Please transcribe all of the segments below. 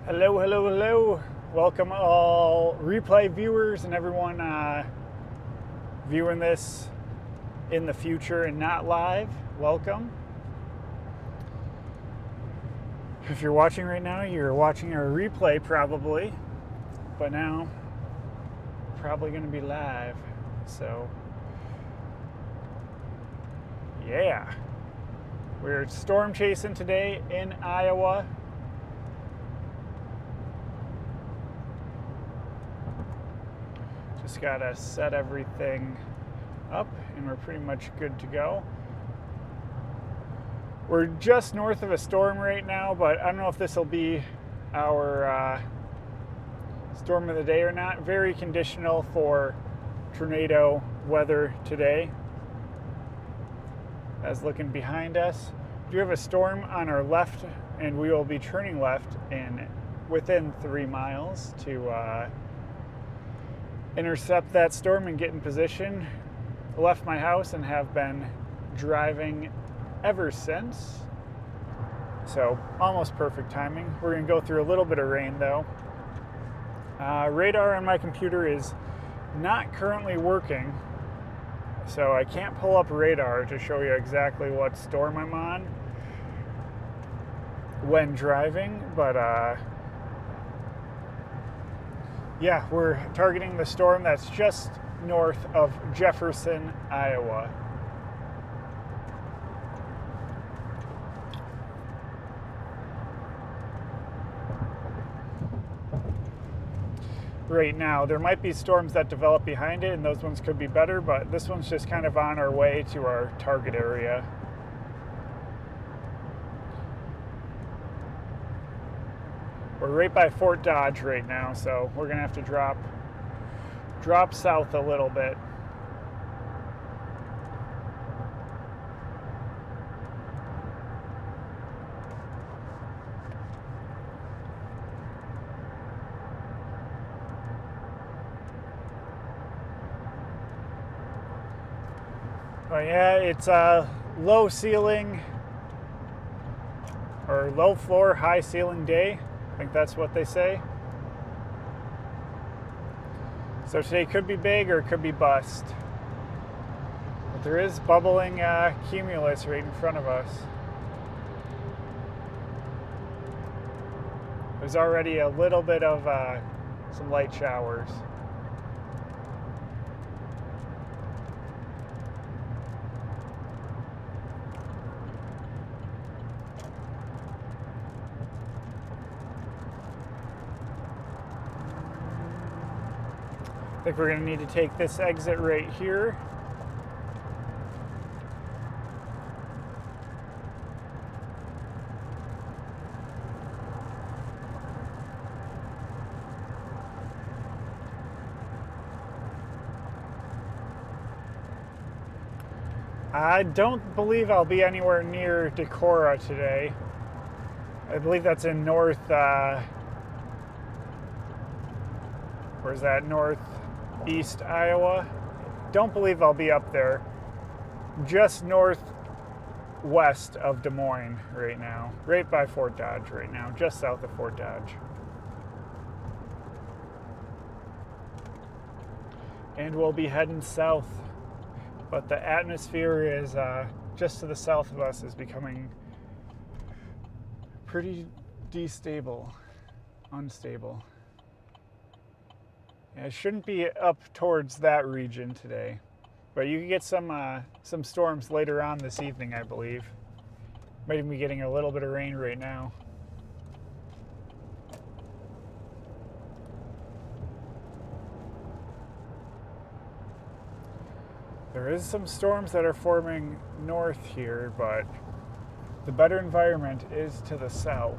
Hello, hello, hello. Welcome all replay viewers and everyone viewing this in the future and not live. Welcome. If you're watching right now, you're watching a replay probably, but now probably going to be live. So, yeah. We're storm chasing today in Iowa. Just gotta set everything up and we're pretty much good to go. We're just north of a storm right now, but I don't know if this will be our storm of the day or not. Very conditional for tornado weather today. As looking behind us, we do have a storm on our left, and we will be turning left in within 3 miles to intercept that storm and get in position. I left my house and have been driving ever since. So almost perfect timing. We're gonna go through a little bit of rain though. Radar on my computer is not currently working, so I can't pull up radar to show you exactly what storm I'm on when driving, but yeah, we're targeting the storm that's just north of Jefferson, Iowa. Right now, there might be storms that develop behind it, and those ones could be better, but this one's just kind of on our way to our target area. We're right by Fort Dodge right now, so we're gonna have to drop south a little bit. But yeah, it's a low ceiling or low floor, high ceiling day. I think that's what they say. So today could be big or it could be bust. But there is bubbling cumulus right in front of us. There's already a little bit of some light showers. I think we're going to need to take this exit right here. I don't believe I'll be anywhere near Decorah today. I believe that's in north, where's that, northeast Iowa. Don't believe I'll be up there. Just northwest of Des Moines right now. Right by Fort Dodge right now, just south of Fort Dodge. And we'll be heading south. But the atmosphere is just to the south of us is becoming pretty unstable. Yeah, it shouldn't be up towards that region today, but you can get some storms later on this evening, I believe. Might even be getting a little bit of rain right now. There is some storms that are forming north here, but the better environment is to the south.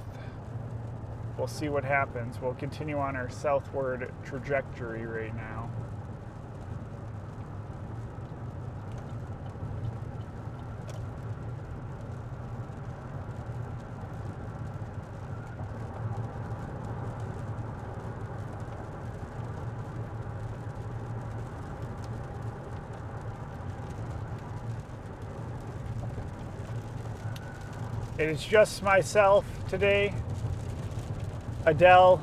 We'll see what happens. We'll continue on our southward trajectory right now. It is just myself today. Adele,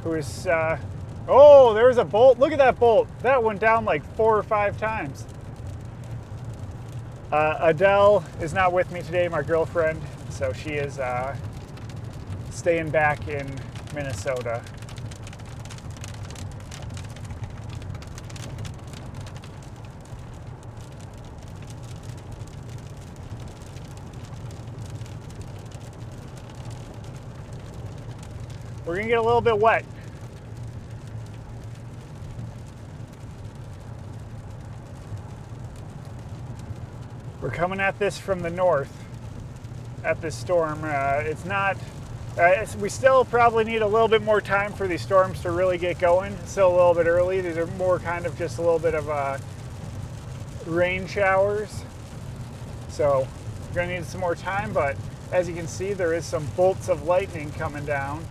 who is, oh, there's a bolt. Look at that bolt. That went down like 4 or 5 times. Adele is not with me today, my girlfriend, so she is staying back in Minnesota. We're gonna get a little bit wet. We're coming at this from the north, at this storm. It's not, we still probably need a little bit more time for these storms to really get going. It's still a little bit early. These are more kind of just a little bit of rain showers. So we're gonna need some more time, but as you can see, there is some bolts of lightning coming down.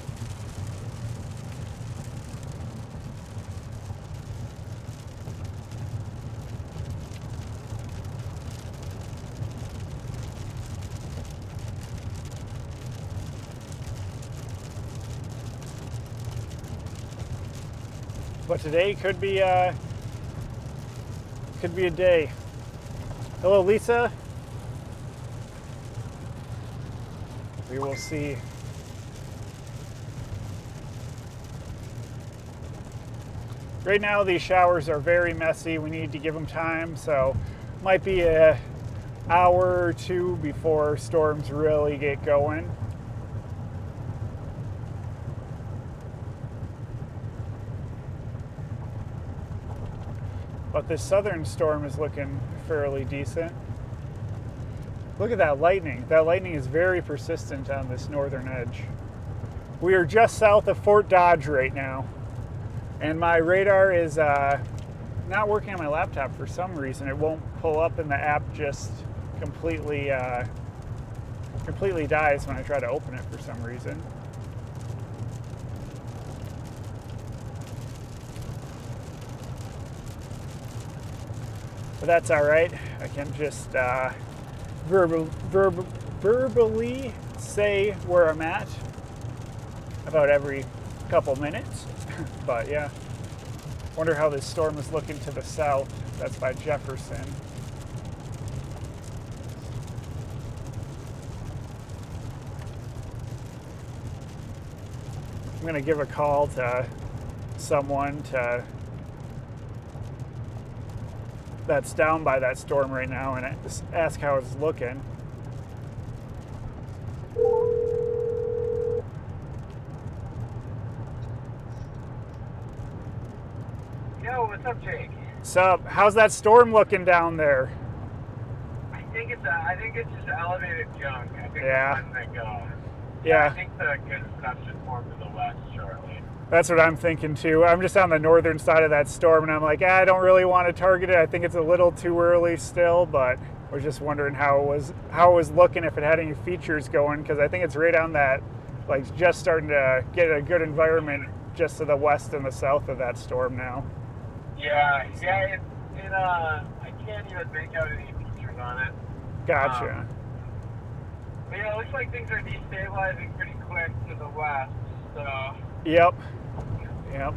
But today could be a day. Hello, Lisa. We will see. Right now, these showers are very messy. We need to give them time, so might be an hour or two before storms really get going. But this southern storm is looking fairly decent. Look at that lightning. That lightning is very persistent on this northern edge. We are just south of Fort Dodge right now. And my radar is not working on my laptop for some reason. It won't pull up and the app just completely dies when I try to open it for some reason. But that's all right. I can just verbally say where I'm at about every couple minutes. But yeah, wonder how this storm is looking to the south. That's by Jefferson. I'm gonna give a call to someone that's down by that storm right now and ask how it's looking. Yo, what's up, Jake? Sup? How's that storm looking down there? I think it's just elevated junk. I think Yeah. it's letting it go. Yeah. I think the good stuff should form to the west shortly. That's what I'm thinking too. I'm just on the northern side of that storm and I'm like, I don't really want to target it. I think it's a little too early still, but I was just wondering how it was looking, if it had any features going, because I think it's right on that, like just starting to get a good environment just to the west and the south of that storm now. Yeah, I can't even make out any features on it. Gotcha. But yeah, it looks like things are destabilizing pretty quick to the west, so. Yep. So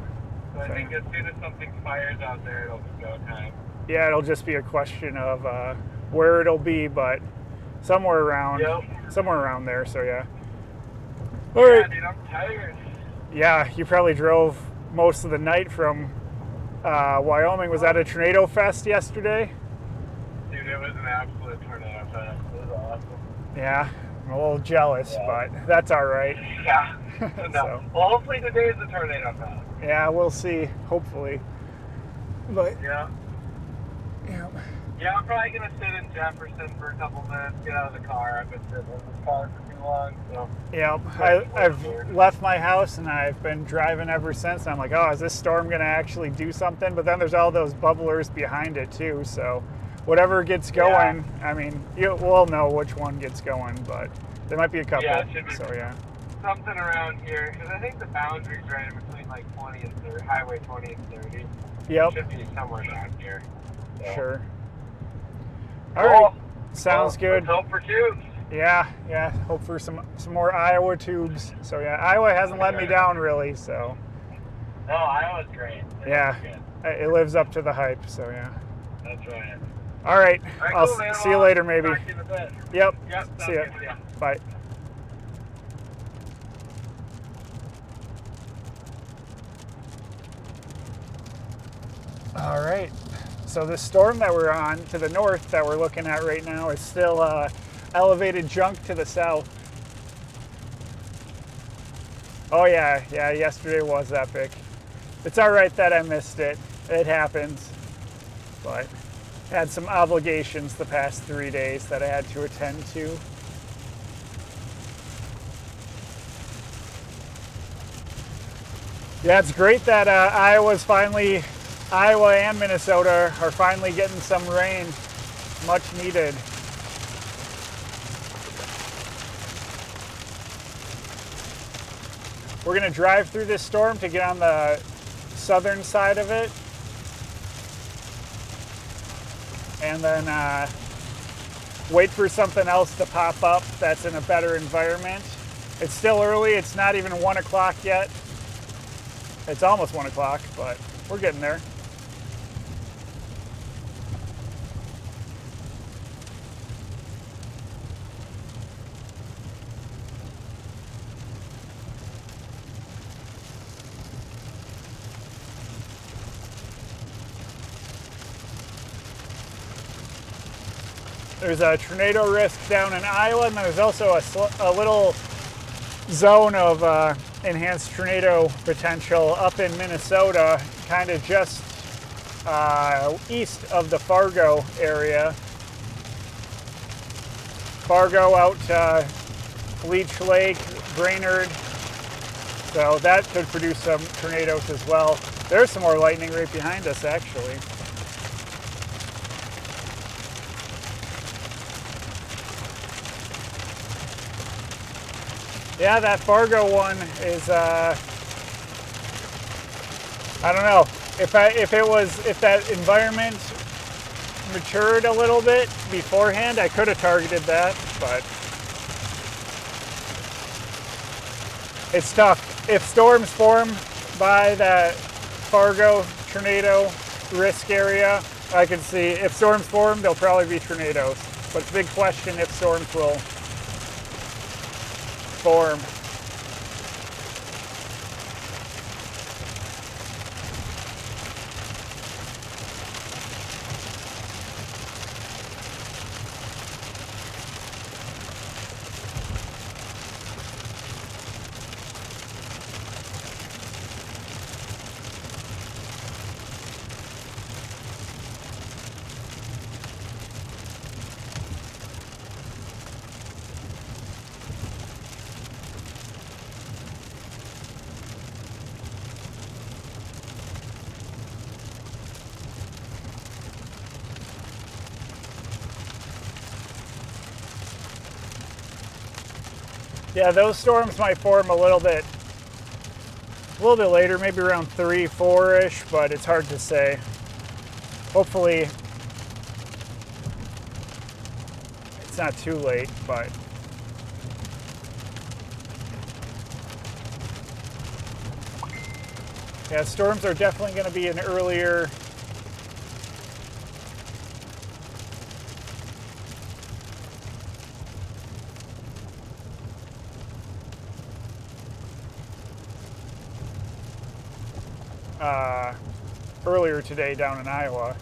I think as soon as something fires out there, it'll be go time. Yeah, it'll just be a question of where it'll be, but somewhere around there. So yeah. All right. Dude, I'm tired. Yeah, you probably drove most of the night from Wyoming. Was that a tornado fest yesterday? Dude, it was an absolute tornado fest. It was awesome. Yeah, I'm a little jealous, but that's all right. Yeah. No. So. Well, hopefully today is a tornado fest. Yeah, we'll see. Hopefully. But Yeah. yeah. Yeah, I'm probably gonna sit in Jefferson for a couple minutes, get out of the car. I've been sitting in this car for too long, so. Yeah, I've left my house and I've been driving ever since. And I'm like, oh, is this storm gonna actually do something? But then there's all those bubblers behind it too. So whatever gets going, I mean, we'll know which one gets going, but there might be a couple. Yeah, it should be so yeah. something around here, because I think the boundary's right in between like 20 and 30, Highway 20 and 30. Yep. It should be somewhere around here. So. Sure. All right. Sounds good. Let's hope for June. Yeah. Hope for some more Iowa tubes. So yeah, Iowa hasn't let me down really. So No, Iowa's great. yeah, it lives up to the hype. So yeah. That's right. All right. All right, I'll cool, man. see you later, maybe. Talk to you in a bit. Yep. Yep. See ya. Sounds good. Bye. All right. So the storm that we're on to the north that we're looking at right now is still elevated junk to the south. Oh yeah, yesterday was epic. It's all right that I missed it. It happens. But had some obligations the past 3 days that I had to attend to. Yeah, it's great that Iowa and Minnesota are finally getting some rain. Much needed. We're gonna drive through this storm to get on the southern side of it. And then wait for something else to pop up that's in a better environment. It's still early, it's not even 1 o'clock yet. It's almost 1 o'clock, but we're getting there. There's a tornado risk down in Iowa, and there's also a little zone of enhanced tornado potential up in Minnesota, kind of just east of the Fargo area. Fargo out to Leech Lake, Brainerd. So that could produce some tornadoes as well. There's some more lightning right behind us, actually. Yeah, that Fargo one is, I don't know. If that environment matured a little bit beforehand, I could have targeted that, but it's tough. If storms form by that Fargo tornado risk area, I can see if storms form, there'll probably be tornadoes. But it's a big question if storms will form. Yeah, those storms might form a little bit later, maybe around 3, 4-ish, but it's hard to say. Hopefully, it's not too late, but yeah, storms are definitely going to be an earlier earlier today down in Iowa.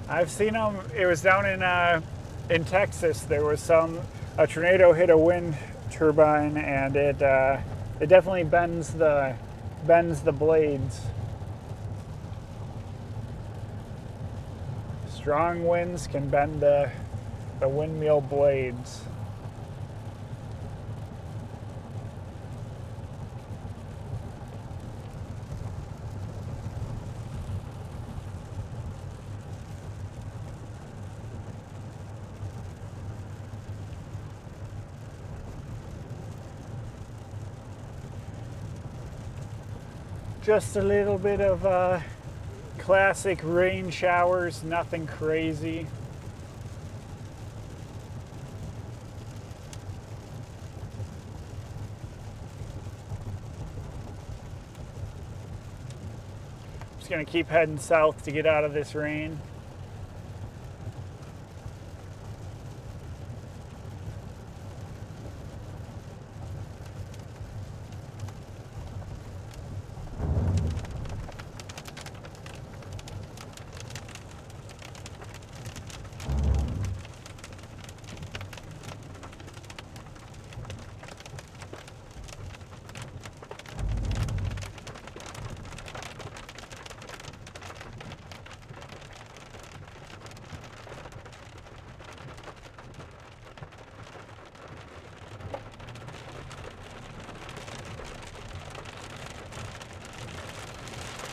I've seen them. It was down in Texas. There was a tornado hit a wind turbine, and it definitely bends the blades. Strong winds can bend the windmill blades. Just a little bit of classic rain showers, nothing crazy. Just gonna keep heading south to get out of this rain.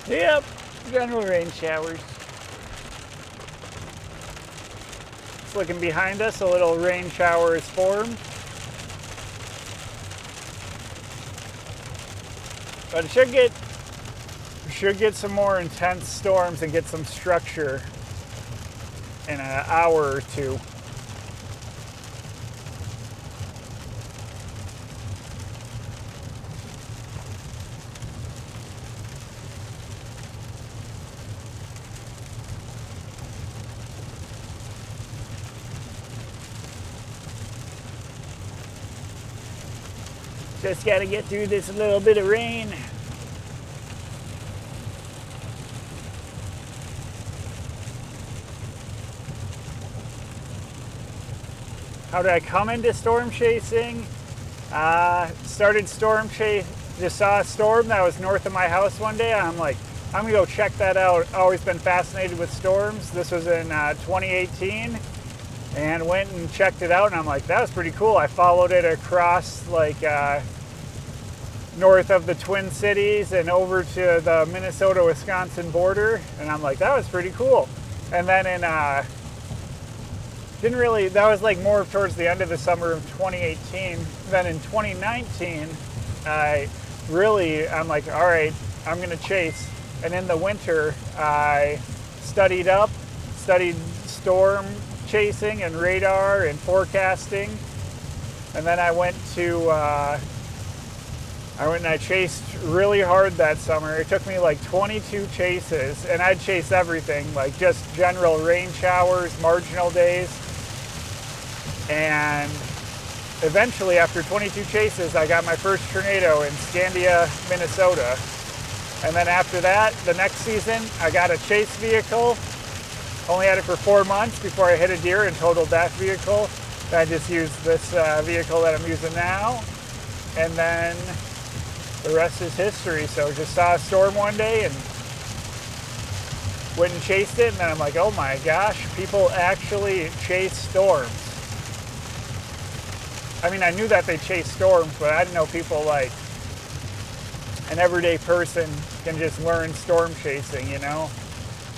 Yep, general rain showers. Just looking behind us, a little rain shower is formed. But it should get some more intense storms and get some structure in an hour or two. Just gotta get through this little bit of rain. How did I come into storm chasing? Started storm chase, just saw a storm that was north of my house one day. I'm like, I'm gonna go check that out. Always been fascinated with storms. This was in 2018. And went and checked it out, and I'm like, that was pretty cool. I followed it across like north of the Twin Cities and over to the Minnesota-Wisconsin border, and I'm like, that was pretty cool. And then in that was like more towards the end of the summer of 2018. Then in 2019, I'm like, all right, I'm gonna chase. And in the winter, I studied storm chasing and radar and forecasting, and then I went and I chased really hard that summer. It took me like 22 chases, and I'd chase everything, like just general rain showers, marginal days, and eventually after 22 chases I got my first tornado in Scandia, Minnesota. And then after that, the next season, I got a chase vehicle. Only had it for 4 months before I hit a deer and totaled that vehicle. I just used this vehicle that I'm using now. And then the rest is history. So just saw a storm one day and went and chased it. And then I'm like, oh my gosh, people actually chase storms. I mean, I knew that they chase storms, but I didn't know people like an everyday person can just learn storm chasing, you know?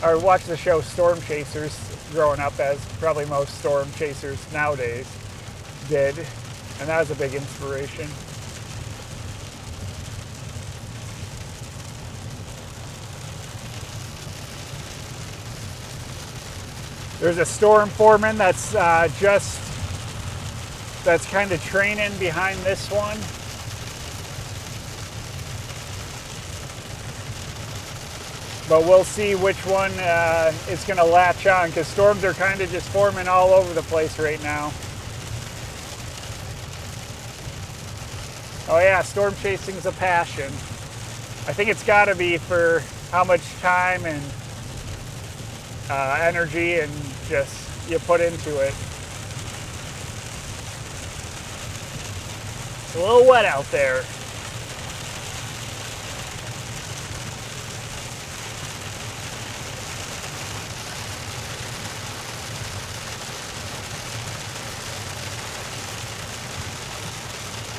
I watched the show Storm Chasers growing up, as probably most storm chasers nowadays did, and that was a big inspiration. There's a storm foreman that's kind of training behind this one. But we'll see which one is going to latch on, because storms are kind of just forming all over the place right now. Oh yeah, storm chasing's a passion. I think it's got to be for how much time and energy and just you put into it. It's a little wet out there.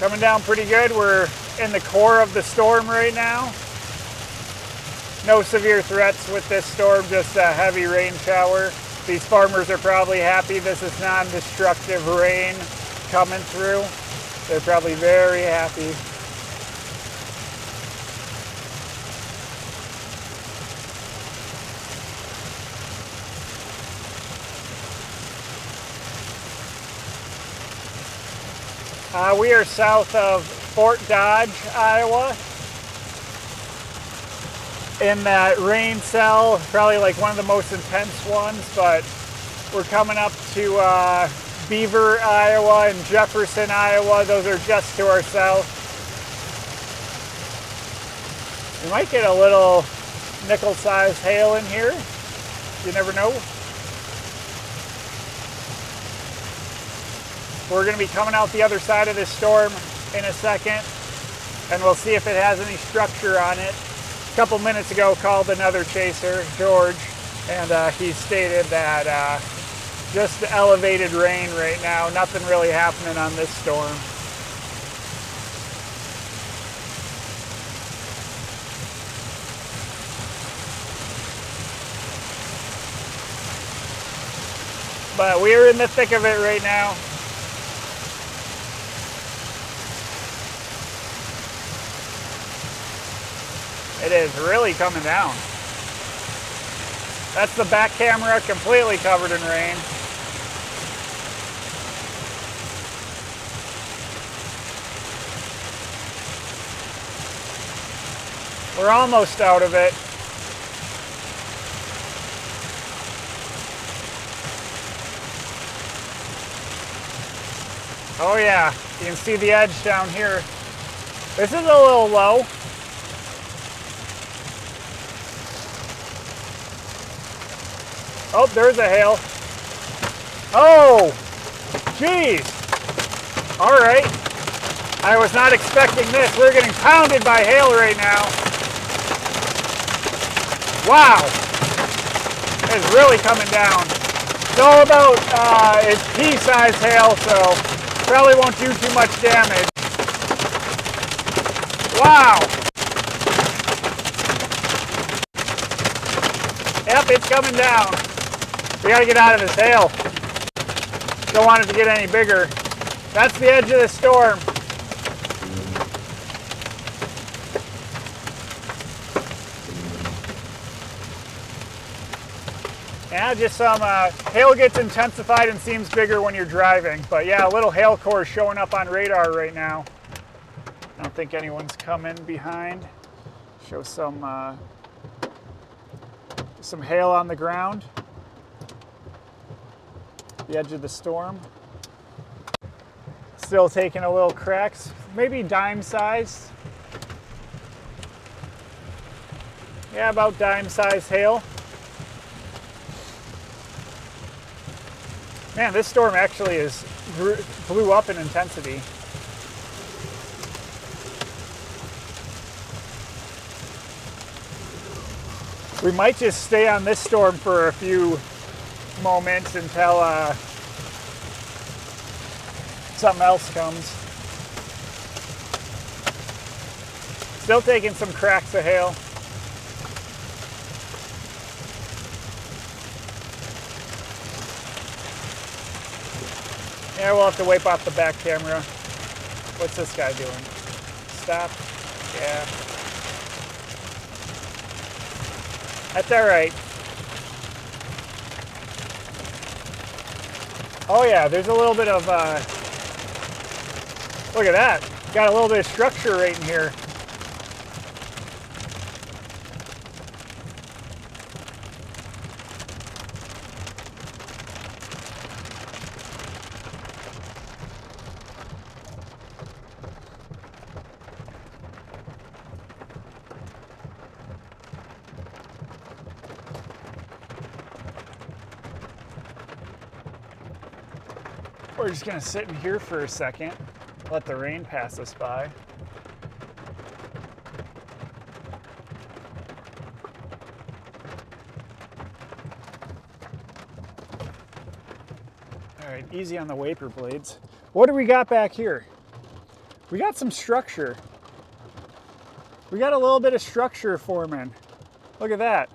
Coming down pretty good. We're in the core of the storm right now. No severe threats with this storm, just a heavy rain shower. These farmers are probably happy this is non-destructive rain coming through. They're probably very happy. We are south of Fort Dodge, Iowa. In that rain cell, probably like one of the most intense ones, but we're coming up to Beaver, Iowa and Jefferson, Iowa. Those are just to our south. We might get a little nickel-sized hail in here. You never know. We're going to be coming out the other side of this storm in a second, and we'll see if it has any structure on it. A couple minutes ago, called another chaser, George, and he stated that just elevated rain right now, nothing really happening on this storm. But we're in the thick of it right now. It is really coming down. That's the back camera completely covered in rain. We're almost out of it. Oh yeah, you can see the edge down here. This is a little low. Oh, there's a hail. Oh, geez. All right. I was not expecting this. We're getting pounded by hail right now. Wow. It's really coming down. It's all about it's pea-sized hail, so probably won't do too much damage. Wow. Yep, it's coming down. We gotta get out of this hail. Don't want it to get any bigger. That's the edge of the storm. Yeah, just some hail gets intensified and seems bigger when you're driving. But yeah, a little hail core showing up on radar right now. I don't think anyone's coming behind. Show some hail on the ground. The edge of the storm. Still taking a little cracks, maybe dime size. Yeah, about dime size hail. Man, this storm actually blew up in intensity. We might just stay on this storm for a few moments until something else comes. Still taking some cracks of hail. Yeah, we'll have to wipe off the back camera. What's this guy doing? Stop. Yeah. That's all right. Oh yeah, there's a little bit of, look at that. Got a little bit of structure right in here. We're just gonna sit in here for a second, let the rain pass us by. All right, easy on the wiper blades. What do we got back here? We got some structure. We got a little bit of structure forming. Look at that.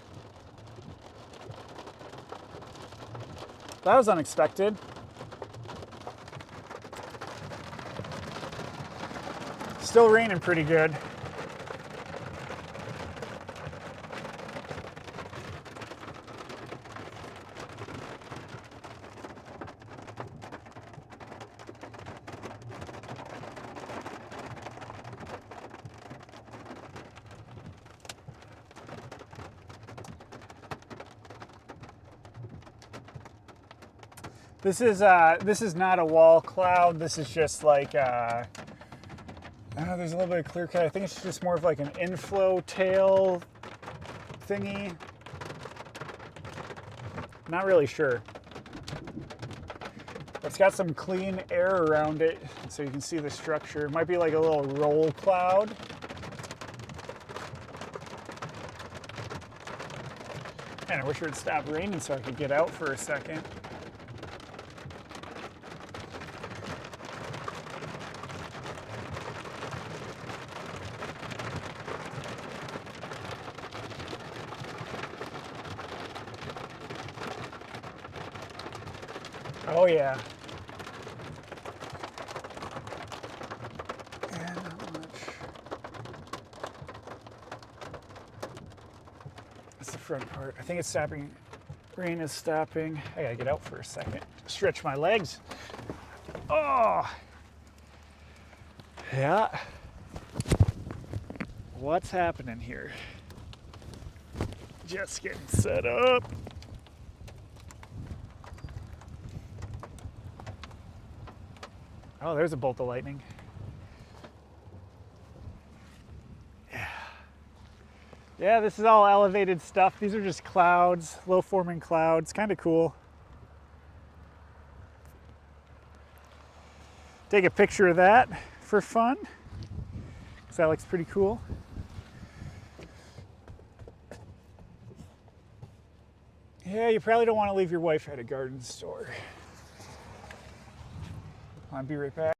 That was unexpected. Still raining pretty good. This is not a wall cloud. This is just like there's a little bit of clear cut. I think it's just more of like an inflow tail thingy. Not really sure. It's got some clean air around it, so you can see the structure. It might be like a little roll cloud. Man, I wish it would stop raining so I could get out for a second. Oh yeah. And not much. That's the front part. I think it's stopping. Rain is stopping. I gotta get out for a second. Stretch my legs. Oh. Yeah. What's happening here? Just getting set up. Oh, there's a bolt of lightning. Yeah. Yeah, this is all elevated stuff. These are just clouds, low forming clouds. Kind of cool. Take a picture of that for fun, because that looks pretty cool. Yeah, you probably don't want to leave your wife at a garden store. I'll be right back.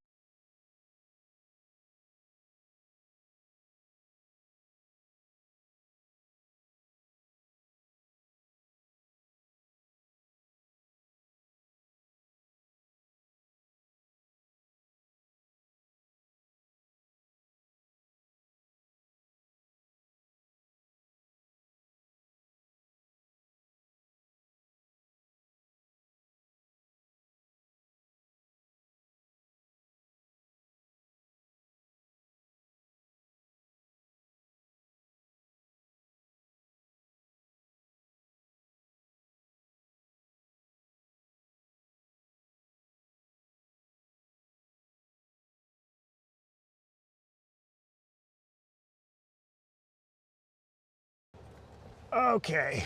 Okay.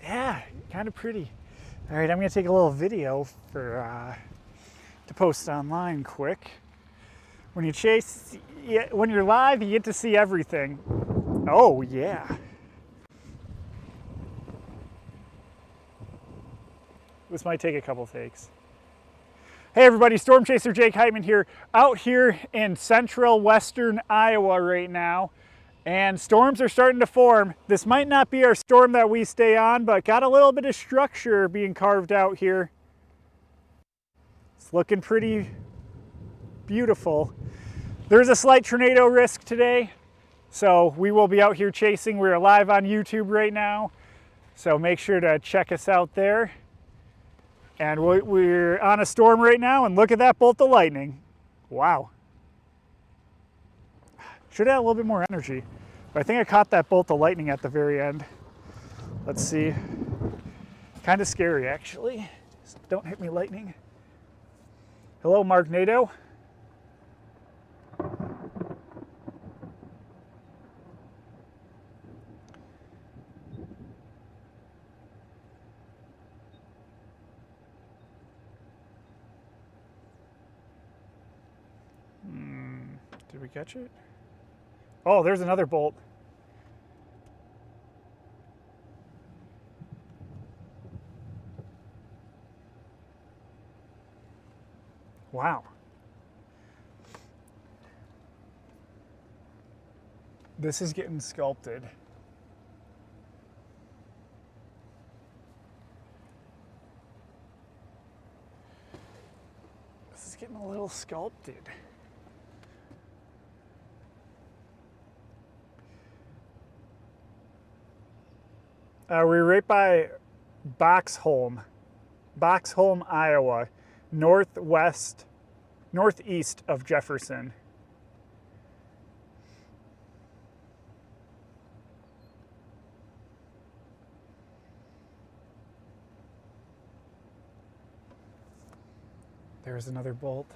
Yeah, kind of pretty. All right, I'm gonna take a little video for to post online quick. When you chase, when you're live, you get to see everything. Oh yeah. This might take a couple takes. Hey everybody, Storm Chaser Jake Heitman here, out here in central western Iowa right now. And storms are starting to form. This might not be our storm that we stay on, but got a little bit of structure being carved out here. It's looking pretty beautiful. There's a slight tornado risk today, so we will be out here chasing. We're live on YouTube right now, so make sure to check us out there. And we're on a storm right now, and look at that bolt of lightning. Wow. Should have a little bit more energy. But I think I caught that bolt of lightning at the very end. Let's see. Kind of scary, actually. Don't hit me, lightning. Hello, Mark Nato. Did we catch it? Oh, there's another bolt. Wow. This is getting sculpted. This is getting a little sculpted. We're right by Boxholm, Iowa, northeast of Jefferson. There's another bolt.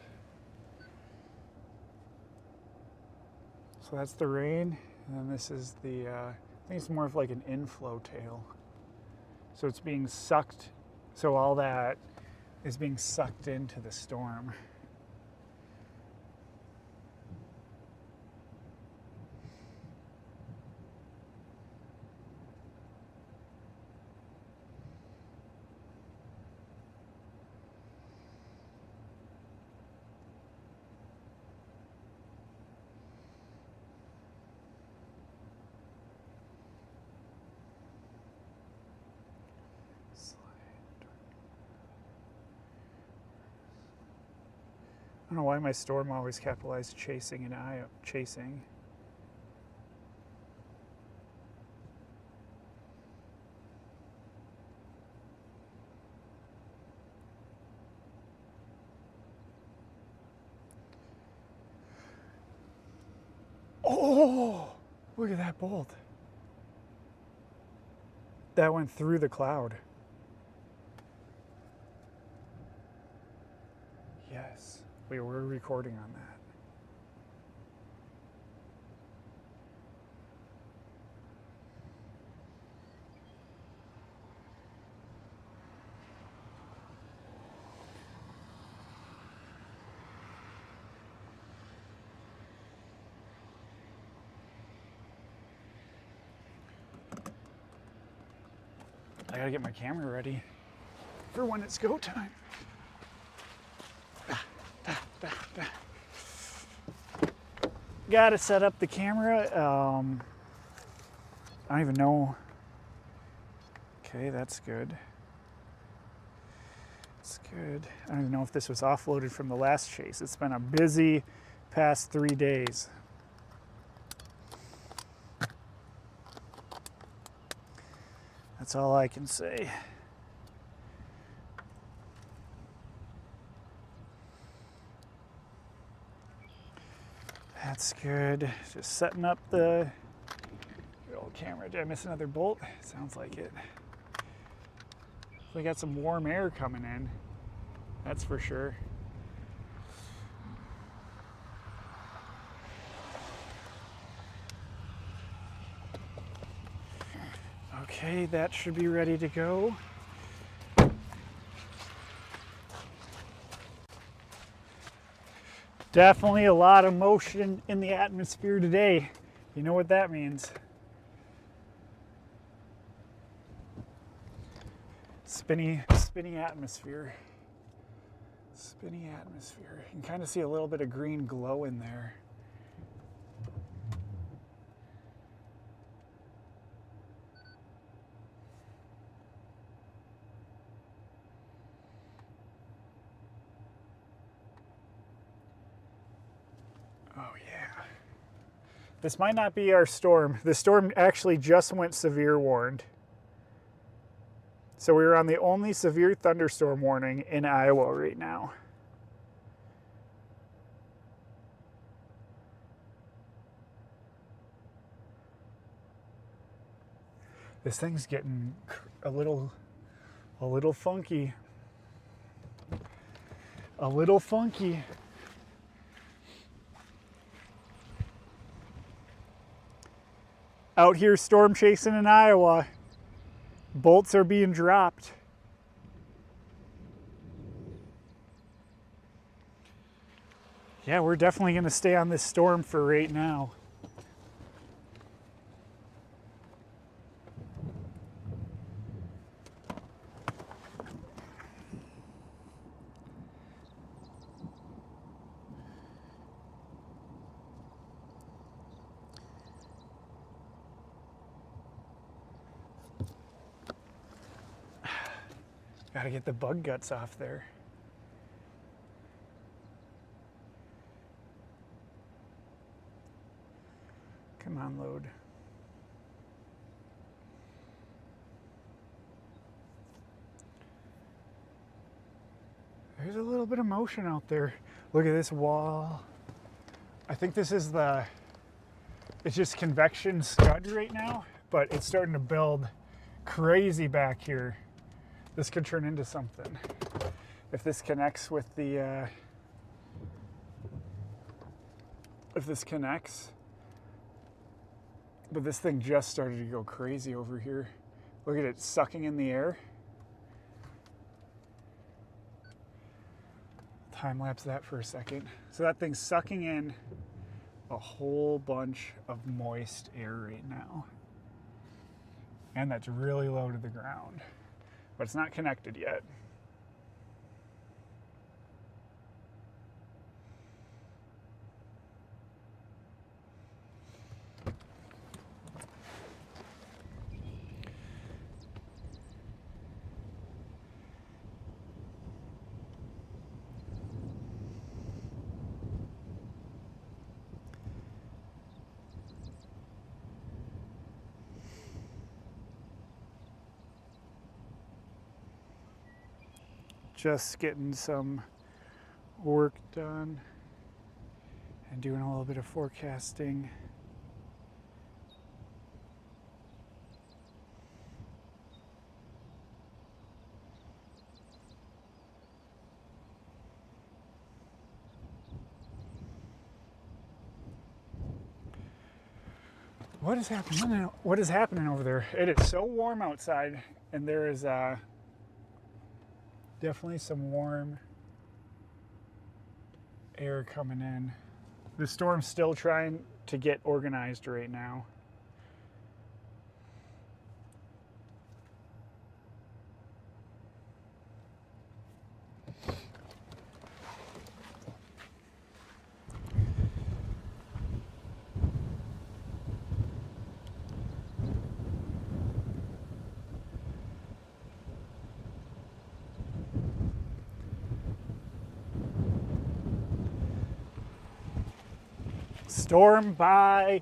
So that's the rain, and then this is the, I think it's more of like an inflow tail. So it's being sucked, so all that is being sucked into the storm. I don't know why my storm always capitalized chasing and I chasing. Oh, look at that bolt. That went through the cloud. Yes. Wait, we're recording on that. I gotta get my camera ready for when it's go time. Gotta set up the camera. I don't even know. Okay, that's good. It's good. I don't even know if this was offloaded from the last chase. It's been a busy past 3 days. That's all I can say. That's good. Just setting up the good old camera. Did I miss another bolt? Sounds like it. We got some warm air coming in. That's for sure. Okay, that should be ready to go. Definitely a lot of motion in the atmosphere today. You know what that means. Spinny atmosphere. Spinny atmosphere. You can kind of see a little bit of green glow in there. Oh yeah. This might not be our storm. The storm actually just went severe warned. So we were on the only severe thunderstorm warning in Iowa right now. This thing's getting a little funky. A little funky. Out here storm chasing in Iowa. Bolts are being dropped. Yeah, we're definitely going to stay on this storm for right now. Gotta get the bug guts off there. Come on, load. There's a little bit of motion out there. Look at this wall. I think this is it's just convection scud right now, but it's starting to build crazy back here. This could turn into something. if this connects with the, if this connects. But this thing just started to go crazy over here. Look at it sucking in the air. Time lapse that for a second. So that thing's sucking in a whole bunch of moist air right now. And that's really low to the ground. But it's not connected yet. Just getting some work done and doing a little bit of forecasting. What is happening? What is happening over there? It is so warm outside, and there is definitely some warm air coming in. The storm's still trying to get organized right now. Storm by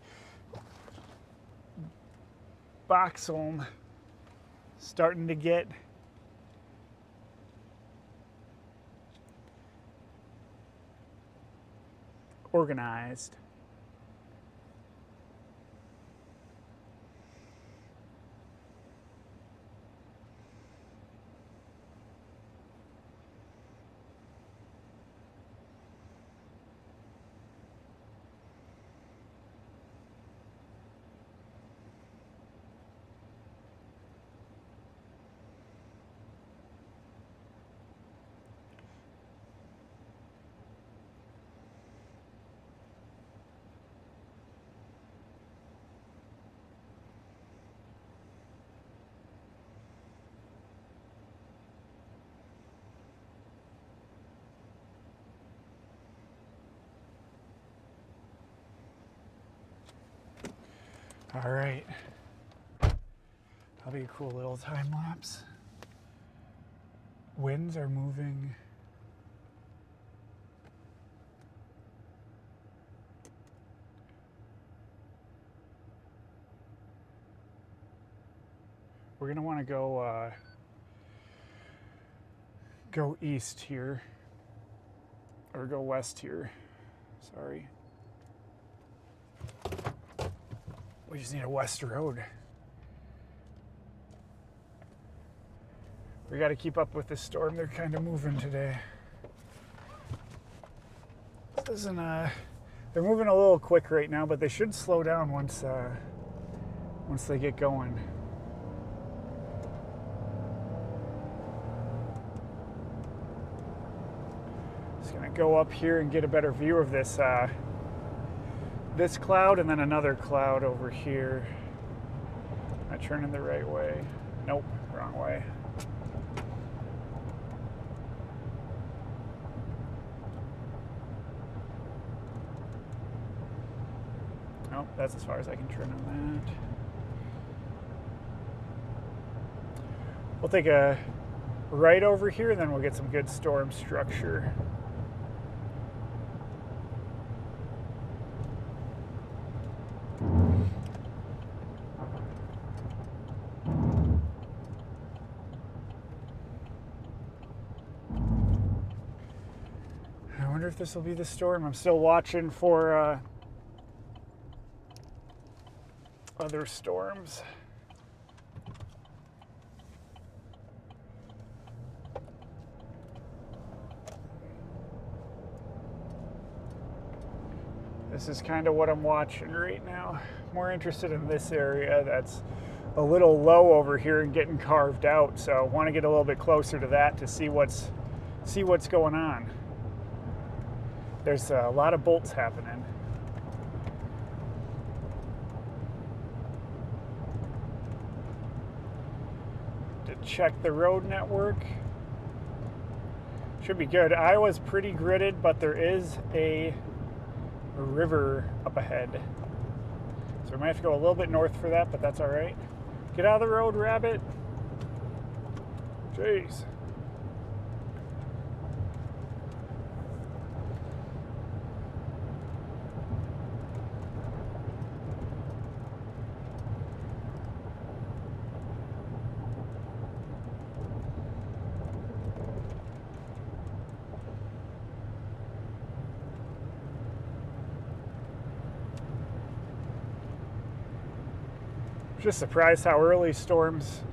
Boxholm starting to get organized. All right, that'll be a cool little time lapse. Winds are moving. We're gonna want to go east here, or go west here. Sorry. We just need a west road. We got to keep up with this storm. They're kind of moving today. This isn't they're moving a little quick right now, but they should slow down once they get going. Just gonna go up here and get a better view of this this cloud and then another cloud over here. Am I turning the right way? Nope, wrong way. Nope, that's as far as I can turn on that. We'll take a right over here and then we'll get some good storm structure. I wonder if this will be the storm. I'm still watching for other storms. This is kind of what I'm watching right now. More interested in this area that's a little low over here and getting carved out. So I want to get a little bit closer to that to see what's going on. There's a lot of bolts happening. To check the road network. Should be good. Iowa's pretty gridded, but there is a river up ahead. So we might have to go a little bit north for that, but that's all right. Get out of the road, rabbit. Jeez. Just surprised how early storms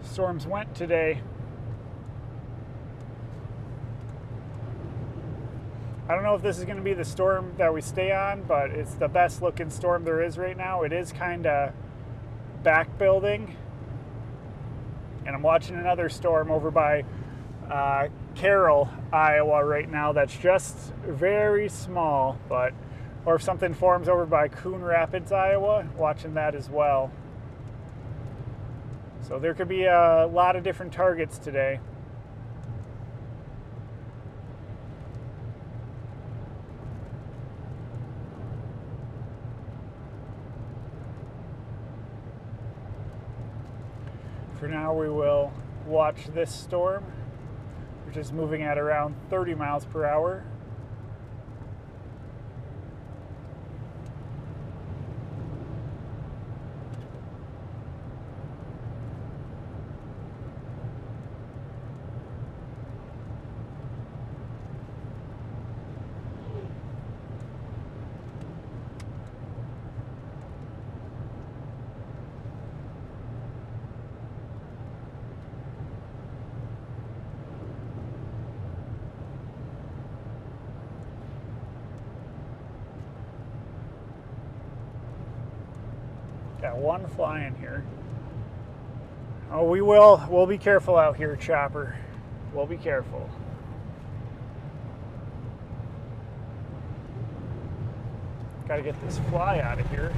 went today. I don't know if this is going to be the storm that we stay on, but it's the best looking storm there is right now. It is kind of back building. And I'm watching another storm over by Carroll, Iowa right now that's just very small, or if something forms over by Coon Rapids, Iowa, watching that as well. So there could be a lot of different targets today. For now, we will watch this storm, which is moving at around 30 miles per hour. Got one flying here. Oh, we'll be careful out here, Chopper. We'll be careful. Gotta get this fly out of here.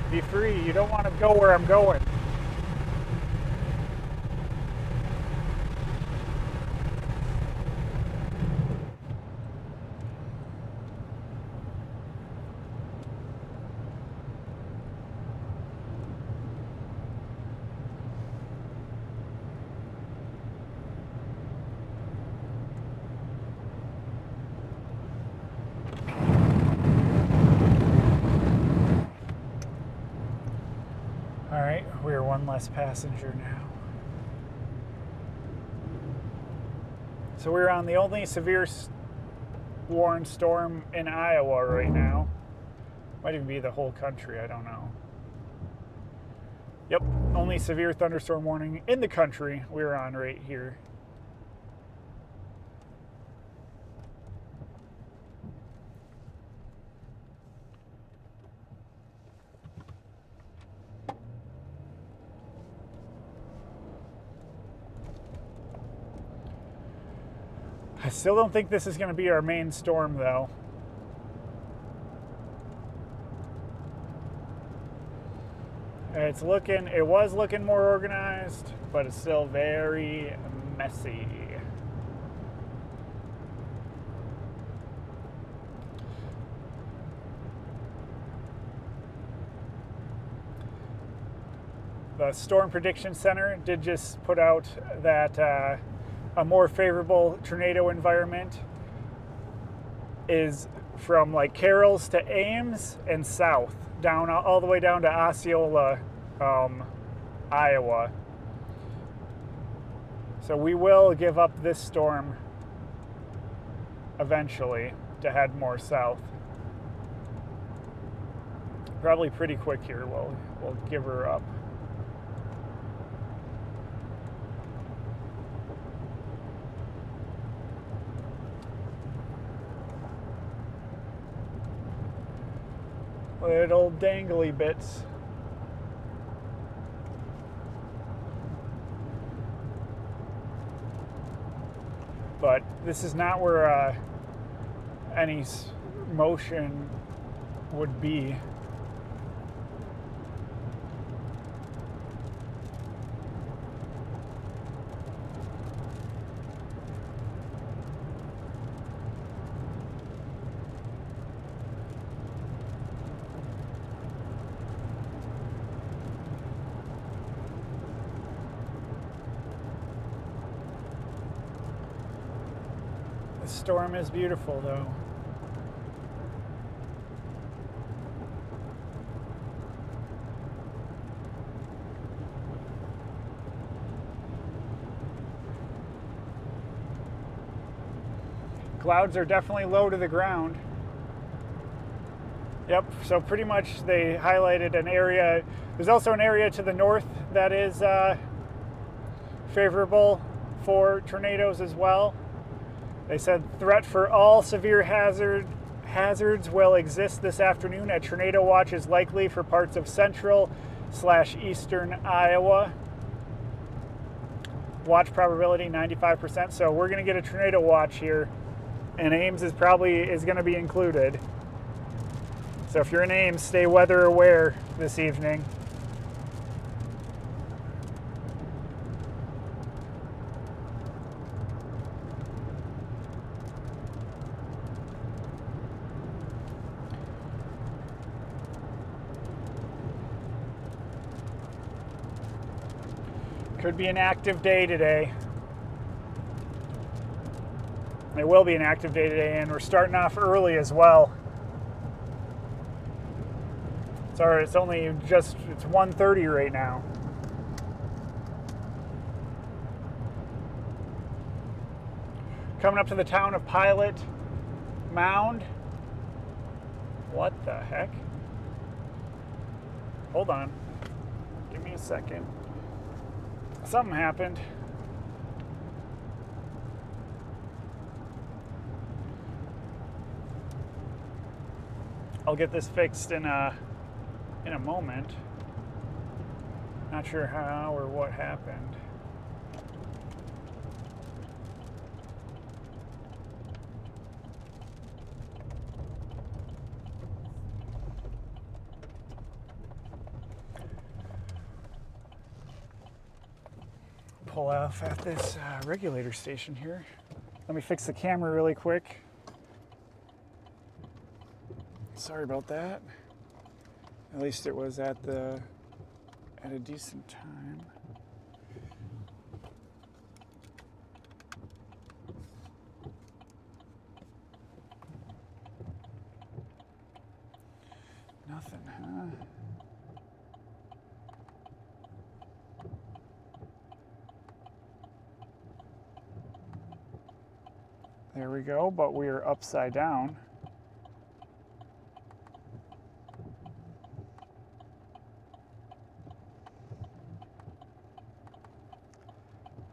Be free. You don't want to go where I'm going. We're one less passenger now. So we're on the only severe warned storm in Iowa right now. Might even be the whole country, I don't know. Yep, only severe thunderstorm warning in the country we're on right here. I still don't think this is going to be our main storm, though. It was looking more organized, but it's still very messy. The Storm Prediction Center did just put out that a more favorable tornado environment is from like Carroll's to Ames and south, down all the way down to Osceola, Iowa. So we will give up this storm eventually to head more south. Probably pretty quick here. We'll give her up. little dangly bits. But this is not where any motion would be. The storm is beautiful, though. Clouds are definitely low to the ground. Yep, so pretty much they highlighted an area. There's also an area to the north that is favorable for tornadoes as well. They said threat for all severe hazards will exist this afternoon. A tornado watch is likely for parts of central/eastern Iowa. Watch probability 95%. So we're going to get a tornado watch here, and Ames is going to be included. So if you're in Ames, stay weather aware this evening. Could be an active day today. It will be an active day today, and we're starting off early as well. Sorry, it's 1:30 right now. Coming up to the town of Pilot Mound. What the heck? Hold on. Give me a second. Something happened. I'll get this fixed in a moment. Not sure how or what happened. Pull off at this regulator station here. Let me fix the camera really quick. Sorry about that. At least it was at a decent time. Nothing, huh? There we go, but we are upside down.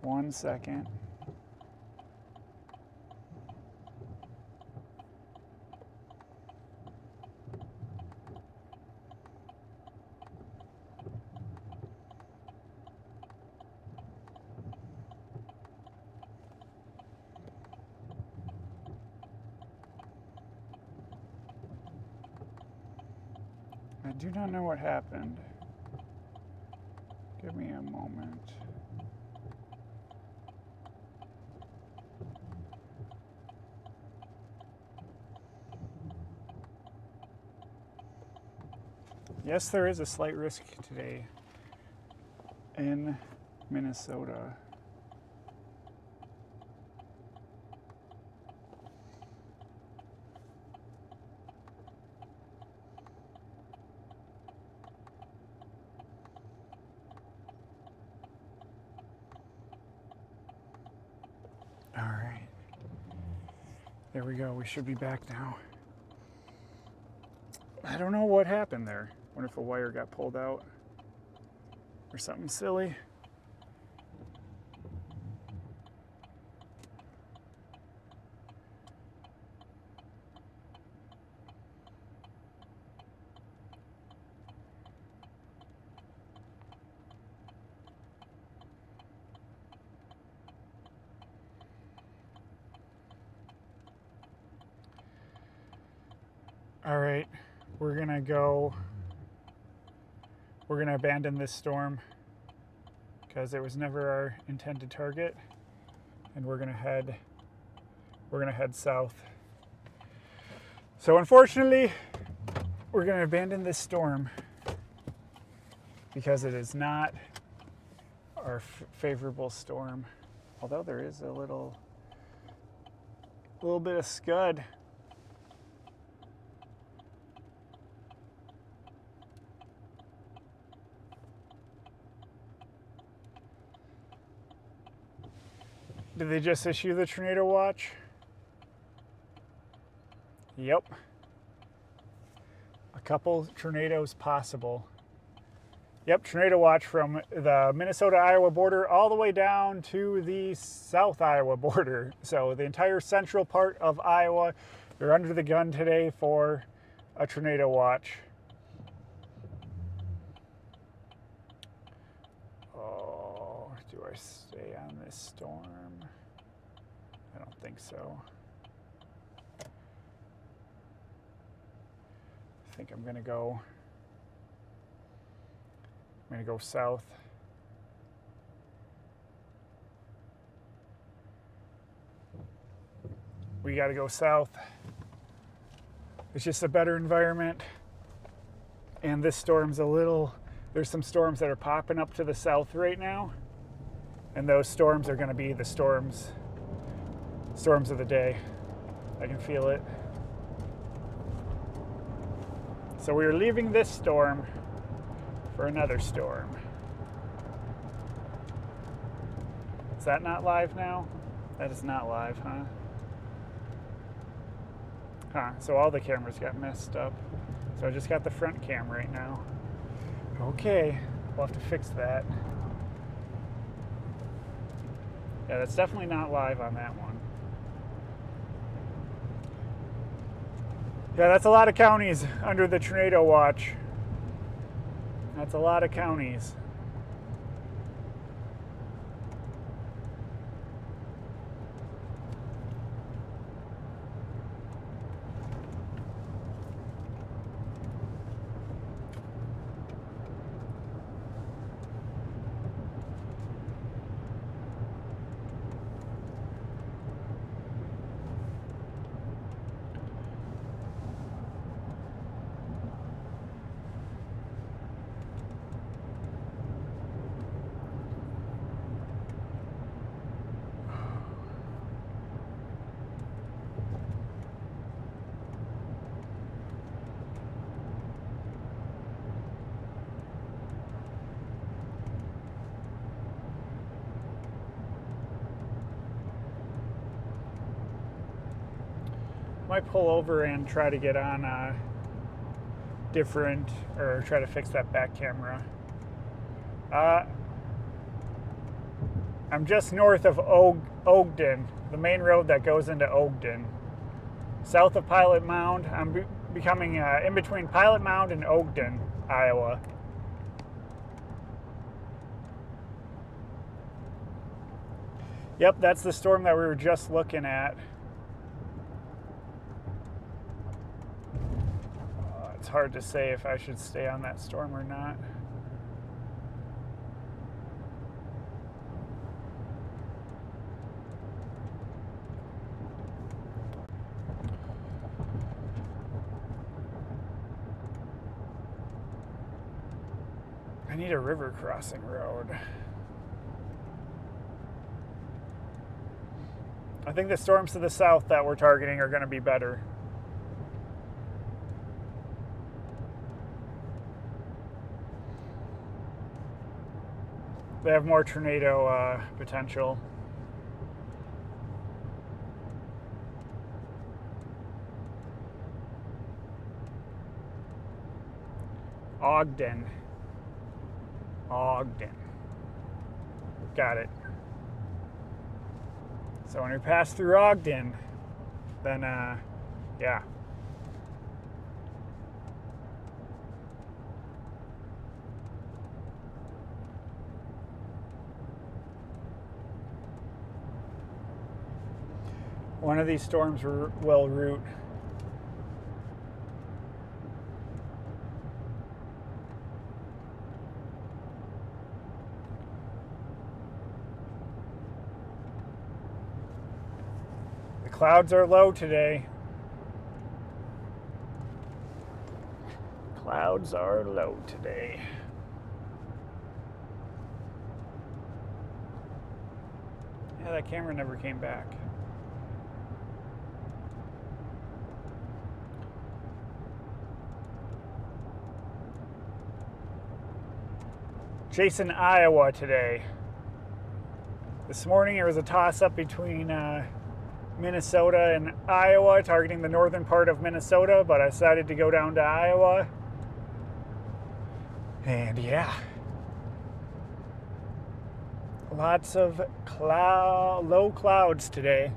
One second. I do not know what happened. Give me a moment. Yes, there is a slight risk today in Minnesota. All right. There we go. We should be back now. I don't know what happened there. Wonder if a wire got pulled out or something silly. All right, we're gonna abandon this storm because it was never our intended target, and we're gonna head south. So unfortunately, we're gonna abandon this storm because it is not our favorable storm. Although there is a little bit of scud. Did they just issue the tornado watch? Yep. A couple tornadoes possible. Yep, tornado watch from the Minnesota-Iowa border all the way down to the South Iowa border. So the entire central part of Iowa, they're under the gun today for a tornado watch. Oh, do I stay on this storm? I don't think so. I think I'm gonna go south. We gotta go south. It's just a better environment. And this storm's there's some storms that are popping up to the south right now. And those storms are gonna be the storms of the day. I can feel it. So we are leaving this storm for another storm. Is that not live now? That is not live, huh? So all the cameras got messed up. So I just got the front cam right now. Okay, we'll have to fix that. Yeah, that's definitely not live on that one. Yeah, that's a lot of counties under the tornado watch. That's a lot of counties. Might pull over and try to get on try to fix that back camera. I'm just north of Ogden, the main road that goes into Ogden. South of Pilot Mound. I'm becoming in between Pilot Mound and Ogden, Iowa. Yep, that's the storm that we were just looking at. It's hard to say if I should stay on that storm or not. I need a river crossing road. I think the storms to the south that we're targeting are going to be better. They have more tornado potential. Ogden. Got it. So when we pass through Ogden, then yeah. One of these storms will route Clouds are low today. Clouds are low today. Yeah, that camera never came back. Jason, Iowa today. This morning it was a toss-up between Minnesota and Iowa, targeting the northern part of Minnesota, but I decided to go down to Iowa. And yeah, lots of low clouds today.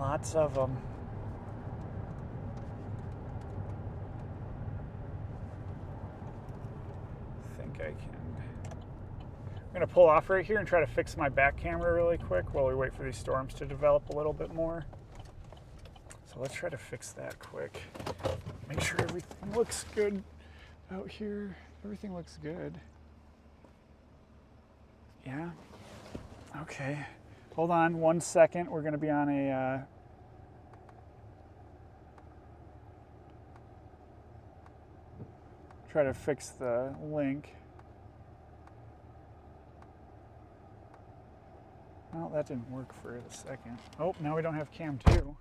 Lots of them. I'm going to pull off right here and try to fix my back camera really quick while we wait for these storms to develop a little bit more. So let's try to fix that quick. Make sure everything looks good out here. Everything looks good. Yeah? Okay. Hold on 1 second. We're going to be on a... try to fix the link. Well, that didn't work for a second. Oh, now we don't have cam 2.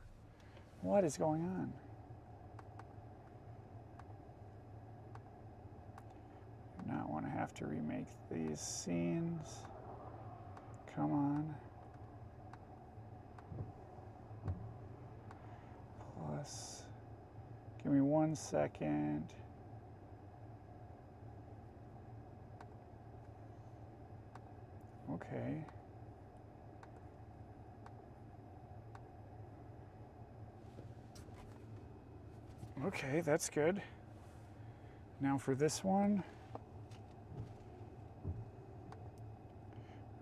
What is going on? Do not want to have to remake these scenes. Come on. Plus, give me 1 second. Okay. Okay, that's good. Now for this one,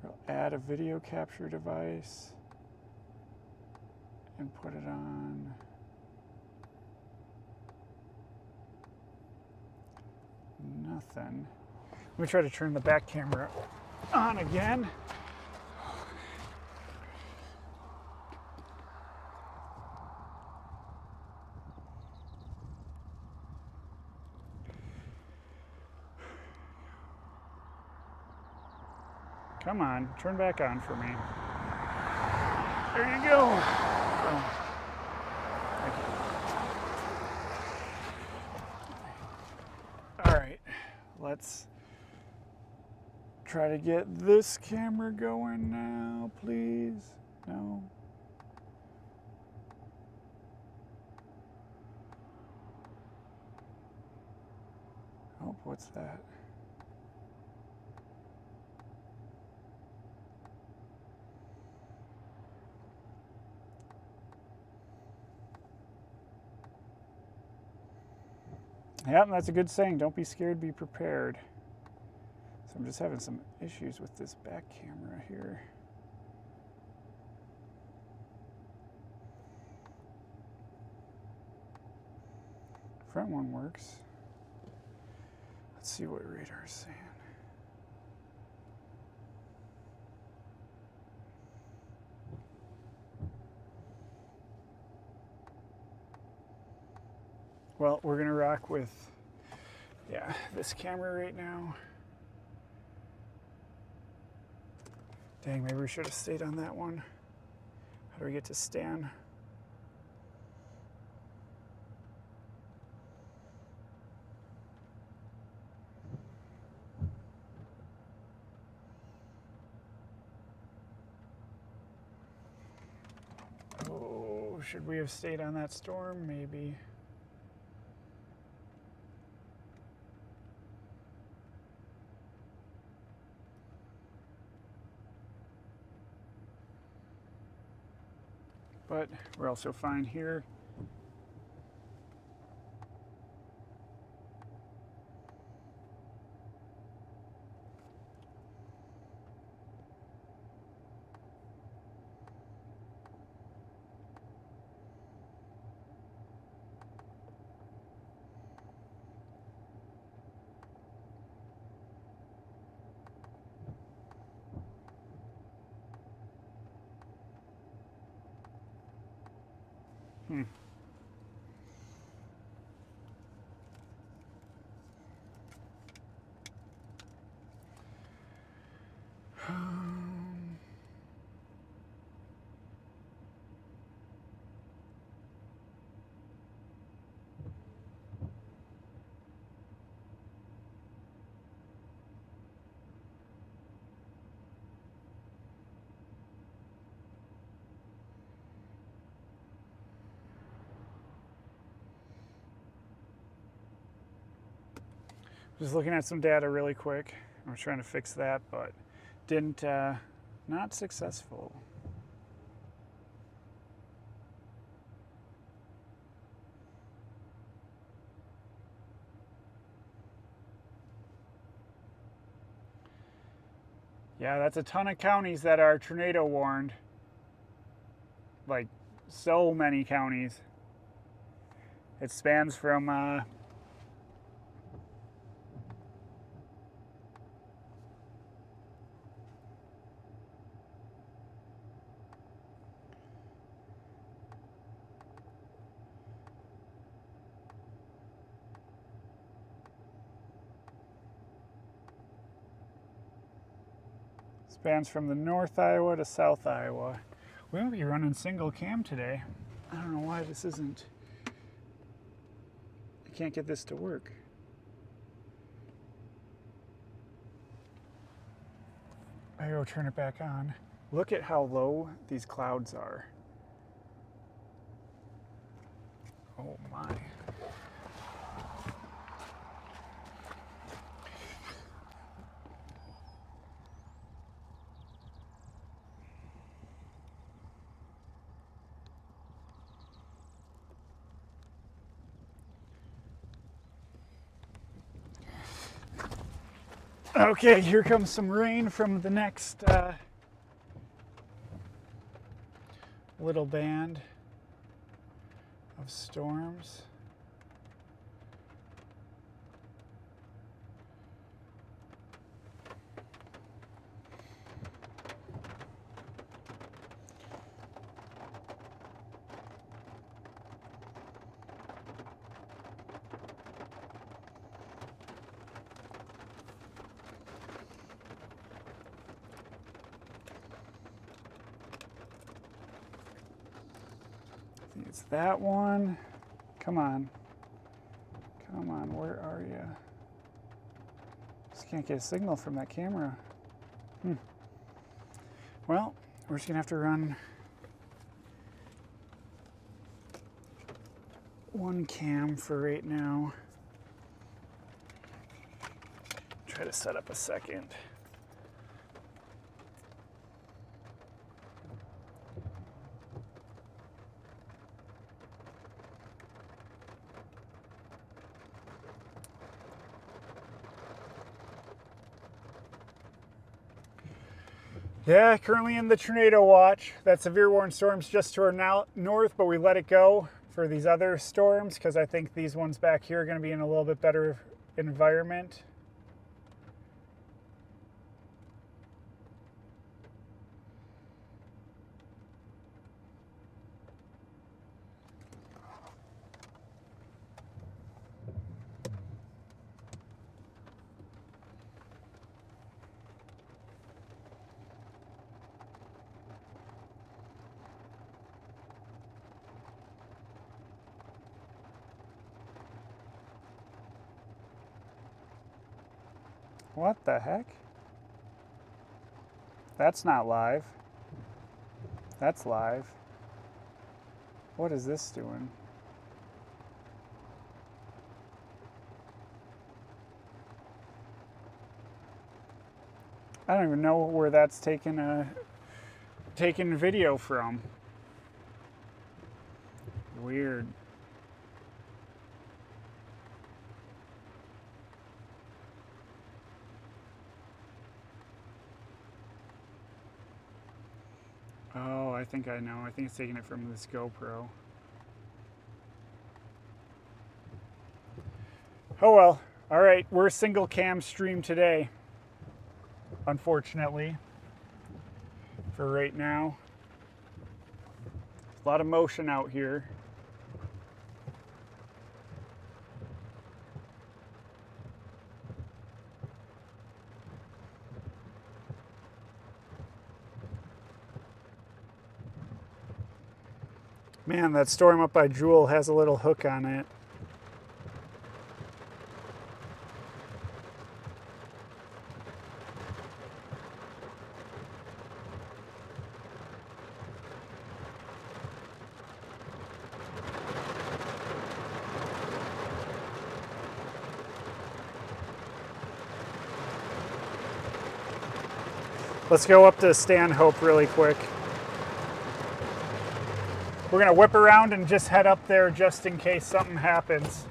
we'll add a video capture device and put it on. Nothing. Let me try to turn the back camera on again. Come on, turn back on for me. There you go. Oh. All right, let's try to get this camera going now, please. No. Oh, what's that? Yep, that's a good saying. Don't be scared, be prepared. So I'm just having some issues with this back camera here. Front one works. Let's see what radar's saying. Well, we're gonna rock with, yeah, this camera right now. Dang, maybe we should have stayed on that one. How do we get to Stan? Oh, should we have stayed on that storm? Maybe. But we're also fine here. Just looking at some data really quick. I was trying to fix that, but didn't, not successful. Yeah, that's a ton of counties that are tornado warned. Like, so many counties. It spans from the North Iowa to South Iowa. We might be running single cam today. I don't know why this isn't. I can't get this to work. I go turn it back on. Look at how low these clouds are. Oh my. Okay, here comes some rain from the next little band of storms. I think it's that one. Come on. Come on, where are you? Just can't get a signal from that camera. Well, we're just gonna have to run one cam for right now. Try to set up a second. Yeah, currently in the tornado watch. That severe warning storm's just to our north, but we let it go for these other storms because I think these ones back here are going to be in a little bit better environment. What the heck? That's not live. That's live. What is this doing? I don't even know where that's taken video from. Weird. Oh, I think I know. I think it's taking it from this GoPro. Oh well. All right, we're a single cam stream today. Unfortunately, for right now. A lot of motion out here. Man, that storm up by Jewel has a little hook on it. Let's go up to Stanhope really quick. We're gonna whip around and just head up there just in case something happens.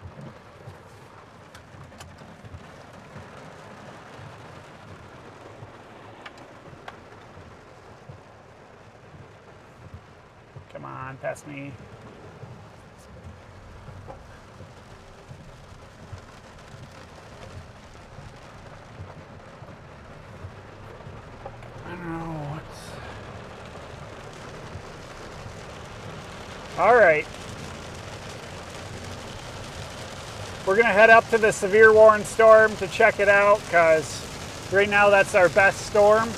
Come on, pass me. I don't know what's... All right. We're gonna head up to the severe warning storm to check it out because right now that's our best storm.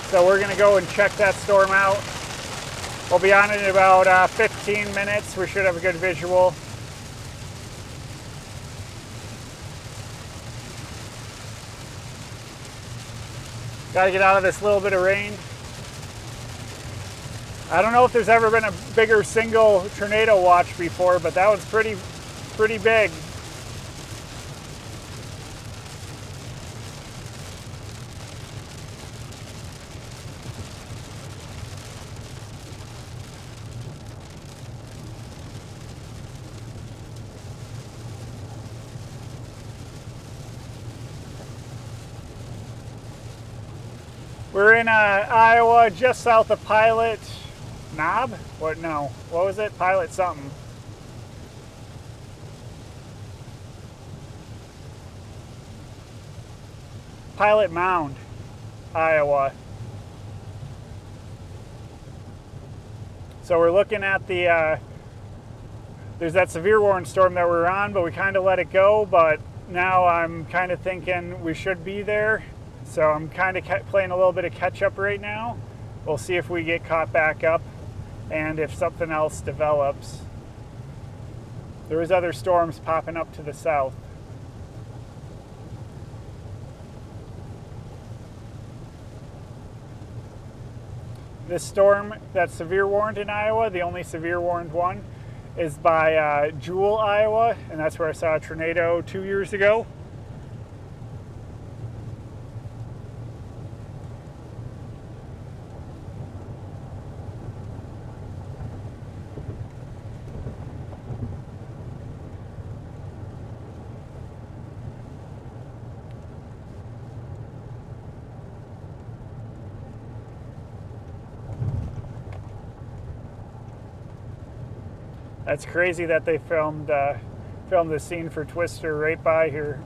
So we're gonna go and check that storm out. We'll be on it in about 15 minutes. We should have a good visual. Got to get out of this little bit of rain. I don't know if there's ever been a bigger single tornado watch before, but that one's pretty big. We're in Iowa, just south of Pilot Knob? What? No. What was it? Pilot something. Pilot Mound, Iowa. So we're looking at the, there's that severe warning storm that we're on, but we kind of let it go, but now I'm kind of thinking we should be there. So I'm kind of playing a little bit of catch up right now. We'll see if we get caught back up and if something else develops. There is other storms popping up to the south. This storm that's severe warned in Iowa, the only severe warned one, is by Jewell, Iowa, and that's where I saw a tornado 2 years ago. That's crazy that they filmed the scene for Twister right by here.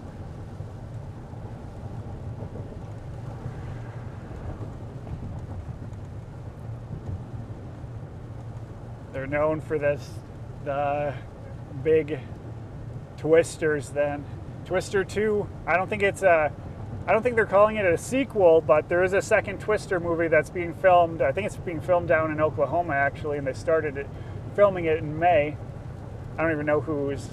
They're known for the big twisters. Then Twister 2. I don't think they're calling it a sequel, but there is a second Twister movie that's being filmed. I think it's being filmed down in Oklahoma actually, and they started filming it in May. I don't even know who's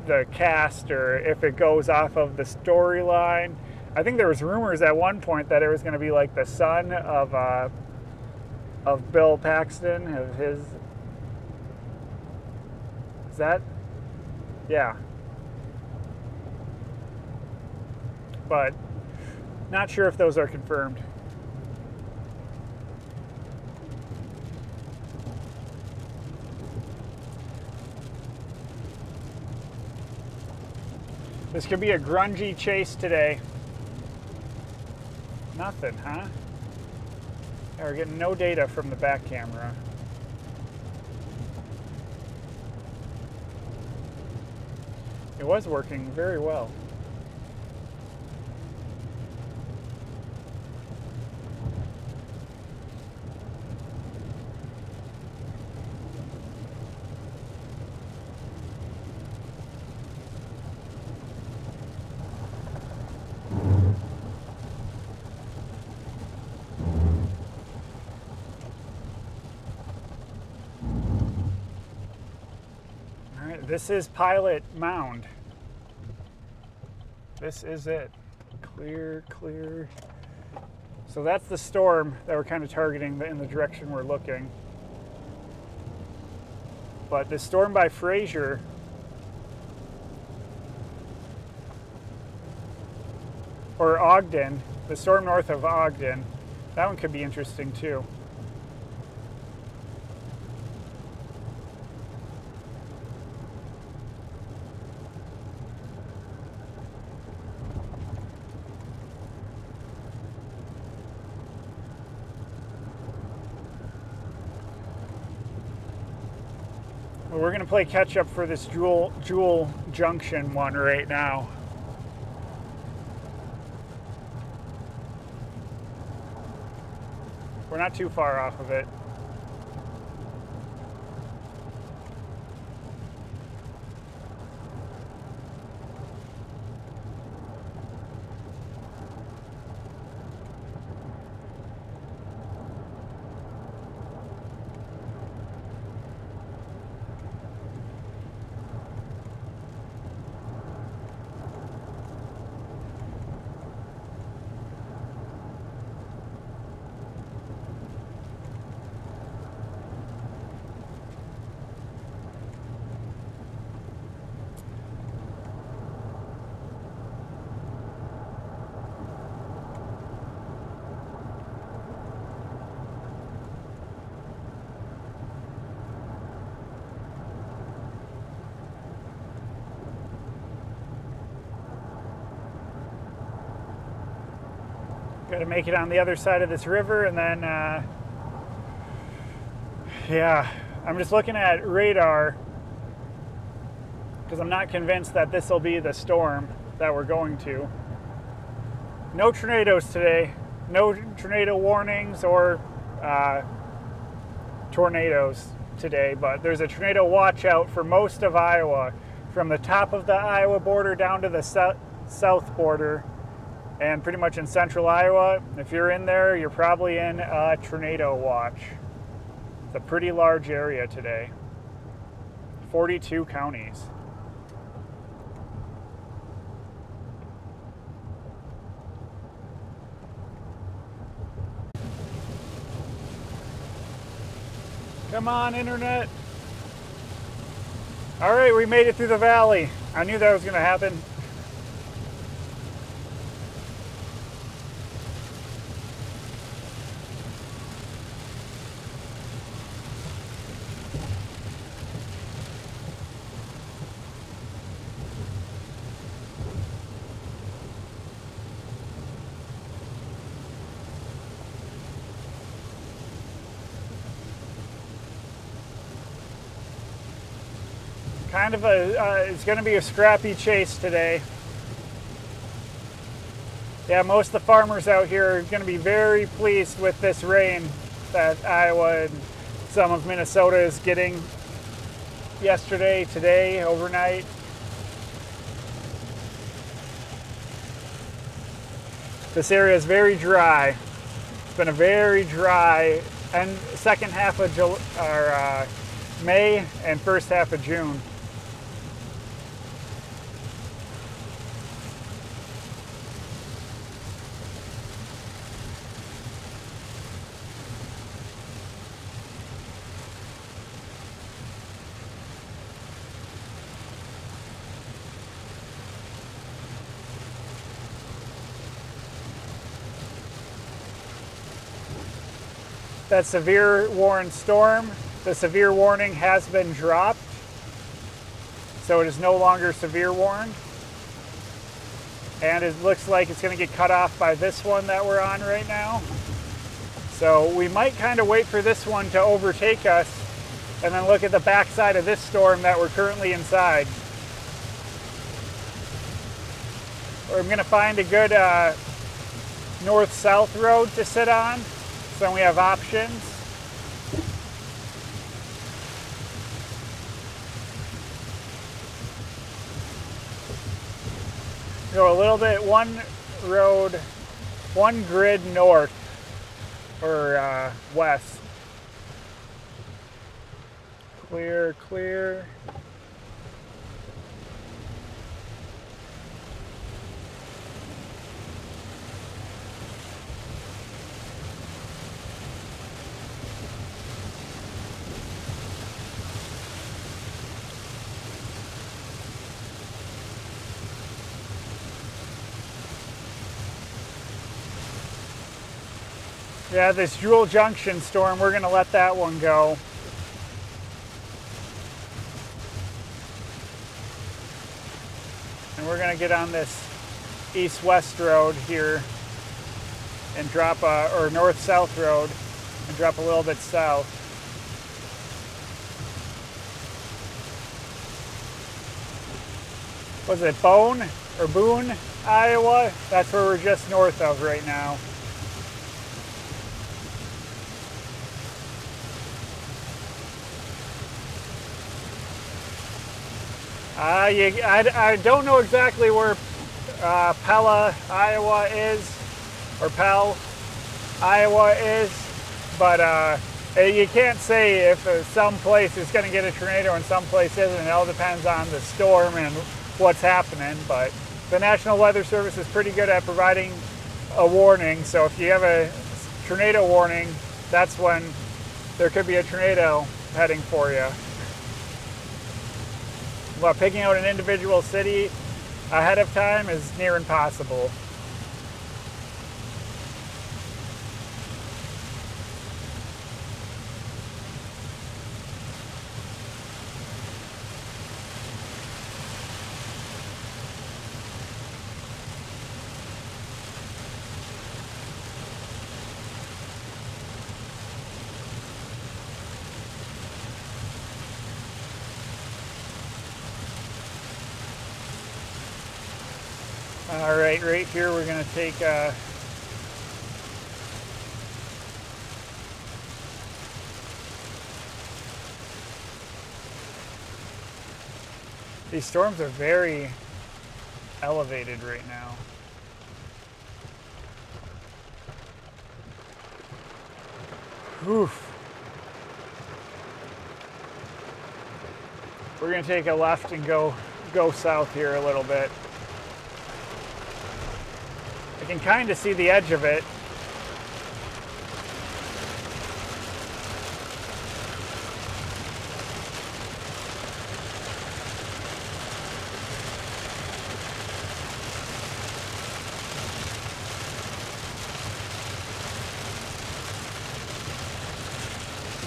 the cast or if it goes off of the storyline. I think there was rumors at one point that it was going to be like the son of Bill Paxton, of his. Is that? Yeah. But not sure if those are confirmed. This could be a grungy chase today. Nothing, huh? Yeah, we're getting no data from the back camera. It was working very well. This is Pilot Mound. This is it. Clear, clear. So that's the storm that we're kind of targeting in the direction we're looking. But the storm by Fraser, or Ogden, the storm north of Ogden, That one could be interesting too. Well, we're gonna play catch up for this Jewel Junction one right now. We're not too far off of it. Got to make it on the other side of this river, and then, yeah, I'm just looking at radar because I'm not convinced that this will be the storm that we're going to. No tornadoes today, no tornado warnings or tornadoes today, but there's a tornado watch out for most of Iowa, from the top of the Iowa border down to the south border, and pretty much in central Iowa. If you're in there, you're probably in a tornado watch. It's a pretty large area today. 42 counties. Come on, internet. All right, we made it through the valley. I knew that was going to happen. Kind of it's going to be a scrappy chase today. Yeah, most of the farmers out here are going to be very pleased with this rain that Iowa and some of Minnesota is getting yesterday, today, overnight. This area is very dry. It's been a very dry and second half of May and first half of June. That severe warning storm, the severe warning has been dropped, so it is no longer severe warned. And it looks like it's going to get cut off by this one that we're on right now. So we might kind of wait for this one to overtake us and then look at the backside of this storm that we're currently inside. We're going to find a good north-south road to sit on. So we have options. Go a little bit, one road, one grid north or west. Clear, clear. Yeah, this Jewel Junction storm, we're going to let that one go. And we're going to get on this east-west road here and drop or north-south road and drop a little bit south. Was it Boone, Iowa? That's where we're just north of right now. I don't know exactly where Pella, Iowa is, or Pell, Iowa is, but you can't say if some place is going to get a tornado and some place isn't. It all depends on the storm and what's happening, but the National Weather Service is pretty good at providing a warning. So if you have a tornado warning, that's when there could be a tornado heading for you. Well, picking out an individual city ahead of time is near impossible. All right, right here we're going to take these storms are very elevated right now. Oof. We're going to take a left and go south here a little bit. I can kind of see the edge of it.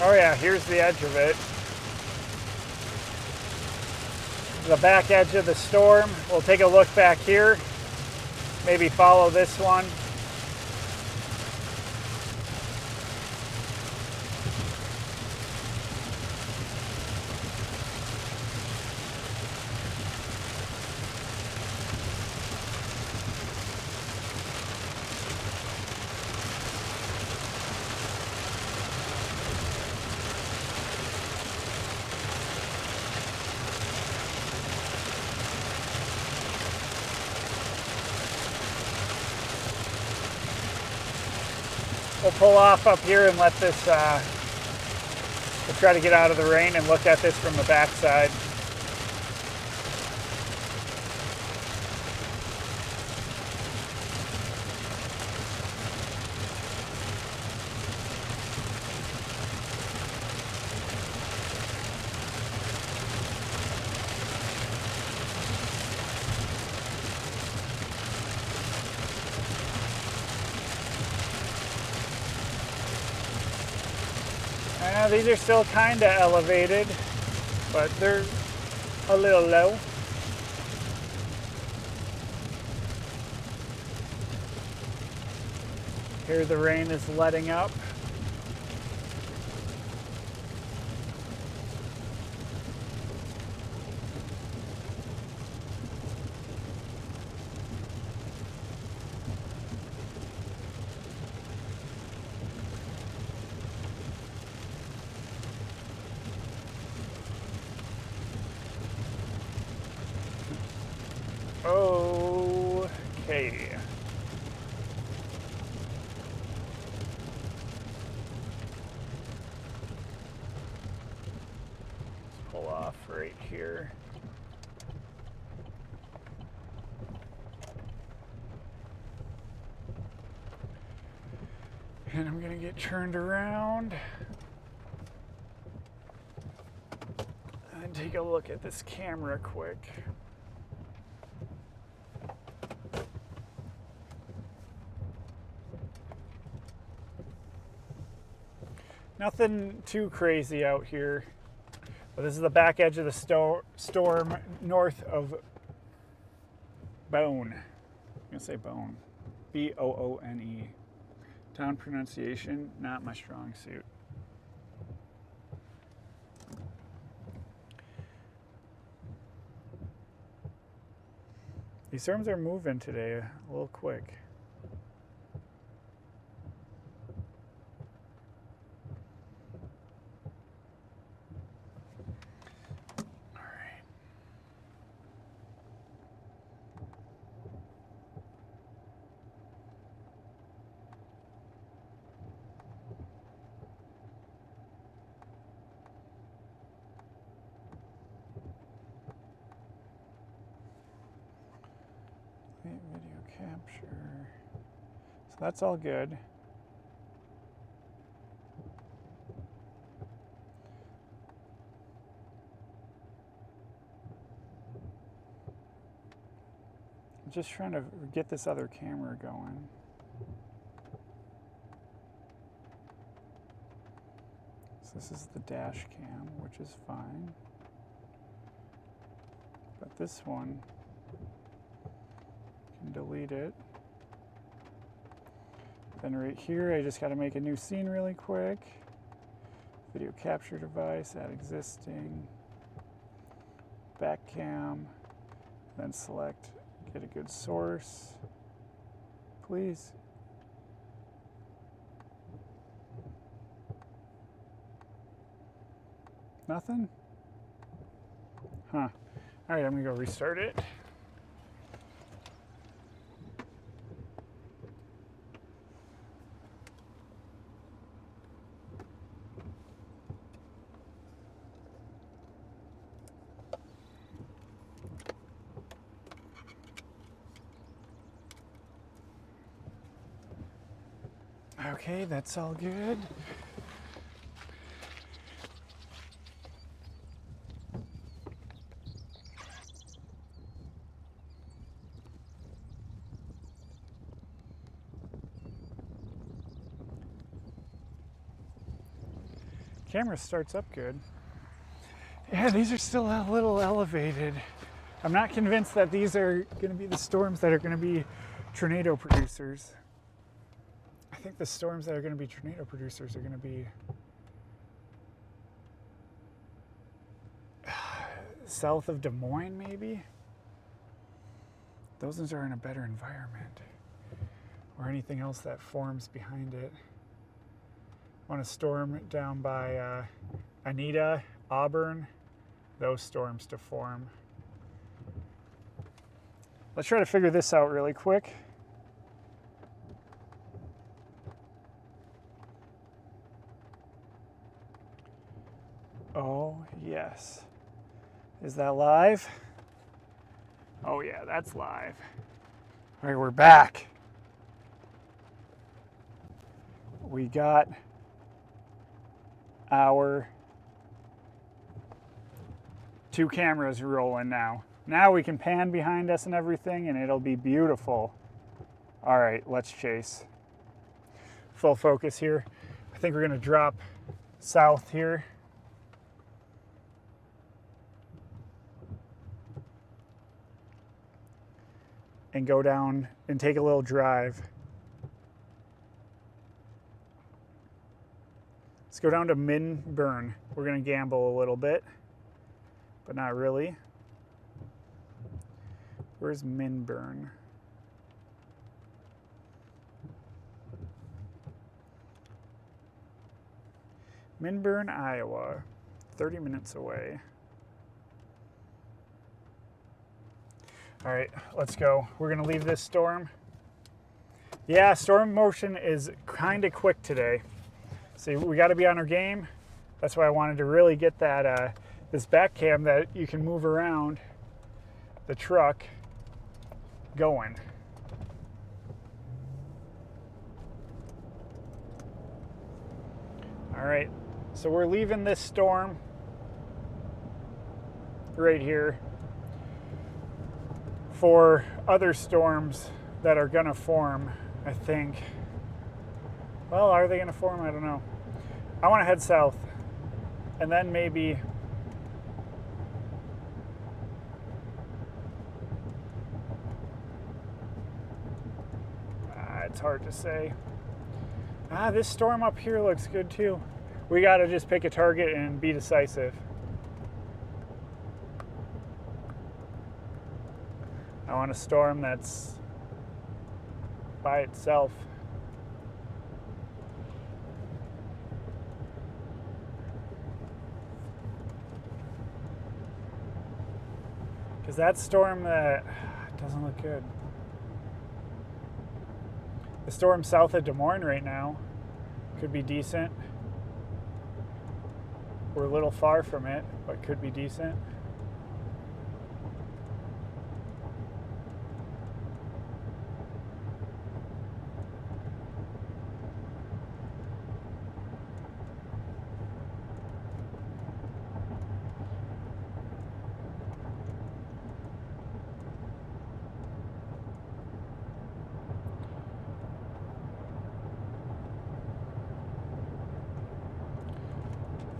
Oh yeah, here's the edge of it. The back edge of the storm. We'll take a look back here. Maybe follow this one. We'll pull off up here and let this, we'll try to get out of the rain and look at this from the back side. These are still kind of elevated, but they're a little low. Here the rain is letting up. Okay. Let's pull off right here. And I'm gonna get turned around and take a look at this camera quick. Nothing too crazy out here. But this is the back edge of the storm north of Bone. I'm going to say Bone. Boone. Town pronunciation, not my strong suit. These storms are moving today a little quick. Video capture. So that's all good. I'm just trying to get this other camera going. So this is the dash cam, which is fine. But this one, delete it. Then right here, I just got to make a new scene really quick. Video capture device, add existing, back cam, then select get a good source, please. Nothing? Huh. All right, I'm gonna go restart it. Okay, that's all good. Camera starts up good. Yeah, these are still a little elevated. I'm not convinced that these are going to be the storms that are going to be tornado producers. I think the storms that are going to be tornado producers are going to be south of Des Moines, maybe? Those ones are in a better environment. Or anything else that forms behind it. I want a storm down by Anita, Auburn, those storms to form. Let's try to figure this out really quick. Oh, yes. Is that live? Oh, yeah, that's live. All right, we're back. We got our 2 cameras rolling now. Now we can pan behind us and everything, and it'll be beautiful. All right, let's chase. Full focus here. I think we're gonna drop south here. And go down and take a little drive. Let's go down to Minburn. We're gonna gamble a little bit, but not really. Where's Minburn? Minburn, Iowa, 30 minutes away. All right, let's go. We're gonna leave this storm. Yeah, storm motion is kind of quick today. So we gotta be on our game. That's why I wanted to really get that this back cam that you can move around the truck going. All right, so we're leaving this storm right here for other storms that are gonna form, I think. Well, are they gonna form? I don't know. I want to head south. And then maybe... it's hard to say. This storm up here looks good too. We got to just pick a target and be decisive. I want a storm that's by itself. Because that storm that doesn't look good. The storm south of Des Moines right now could be decent. We're a little far from it, but could be decent.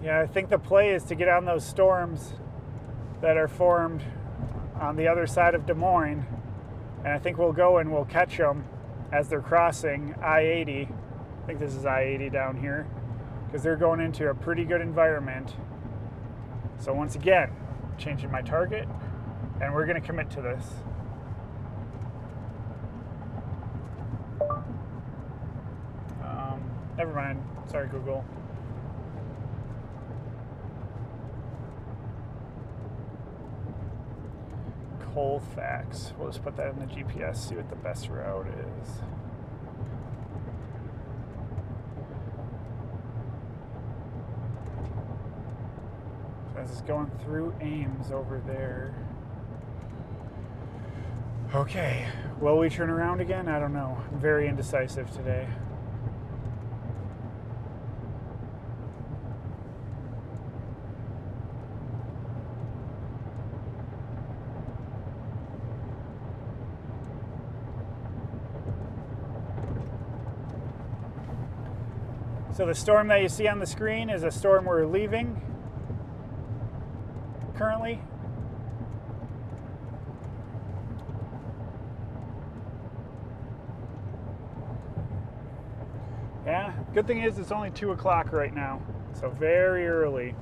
Yeah, I think the play is to get on those storms that are formed on the other side of Des Moines, and I think we'll go and we'll catch them as they're crossing I-80. I think this is I-80 down here, because they're going into a pretty good environment. So once again, changing my target, and we're going to commit to this. Never mind. Sorry, Google. Colfax. We'll just put that in the GPS, see what the best route is. So this is going through Ames over there. Okay, will we turn around again? I don't know. I'm very indecisive today. So the storm that you see on the screen is a storm we're leaving currently. Yeah, good thing is it's only 2 o'clock right now, so very early.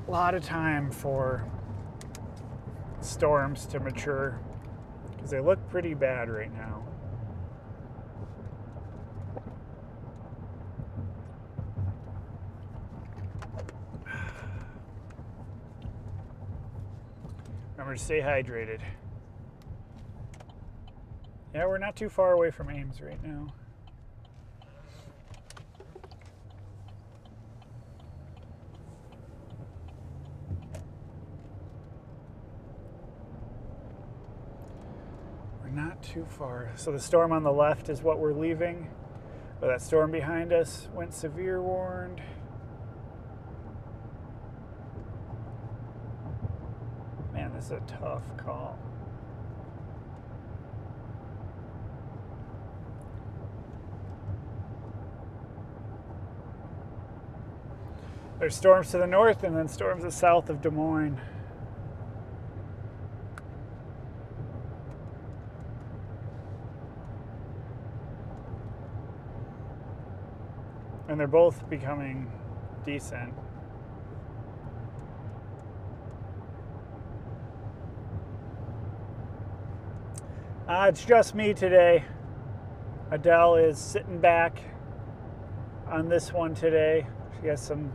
A lot of time for storms to mature, because they look pretty bad right now. Remember to stay hydrated. Yeah, we're not too far away from Ames right now. We're not too far. So the storm on the left is what we're leaving. But that storm behind us went severe warned. Man, this is a tough call. There's storms to the north and then storms to the south of Des Moines. And they're both becoming decent. It's just me today. Adele is sitting back on this one today. She has some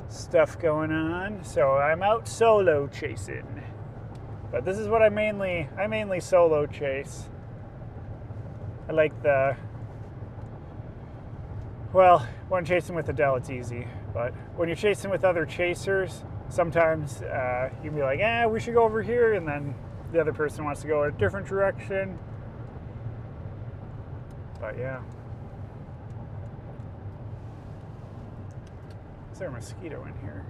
stuff going on, so I'm out solo chasing. But this is what I mainly solo chase. I like when I'm chasing with Adele, it's easy. But when you're chasing with other chasers, sometimes you can be like, we should go over here, and then the other person wants to go a different direction. But yeah. Is there a mosquito in here?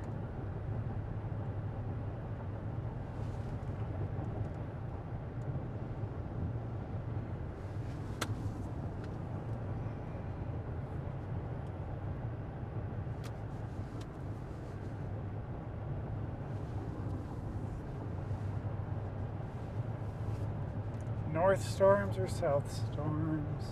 north storms or south storms?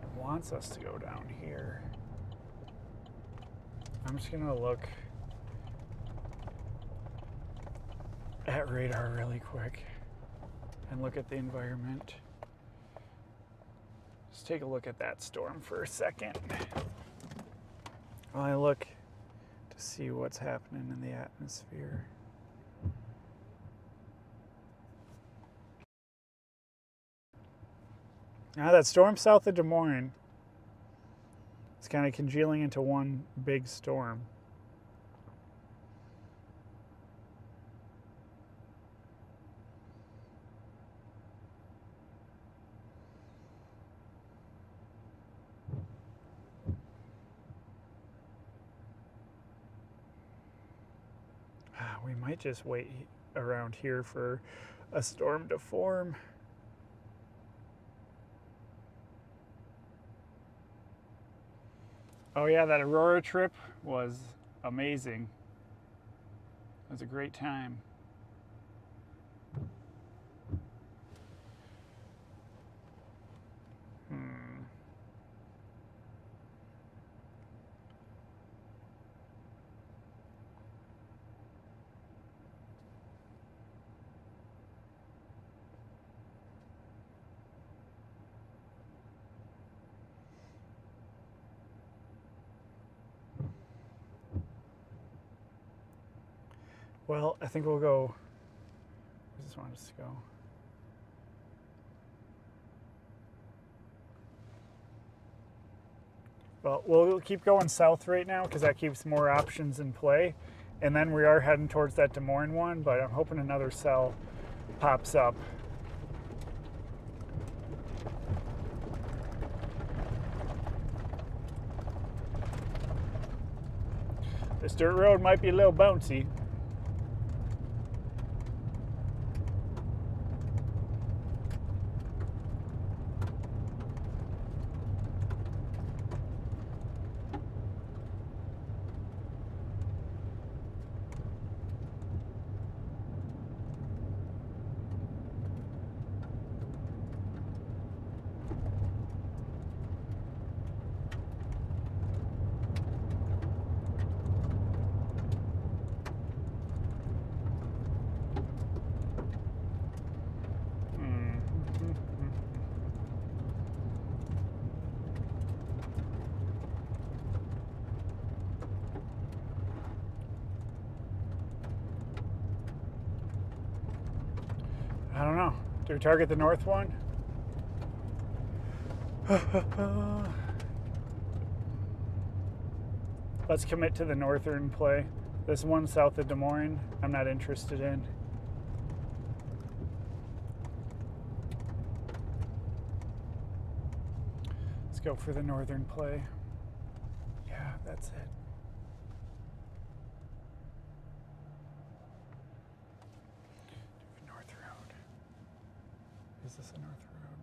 It wants us to go down here. I'm just gonna look at radar really quick and look at the environment. Just take a look at that storm for a second while I look to see what's happening in the atmosphere. Now that storm south of Des Moines, it's kind of congealing into one big storm. We might just wait around here for a storm to form. Oh yeah, that Aurora trip was amazing. It was a great time. Well, I think we'll go. I just want us to go. Well, we'll keep going south right now because that keeps more options in play. And then we are heading towards that Des Moines one, but I'm hoping another cell pops up. This dirt road might be a little bouncy. I don't know. Do we target the north one? Let's commit to the northern play. This one south of Des Moines, I'm not interested in. Let's go for the northern play. Yeah, that's it. North Road. Is this a North Road?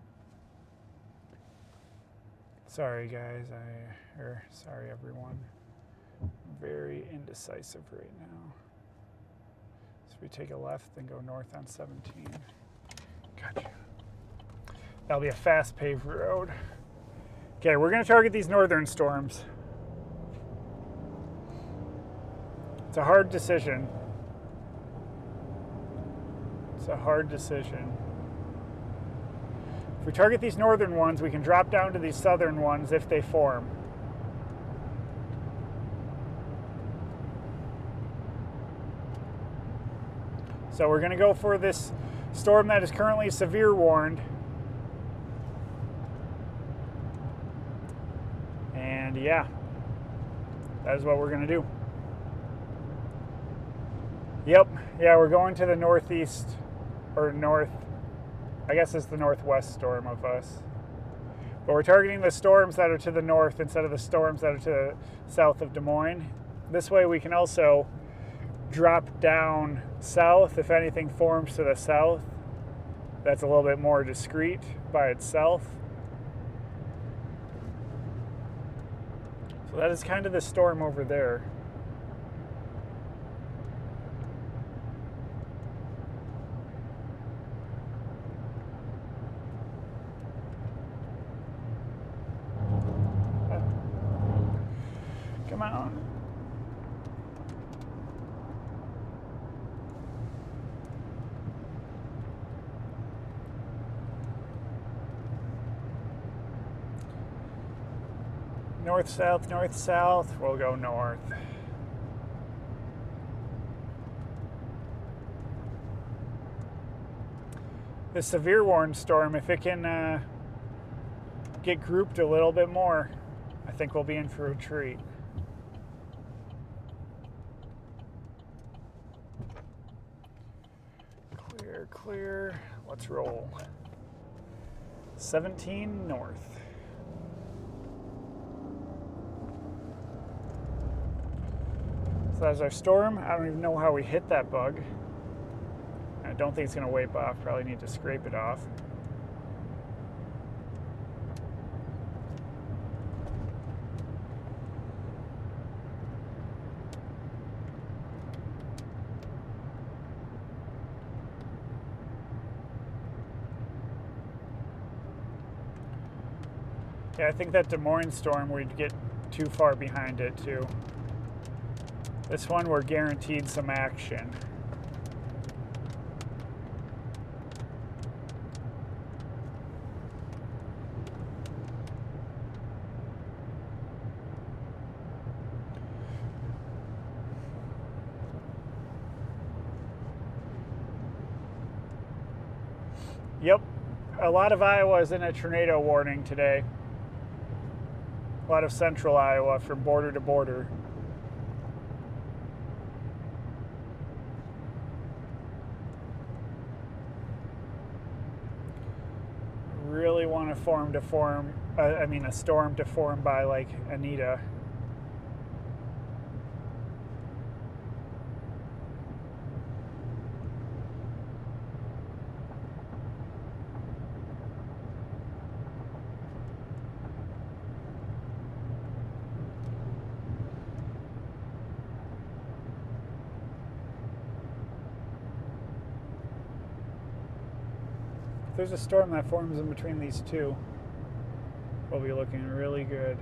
Sorry guys, sorry everyone. Very indecisive right now. So we take a left and go north on 17. Gotcha. That'll be a fast paved road. Okay, we're gonna target these northern storms. It's a hard decision. It's a hard decision. If we target these northern ones, we can drop down to these southern ones if they form. So we're going to go for this storm that is currently severe warned. And yeah, that is what we're going to do. Yep, yeah, we're going to the northeast, or north, I guess it's the northwest storm of us. But we're targeting the storms that are to the north instead of the storms that are to the south of Des Moines. This way we can also drop down south if anything forms to the south. That's a little bit more discreet by itself. So that is kind of the storm over there. Come on. North, south, north, south. We'll go north. The severe warning storm, if it can get grouped a little bit more, I think we'll be in for a treat. Clear, clear. Let's roll. 17 north. So that's our storm. I don't even know how we hit that bug. I don't think it's going to wipe off. Probably need to scrape it off. Yeah, I think that Des Moines storm, we'd get too far behind it too. This one, we're guaranteed some action. Yep, a lot of Iowa is in a tornado warning today. A lot of central Iowa from border to border. Really want a storm to form by like Anita. If there's a storm that forms in between these two, we'll be looking really good.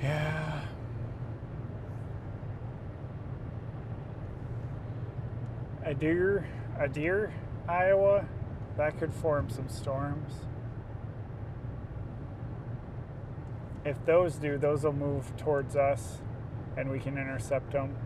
Yeah. Adair, Iowa, that could form some storms. If those do, those will move towards us and we can intercept them.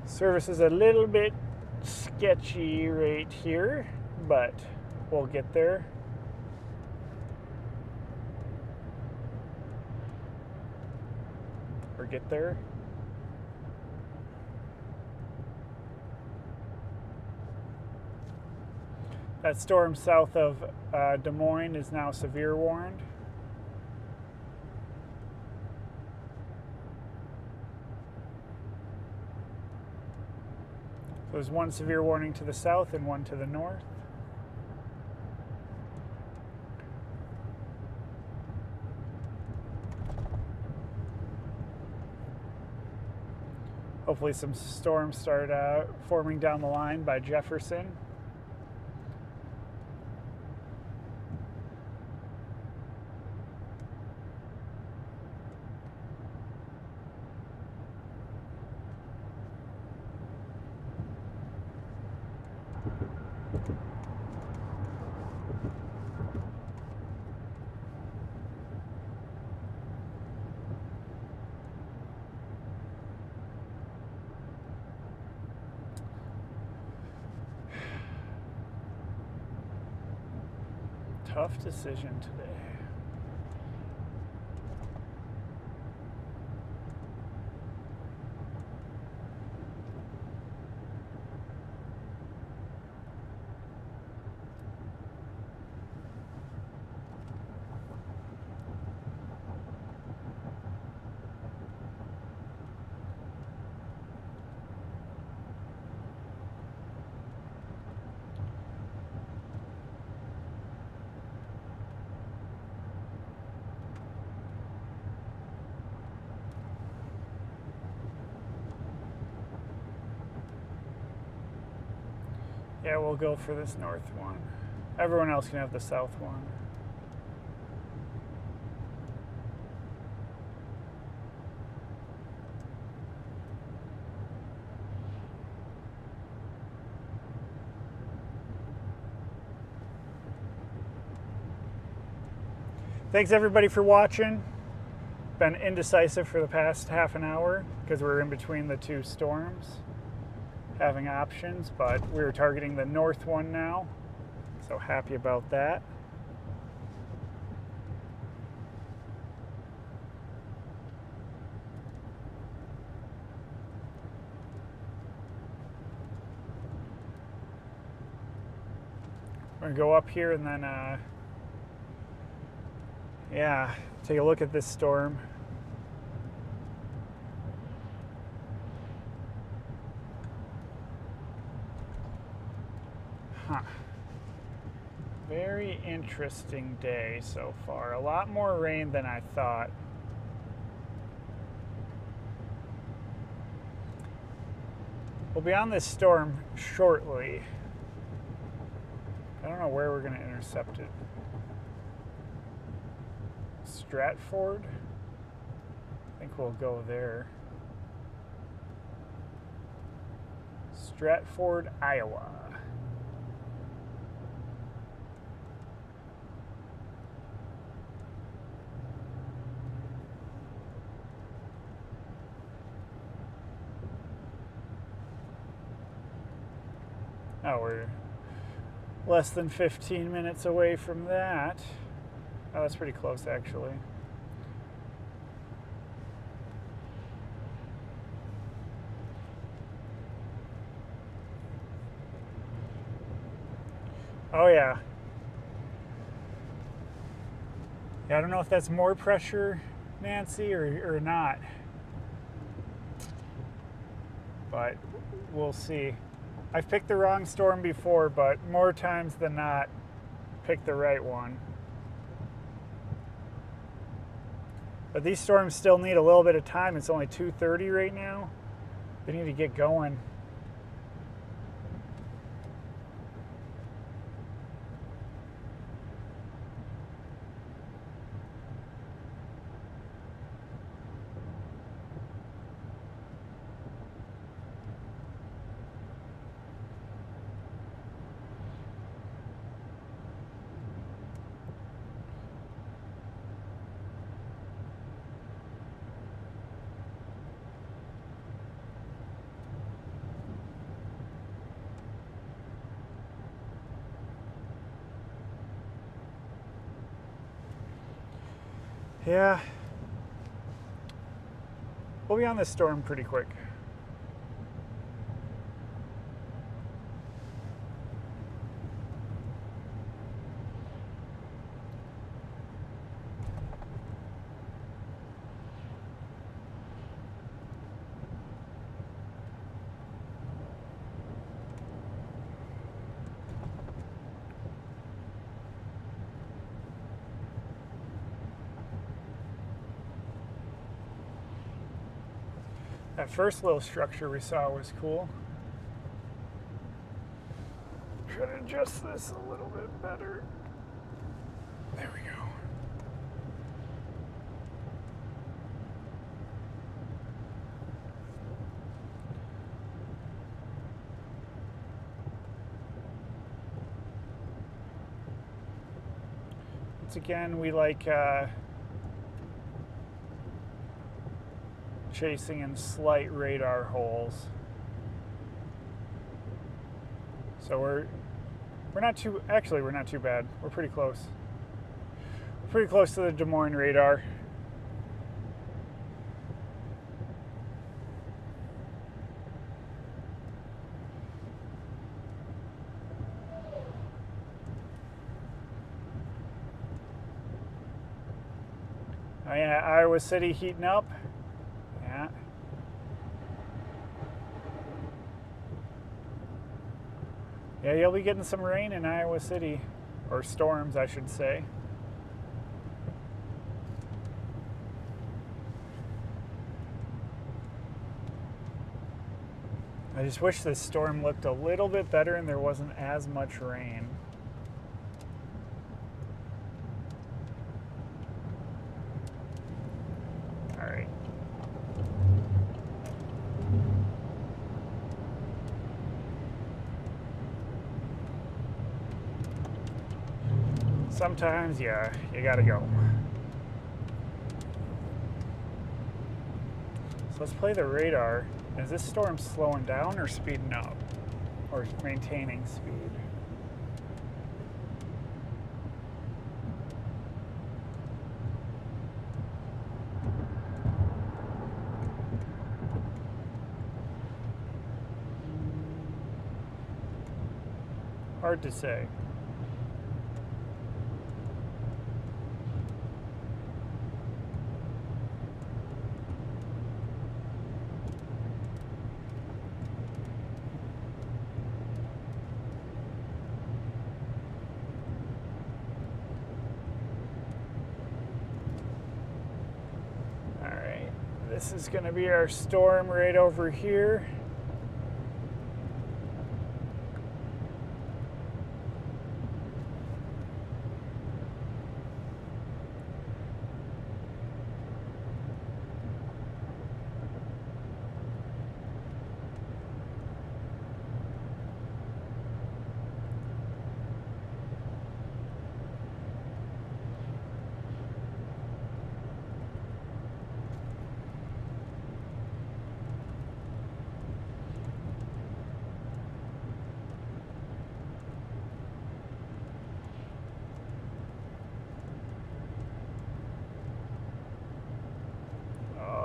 Service is a little bit sketchy right here, but we'll get there. Or get there. That storm south of Des Moines is now severe warned. So there's one severe warning to the south and one to the north. Hopefully some storms start forming down the line by Jefferson. tough decision today. Yeah, we'll go for this north one. Everyone else can have the south one. Thanks everybody for watching. Been indecisive for the past half an hour because we're in between the two storms, having options, but we're targeting the north one now, so happy about that. We're gonna go up here and then yeah, take a look at this storm. Huh. Very interesting day so far. A lot more rain than I thought. We'll be on this storm shortly. I don't know where we're going to intercept it. Stratford? I think we'll go there. Stratford, Iowa. Oh, we're less than 15 minutes away from that. Oh, that's pretty close, actually. Oh, yeah. Yeah, I don't know if that's more pressure, Nancy, or not. But we'll see. I've picked the wrong storm before, but more times than not, picked the right one. But these storms still need a little bit of time. It's only 2:30 right now. They need to get going. Yeah. We'll be on this storm pretty quick. That first little structure we saw was cool. Try to adjust this a little bit better. There we go. Once again, we like chasing in slight radar holes. So we're not too bad. We're pretty close. pretty close to the Des Moines radar. Oh yeah, Iowa City heating up. Yeah. Yeah, you'll be getting some rain in Iowa City, or storms, I should say. I just wish this storm looked a little bit better and there wasn't as much rain. All right. Sometimes, yeah, you gotta go. So let's play the radar. Is this storm slowing down or speeding up? Or maintaining speed? Hard to say. This is going to be our storm right over here.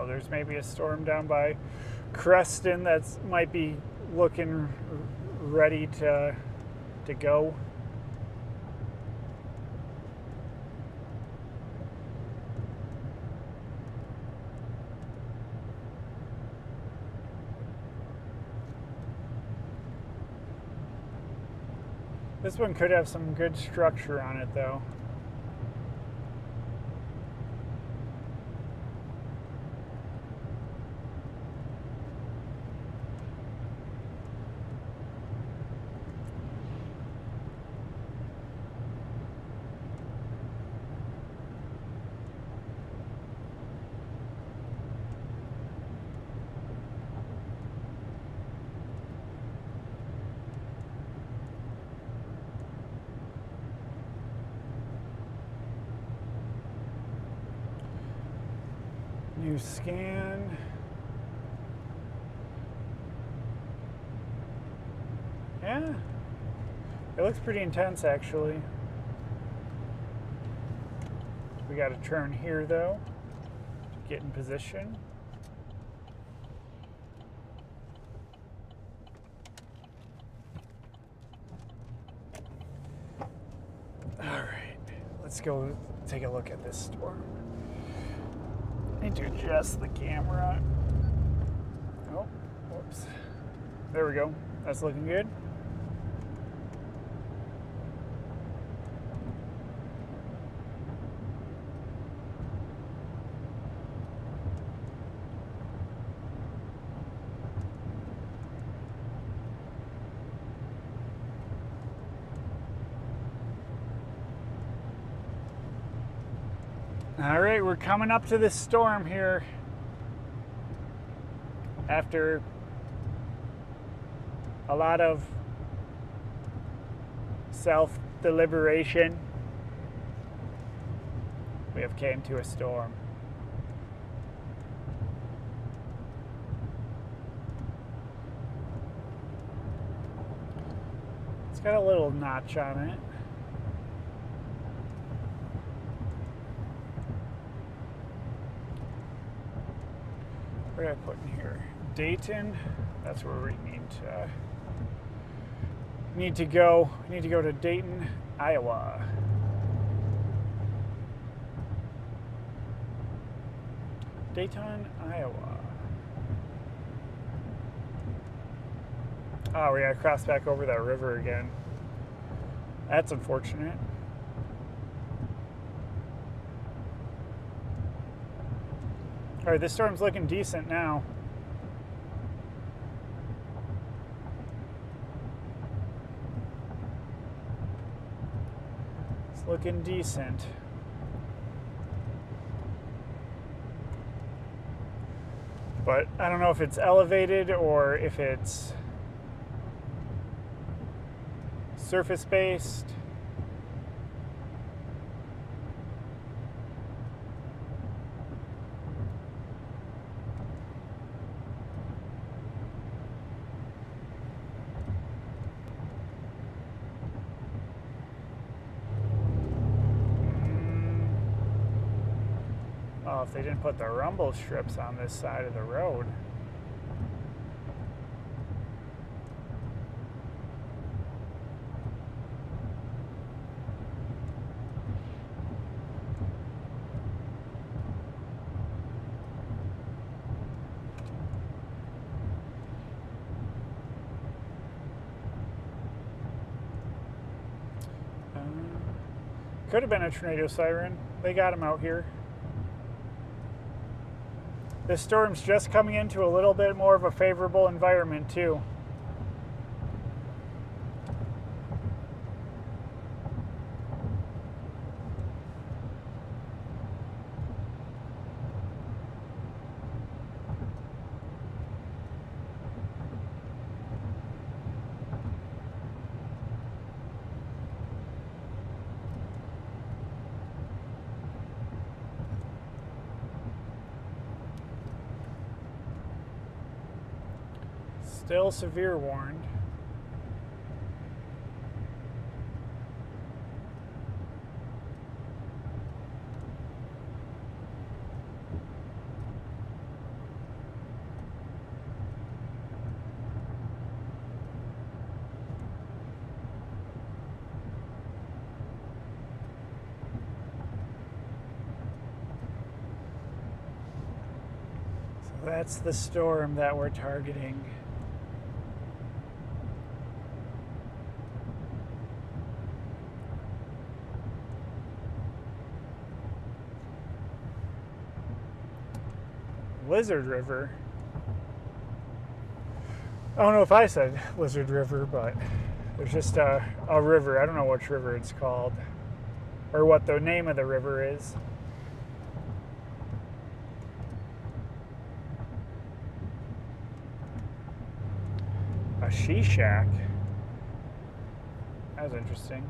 There's maybe a storm down by Creston that might be looking ready to go. This one could have some good structure on it though. New scan. Yeah, it looks pretty intense actually. We got to turn here though to get in position. All right, let's go take a look at this storm. I need to adjust the camera. Oh, whoops. There we go. That's looking good. All right, we're coming up to this storm here after a lot of self-deliberation. We have came to a storm. It's got a little notch on it. What did I put in here? Dayton. That's where we need to go. We need to go to Dayton, Iowa. Dayton, Iowa. Oh, we gotta cross back over that river again. That's unfortunate. All right, this storm's looking decent now. It's looking decent. But I don't know if it's elevated or if it's surface based. Oh, if they didn't put the rumble strips on this side of the road. Could have been a tornado siren. They got him out here. This storm's just coming into a little bit more of a favorable environment too. Still severe warned. So that's the storm that we're targeting. Lizard River. I don't know if I said Lizard River, but there's just a river. I don't know which river it's called or what the name of the river is. A she shack. That was interesting.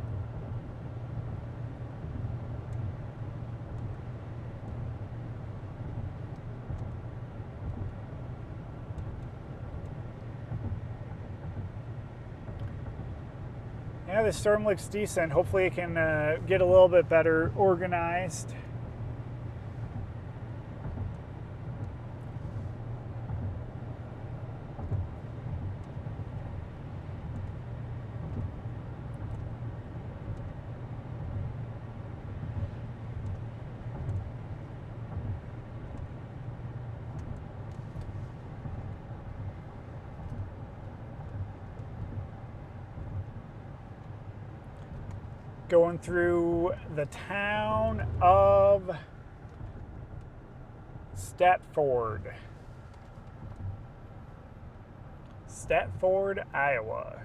Yeah, the storm looks decent. Hopefully it can get a little bit better organized. Going through the town of Statford, Iowa.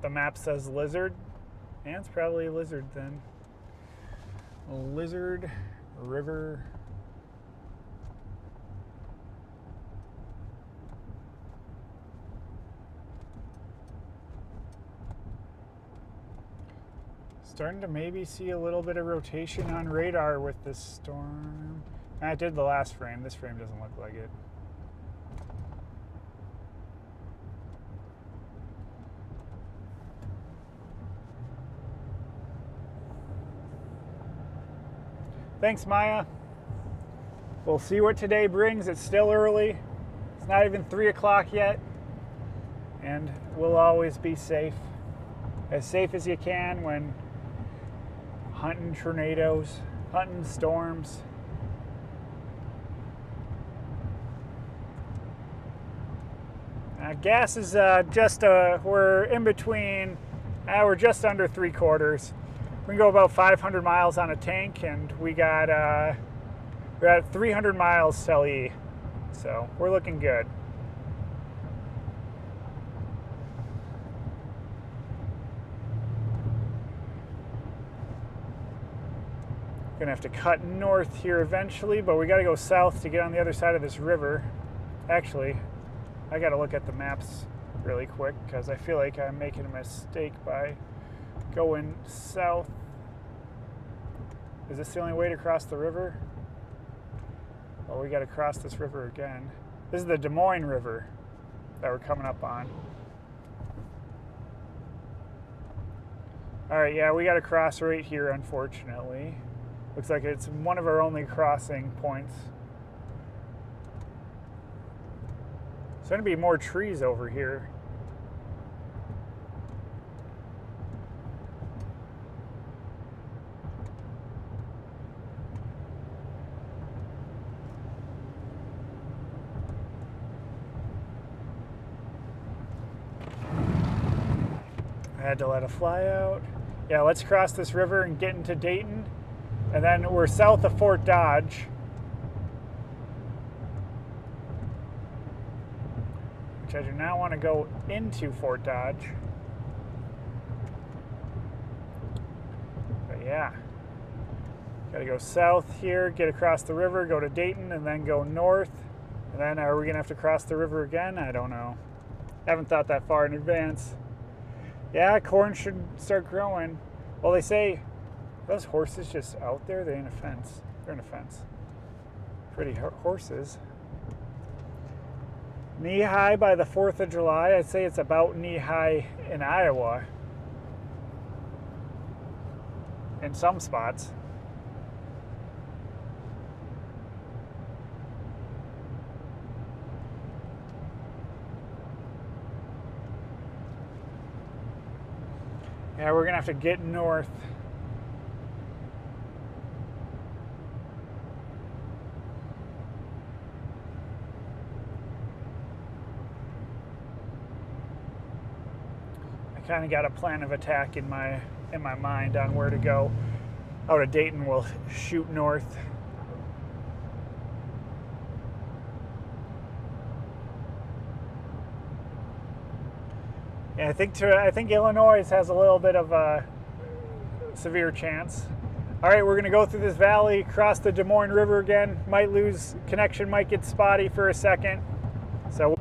The map says lizard. Yeah, it's probably a lizard then. Lizard River. Starting to maybe see a little bit of rotation on radar with this storm. I did the last frame. This frame doesn't look like it. Thanks, Maya. We'll see what today brings. It's still early. It's not even 3 o'clock yet. And we'll always be safe. As safe as you can when hunting tornadoes, hunting storms. Gas is we're in between, we're just under 3/4. We can go about 500 miles on a tank, and we're at 300 miles till E. So we're looking good. Gonna have to cut north here eventually, but we gotta go south to get on the other side of this river. Actually, I gotta look at the maps really quick because I feel like I'm making a mistake by going south. Is this the only way to cross the river? Well, we gotta cross this river again. This is the Des Moines River that we're coming up on. All right, yeah, we gotta cross right here, unfortunately. Looks like it's one of our only crossing points. There's going to be more trees over here. I had to let a fly out. Yeah, let's cross this river and get into Dayton. And then we're south of Fort Dodge. Which I do not want to go into Fort Dodge. But yeah. Gotta go south here, get across the river, go to Dayton, and then go north. And then are we gonna have to cross the river again? I don't know. Haven't thought that far in advance. Yeah, corn should start growing. Well, they say, are those horses just out there? They're in a fence. They're in a fence. Pretty horses. Knee high by the 4th of July. I'd say it's about knee high in Iowa. In some spots. Yeah, we're gonna have to get north. I kind of got a plan of attack in my mind on where to go. Out of Dayton, we'll shoot north. Yeah, I think Illinois has a little bit of a severe chance. All right, we're gonna go through this valley, cross the Des Moines River again. Might lose connection, might get spotty for a second. So.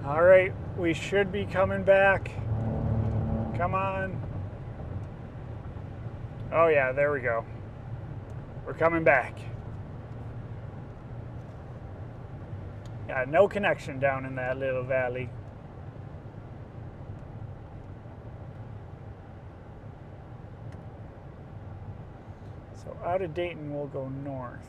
All right, we should be coming back. Come on. Oh yeah, there we go. We're coming back. Yeah, no connection down in that little valley. So out of Dayton, we'll go north.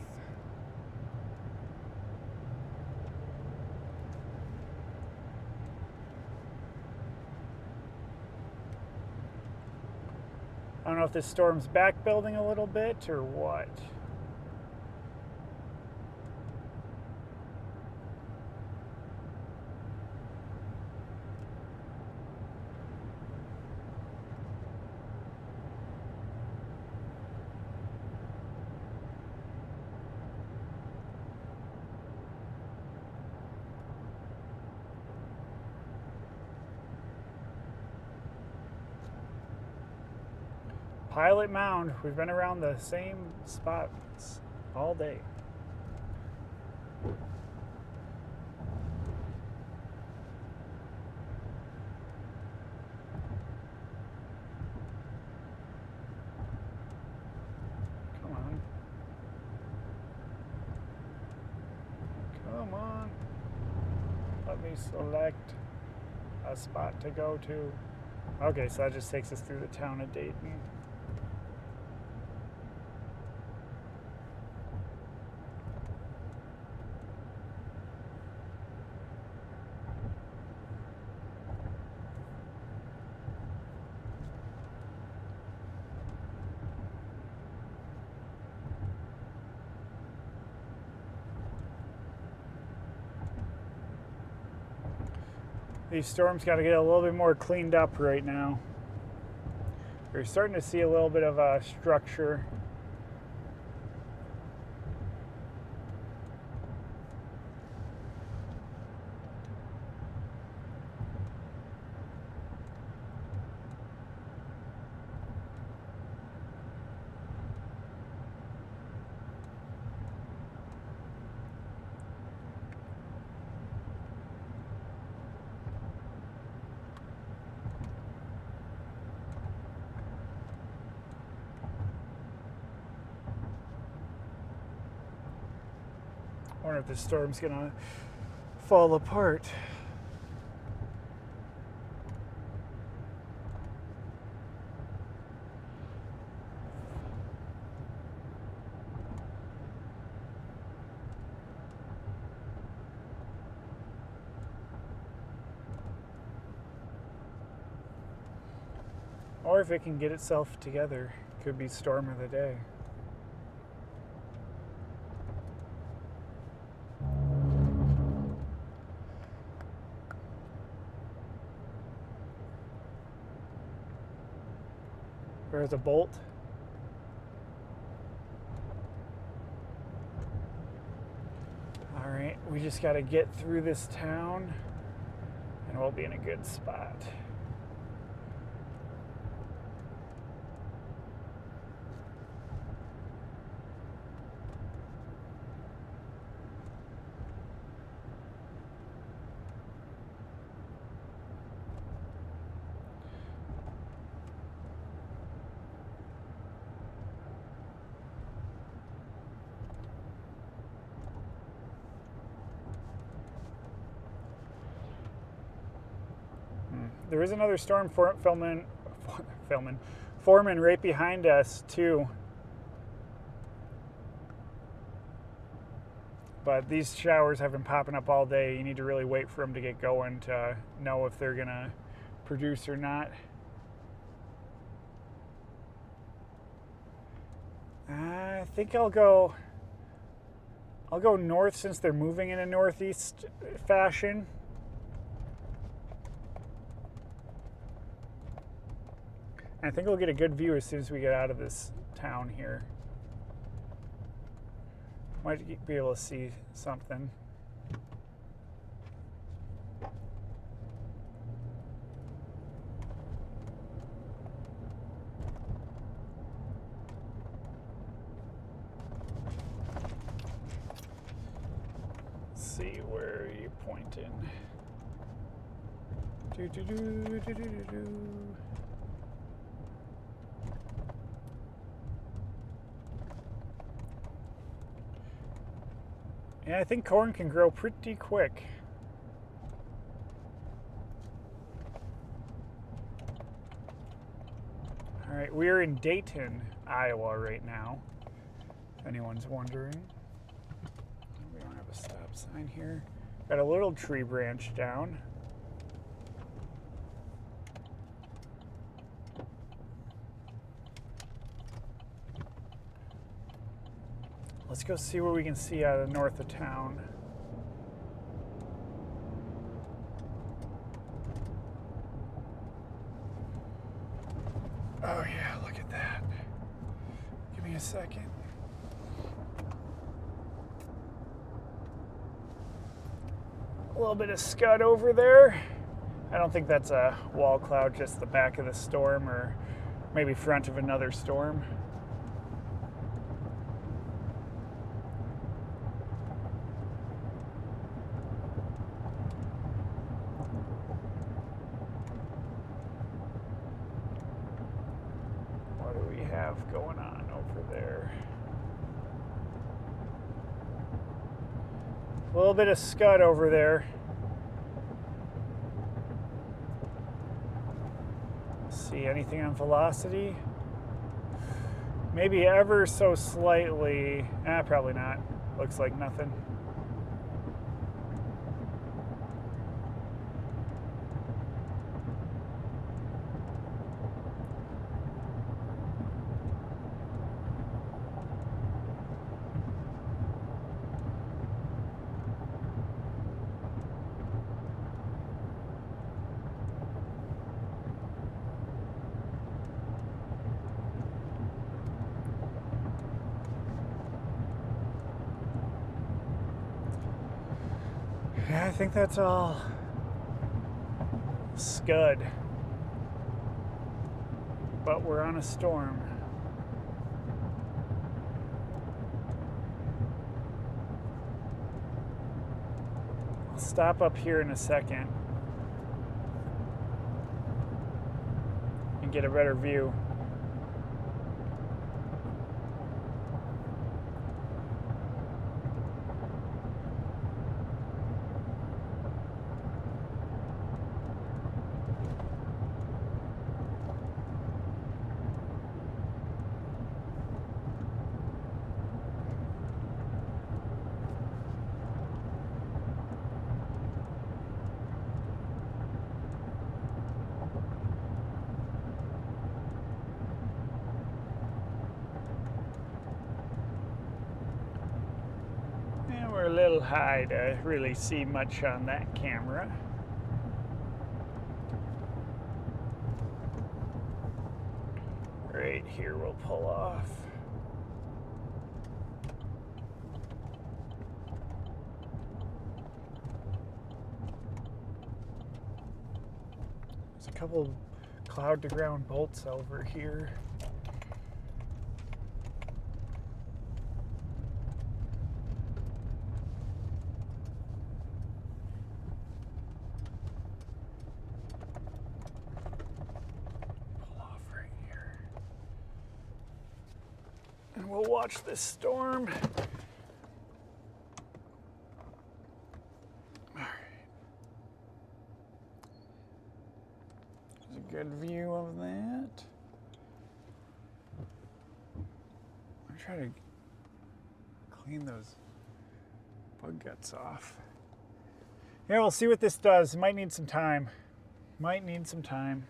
I don't know if this storm's back building a little bit or what. Pilot Mound. We've been around the same spots all day. Come on. Come on. Let me select a spot to go to. Okay, so that just takes us through the town of Dayton. These storms got to get a little bit more cleaned up right now. We're starting to see a little bit of a structure. I wonder if this storm's gonna fall apart. Or if it can get itself together, could be storm of the day. There's a bolt. All right, we just got to get through this town and we'll be in a good spot. There is another storm forming right behind us too. But these showers have been popping up all day. You need to really wait for them to get going to know if they're gonna produce or not. I think I'll go north since they're moving in a northeast fashion. I think we'll get a good view as soon as we get out of this town here. Might be able to see something. Let's see, where are you pointing? Yeah, I think corn can grow pretty quick. All right, we're in Dayton, Iowa right now, if anyone's wondering. We don't have a stop sign here. Got a little tree branch down. Let's go see what we can see out of the north of town. Oh yeah, look at that. Give me a second. A little bit of scud over there. I don't think that's a wall cloud, just the back of the storm or maybe front of another storm. What do we have going on over there? A little bit of scud over there. See anything on velocity? Maybe ever so slightly. Probably not. Looks like nothing. Yeah, I think that's all scud. But we're on a storm. I'll stop up here in a second and get a better view. We're a little high to really see much on that camera. Right here we'll pull off. There's a couple cloud to ground bolts over here. We'll watch this storm. All right. There's a good view of that. I'm trying to clean those bug guts off. Yeah, we'll see what this does. Might need some time. Might need some time.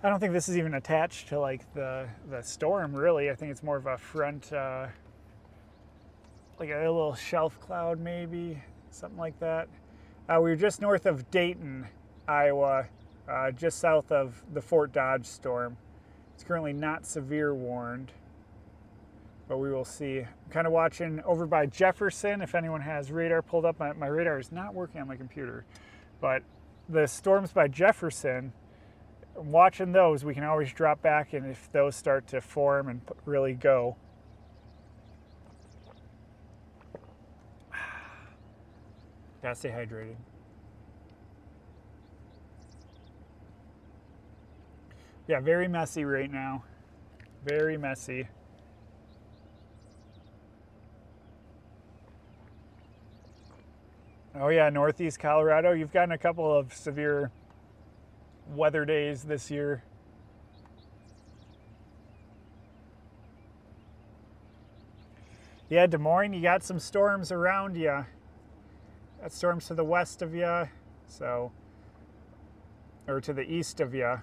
I don't think this is even attached to like the storm really. I think it's more of a front, like a little shelf cloud maybe, something like that. We were just north of Dayton, Iowa, just south of the Fort Dodge storm. It's currently not severe warned, but we will see. I'm kind of watching over by Jefferson. If anyone has radar pulled up, my radar is not working on my computer, but the storms by Jefferson, watching those, we can always drop back, and if those start to form and really go. Gotta stay hydrated. Yeah, very messy right now. Very messy. Oh yeah, Northeast Colorado. You've gotten a couple of severe weather days this year. Yeah, Des Moines, you got some storms around you. Got storms to the west of you, so, or to the east of you.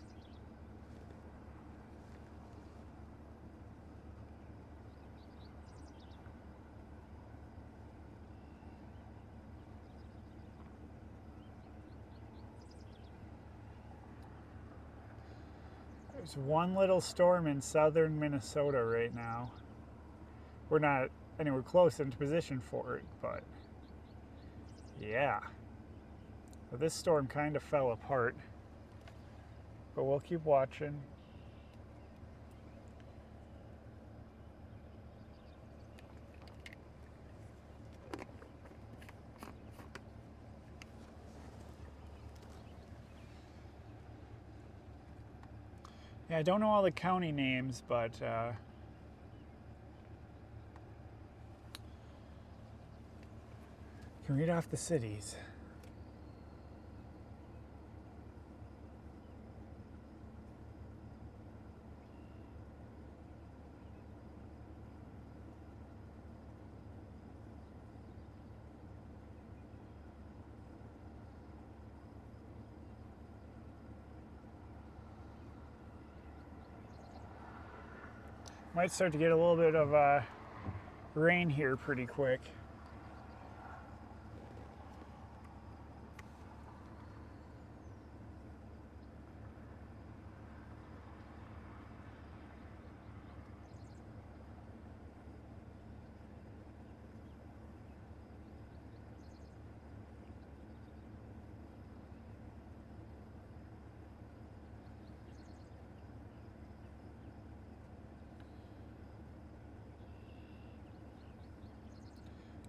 There's one little storm in southern Minnesota right now. We're not anywhere close into position for it, but yeah. Well, this storm kind of fell apart, but we'll keep watching. Yeah, I don't know all the county names, but can read off the cities. Might start to get a little bit of rain here pretty quick.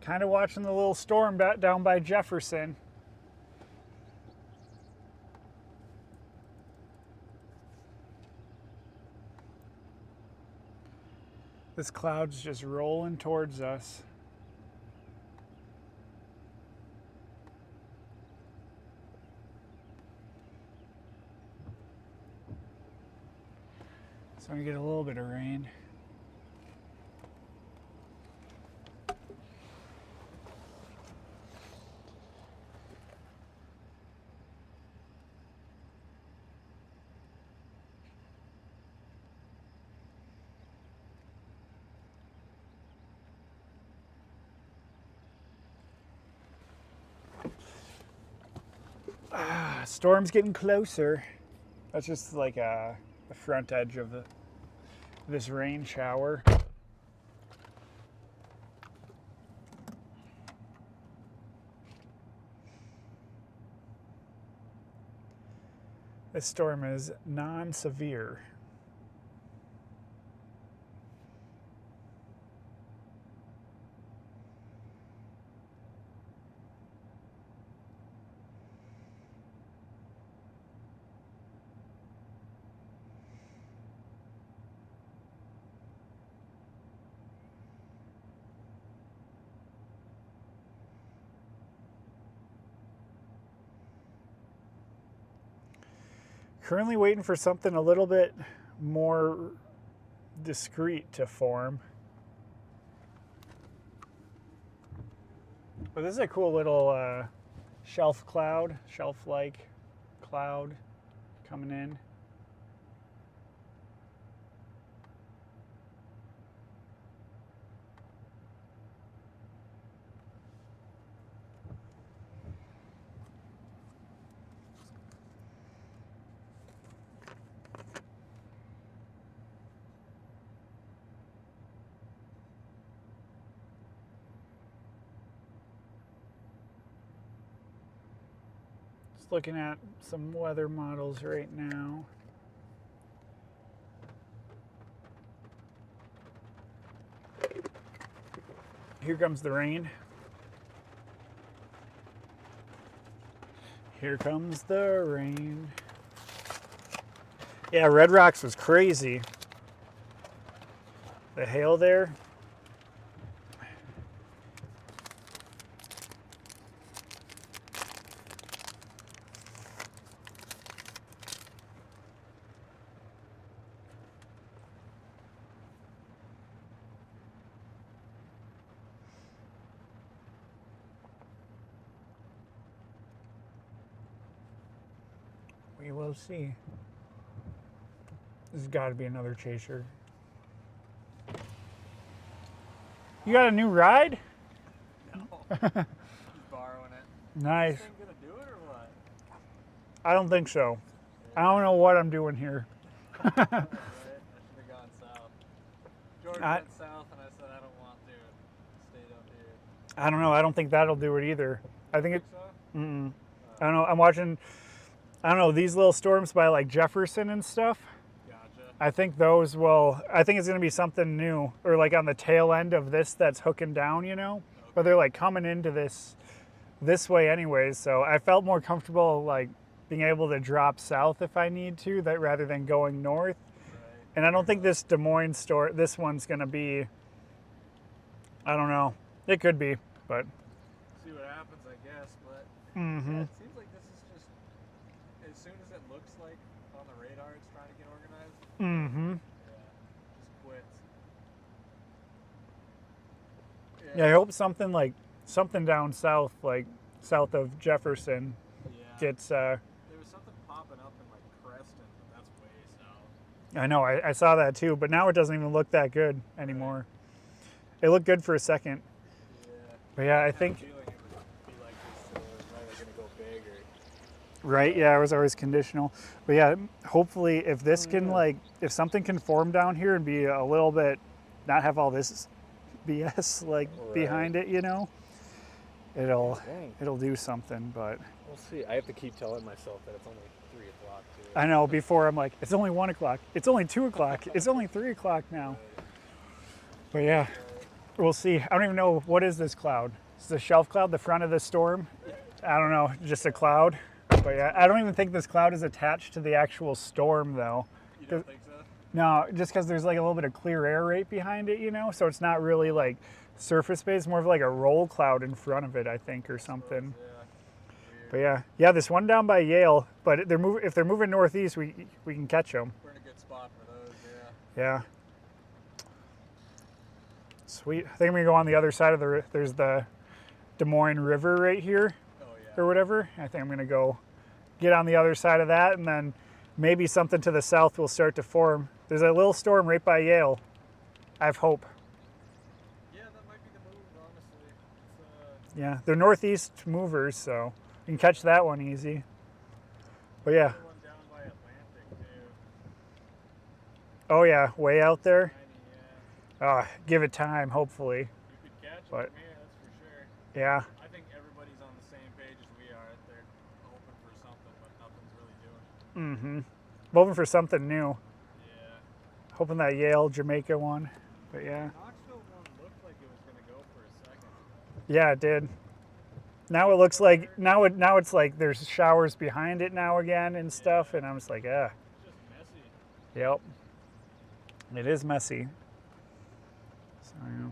Kind of watching the little storm down by Jefferson. This cloud's just rolling towards us. So I'm gonna get a little bit of rain. Storm's getting closer. That's just like the front edge of this rain shower. This storm is non-severe. Currently waiting for something a little bit more discreet to form. But this is a cool little shelf-like cloud coming in. Just looking at some weather models right now. Here comes the rain. Here comes the rain. Yeah, Red Rocks was crazy. The hail there. go see. There's got to be another chaser. You got a new ride? No. He's borrowing it. Nice. Is this thing gonna do it or what? I don't think so. I don't know what I'm doing here. Right? I should have gone south. Jordan went south and I said I don't want to. Stayed up here. I don't know. I don't think that'll do it either. I think it. So? Mm-mm. I don't know. I'm watching. I don't know, these little storms by like Jefferson and stuff. Gotcha. I think those will. I think it's gonna be something new, or like on the tail end of this that's hooking down. You know, Okay. but they're like coming into this way anyways. So I felt more comfortable like being able to drop south if I need to, that rather than going north. Right. And I don't think this Des Moines store, this one's gonna be. I don't know. It could be, but. See what happens, I guess. But Mm-hmm. yeah, it seems like this is just as soon as it looks like on the radar, it's trying to get organized. Mm-hmm. Yeah, just quits. Yeah, I hope something down south, like south of Jefferson, Yeah. gets. There was something popping up in like Creston, but that's way south. I know, I saw that too, but now it doesn't even look that good anymore. It looked good for a second, Yeah. but yeah, I had a think. feeling it would be like this. It was either gonna go big or. Right, yeah, it was always conditional, but yeah, hopefully if this can if something can form down here and be a little bit, not have all this BS like behind it, you know, it'll do something. But We'll see. I have to keep telling myself that it's only 3 o'clock too. I know before I'm like, it's only 1 o'clock, it's only 2 o'clock, it's only 3 o'clock now. But yeah, we'll see. I don't even know, what is this cloud? Is the shelf cloud the front of the storm? I don't know, just a cloud. But yeah, I don't even think this cloud is attached to the actual storm though. You don't think so? No, just because there's like a little bit of clear air right behind it, you know, so it's not really like surface based, more of like a roll cloud in front of it, I think, or something. Yeah. But yeah, this one down by Yale, but if they're moving northeast, we can catch them. We're in a good spot for those, yeah. Yeah. Sweet. I think I'm gonna go on the other side of there's the Des Moines River right here, Oh yeah. or whatever. I think I'm gonna go get on the other side of that, and then maybe something to the south will start to form. There's a little storm right by Yale. I have hope. Yeah, that might be the move, honestly. It's, Yeah, they're northeast movers, so you can catch that one easy. But yeah, the one down by Atlantic too. oh yeah, way out there. Tiny, yeah. Give it time, hopefully. You could catch them But- from here, that's for sure. Yeah, I think everybody's on the same page as we are. They're hoping for something, but nothing's really doing it. hoping for something new. Yeah. Hoping that Yale Jamaica one. But yeah, Knoxville one looked like it was going to go for a second. yeah, it did. Now it looks like now it's like there's showers behind it now again and stuff, and I'm just like, It's just messy. yep. It is messy. So yeah.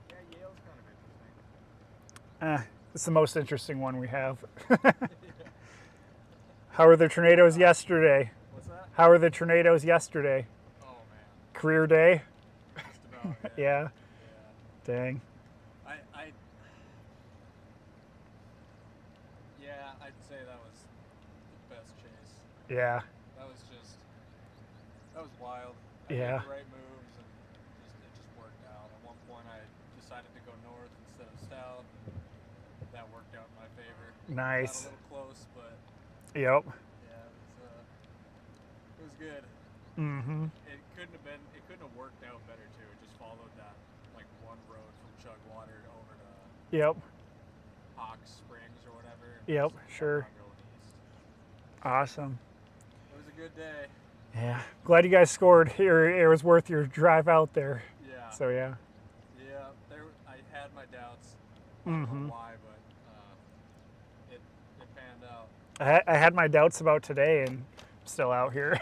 Yeah, Yale's kind of interesting. It's the most interesting one we have. How were the tornadoes yesterday? What's that? How were the tornadoes yesterday? Oh man, Career day? just about. Yeah. Yeah. Dang. Yeah, I'd say that was the best chase. Yeah. That was wild. I Yeah. made the right moves and it just worked out. At one point I decided to go north instead of south. That worked out in my favor. Nice. Got a little close, but Yep. yeah, it was good. It couldn't have worked out better too. It just followed that like one road from Chugwater over to Yep. Hawks Springs or whatever. and Yep, just kept sure. on going east. Awesome. It was a good day. Yeah. Glad you guys scored here. It was worth your drive out there. Yeah. So yeah. Yeah, I had my doubts. I don't know why, but it panned out. I had my doubts about today and I'm still out here.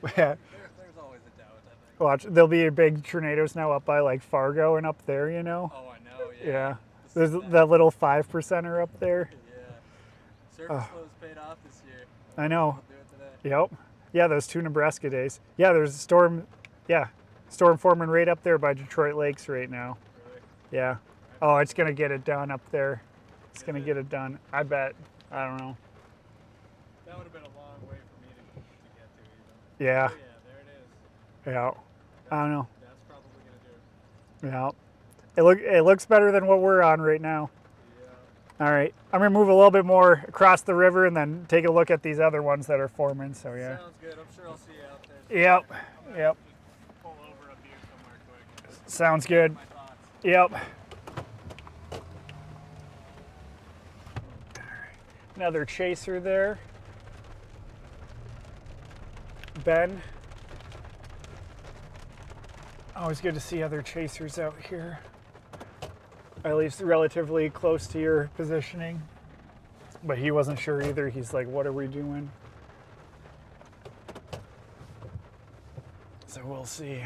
Right. Yeah. There's always a doubt, I think. Watch, there'll be big tornadoes now up by like Fargo and up there, you know? Oh, I know, Yeah. yeah. There's that little 5%er up there. Yeah. Surface flows paid off this year. I know. I'll do it today. Yep. Yeah, those 2 Nebraska days. Yeah, there's a storm. Yeah. Storm forming right up there by Detroit Lakes right now. Really. Yeah. Oh, it's going to get it done up there. It's going to get it done. I bet. I don't know. That would have been a long way for me to get to even. Yeah. Oh yeah, there it is. Yeah. I don't know. That's probably gonna do. Yeah. It looks better than what we're on right now. Yeah. All right. I'm gonna move a little bit more across the river and then take a look at these other ones that are forming. So yeah. Sounds good. I'm sure I'll see you out there. Yep. I'm gonna Yep. just pull over up here somewhere quick. Sounds good. My thoughts. Yep. Another chaser there. Ben. Always good to see other chasers out here. At least relatively close to your positioning. But he wasn't sure either. He's like, what are we doing? So we'll see.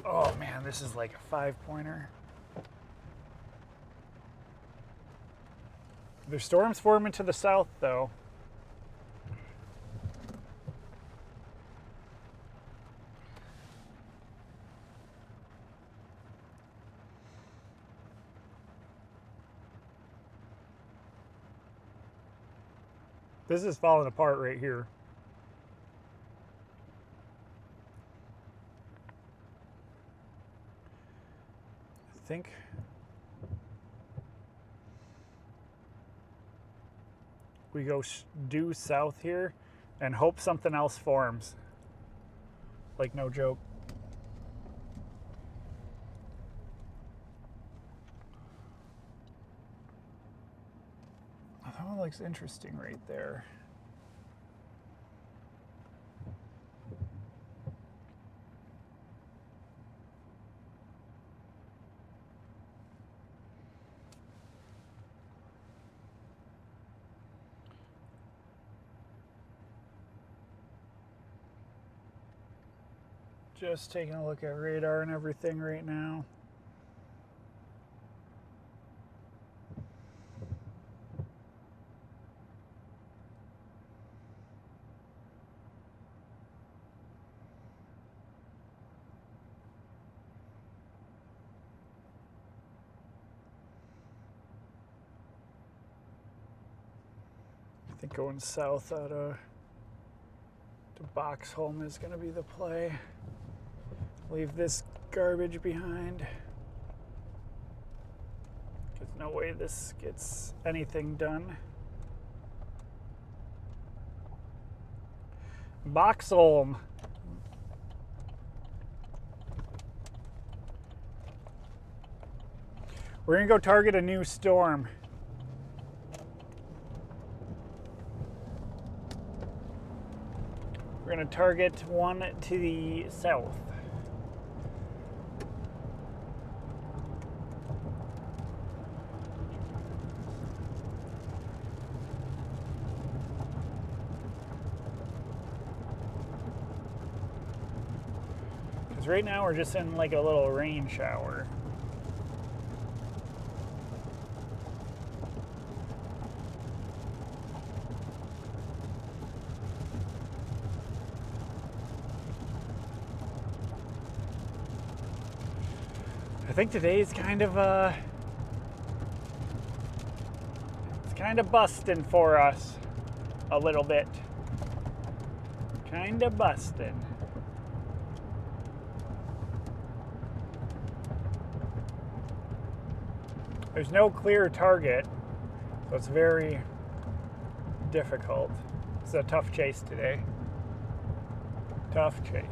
Oh man, this is like a 5-pointer. There's storms forming to the south though. This is falling apart right here. I think we go due south here and hope something else forms. Like no joke. That one looks interesting right there. Just taking a look at radar and everything right now. I think going south out of to Boxholm is going to be the play. Leave this garbage behind. There's no way this gets anything done. Boxholm. We're going to go target a new storm. We're going to target one to the south. Because right now we're just in like a little rain shower. I think today's kind of it's kind of busting for us a little bit. Kind of busting. There's no clear target, so it's very difficult. It's a tough chase today. Tough chase.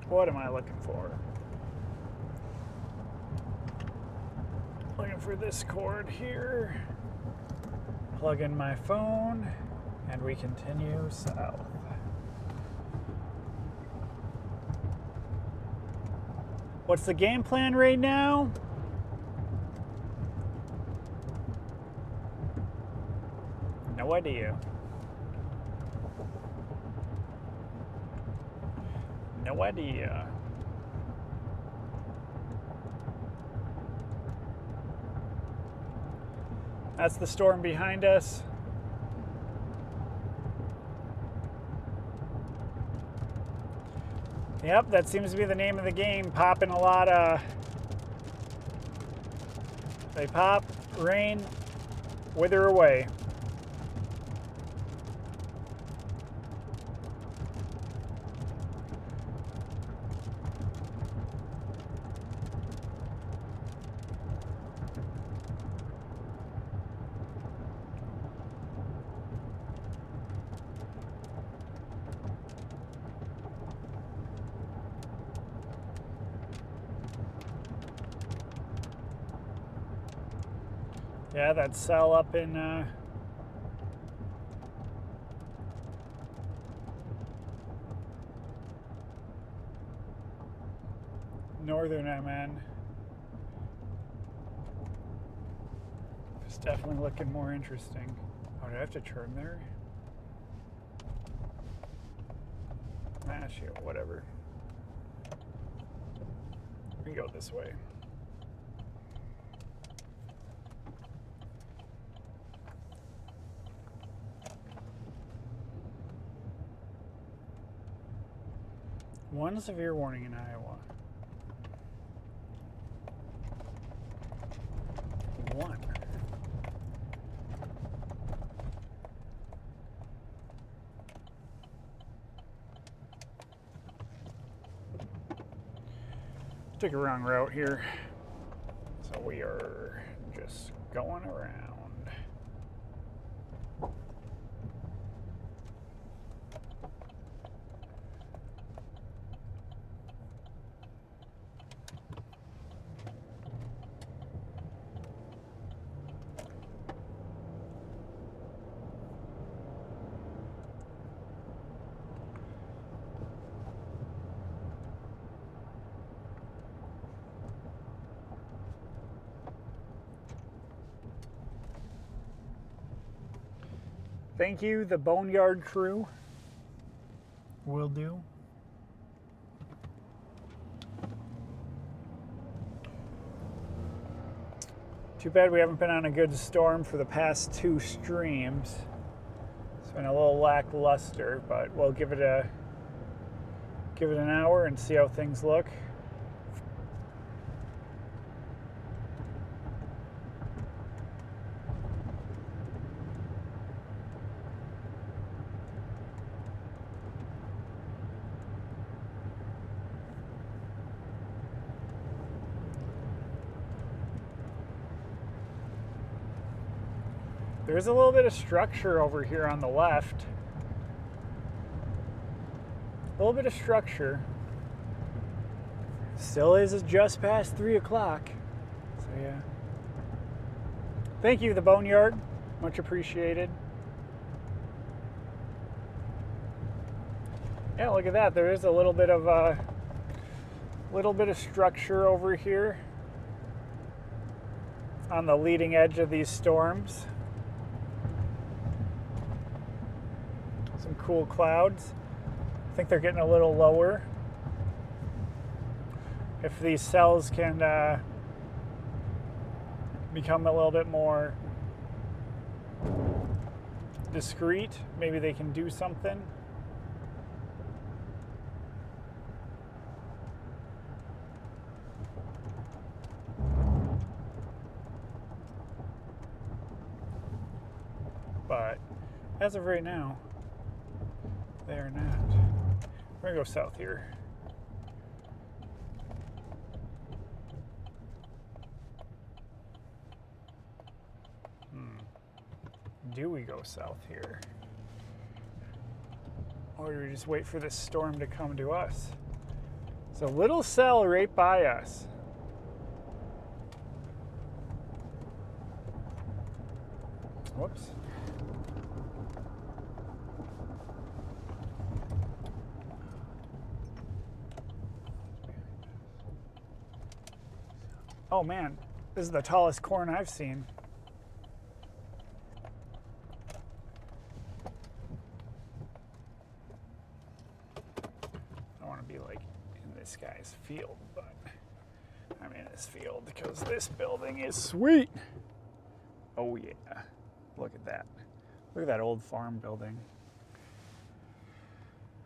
What am I looking for? Looking for this cord here. Plug in my phone, and we continue south. What's the game plan right now? No idea. No idea. That's the storm behind us. Yep, that seems to be the name of the game. Popping a lot of... They pop, rain, wither away. Yeah, that cell up in northern MN is definitely looking more interesting. Oh, do I have to turn there? Ah, shoot, whatever. We go this way. One severe warning in Iowa. One. Took a wrong route here. So we are just going around. Thank you, the Boneyard crew. Will do. Too bad we haven't been on a good storm for the past 2 streams. It's been a little lackluster, but we'll give it an hour and see how things look. There's a little bit of structure over here on the left. A little bit of structure. Still is just past 3 o'clock. So yeah. Thank you, the Boneyard. Much appreciated. Yeah, look at that. There is a little bit of structure over here on the leading edge of these storms. Some cool clouds. I think they're getting a little lower. If these cells can become a little bit more discrete, maybe they can do something. But as of right now, they are not. We're gonna go south here. Do we go south here? Or do we just wait for this storm to come to us? It's a little cell right by us. Whoops. Oh man, this is the tallest corn I've seen. I want to be like in this guy's field, but I'm in his field because this building is sweet. Oh yeah, look at that. Look at that old farm building.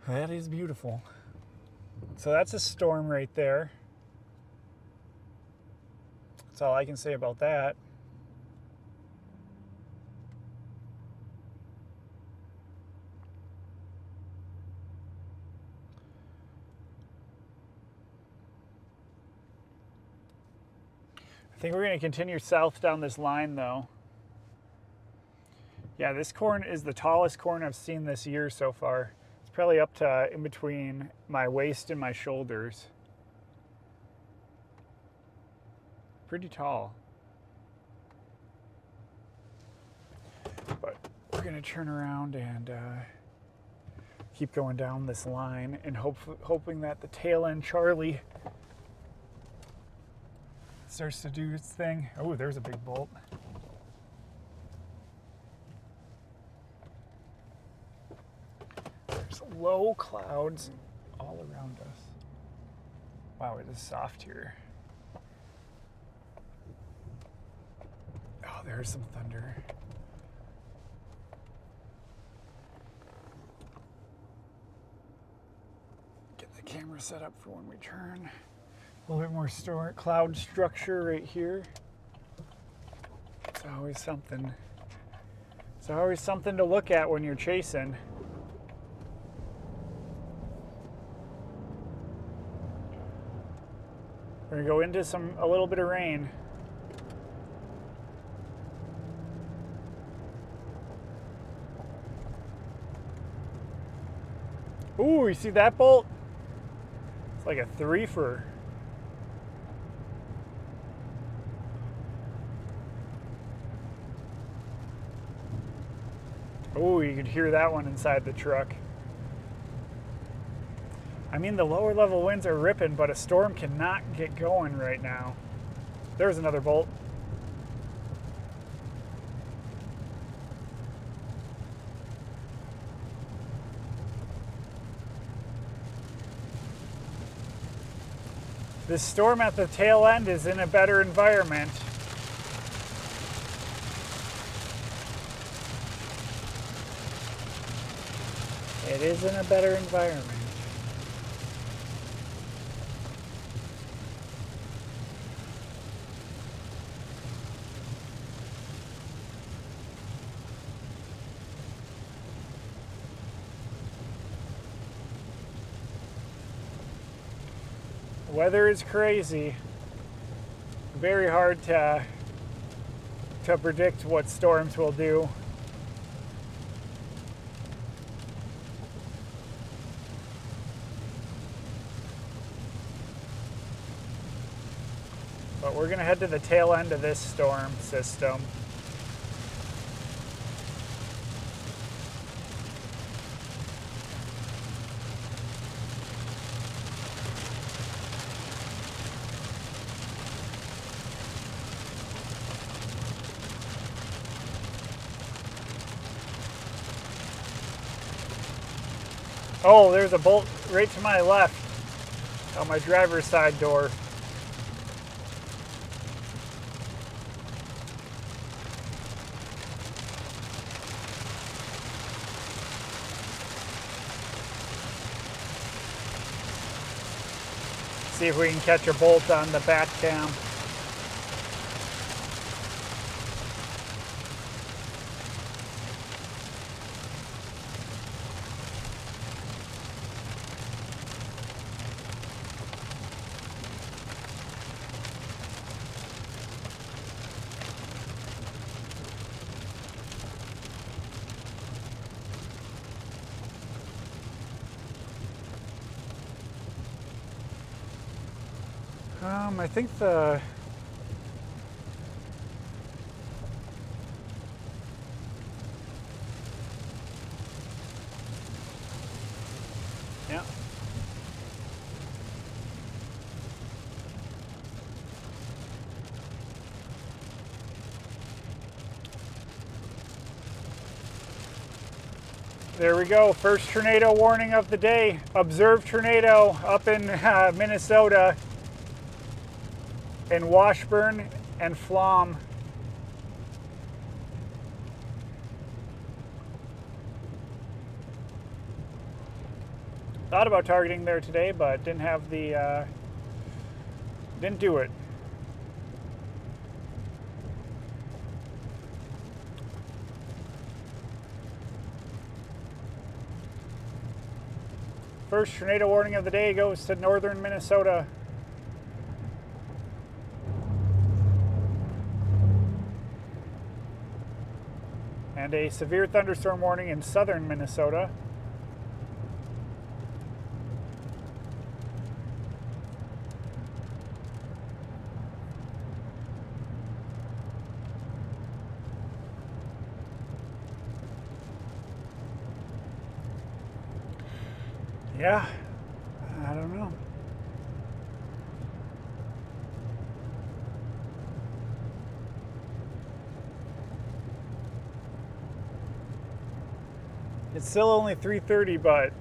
That is beautiful. So that's a storm right there. That's all I can say about that. I think we're going to continue south down this line though. Yeah, this corn is the tallest corn I've seen this year so far. It's probably up to in between my waist and my shoulders. Pretty tall. But we're going to turn around and keep going down this line and hoping that the tail end Charlie starts to do its thing. Oh, there's a big bolt. There's low clouds all around us. Wow, it is soft here. Oh, there's some thunder. Get the camera set up for when we turn. A little bit more cloud structure right here. It's always something. It's always something to look at when you're chasing. We're gonna go into a little bit of rain. Ooh, you see that bolt? It's like a threefer. Oh, you could hear that one inside the truck. I mean, the lower level winds are ripping, but a storm cannot get going right now. There's another bolt. This storm at the tail end is in a better environment. It is in a better environment. Weather is crazy. Very hard to predict what storms will do. But we're going to head to the tail end of this storm system. Oh, there's a bolt right to my left on my driver's side door. See if we can catch a bolt on the back cam. I think the yeah. There we go. First tornado warning of the day. Observed tornado up in Minnesota. In Washburn and Flom. Thought about targeting there today, but didn't have the, didn't do it. First tornado warning of the day goes to northern Minnesota. And a severe thunderstorm warning in southern Minnesota. Yeah, I don't know. It's still only 3:30, but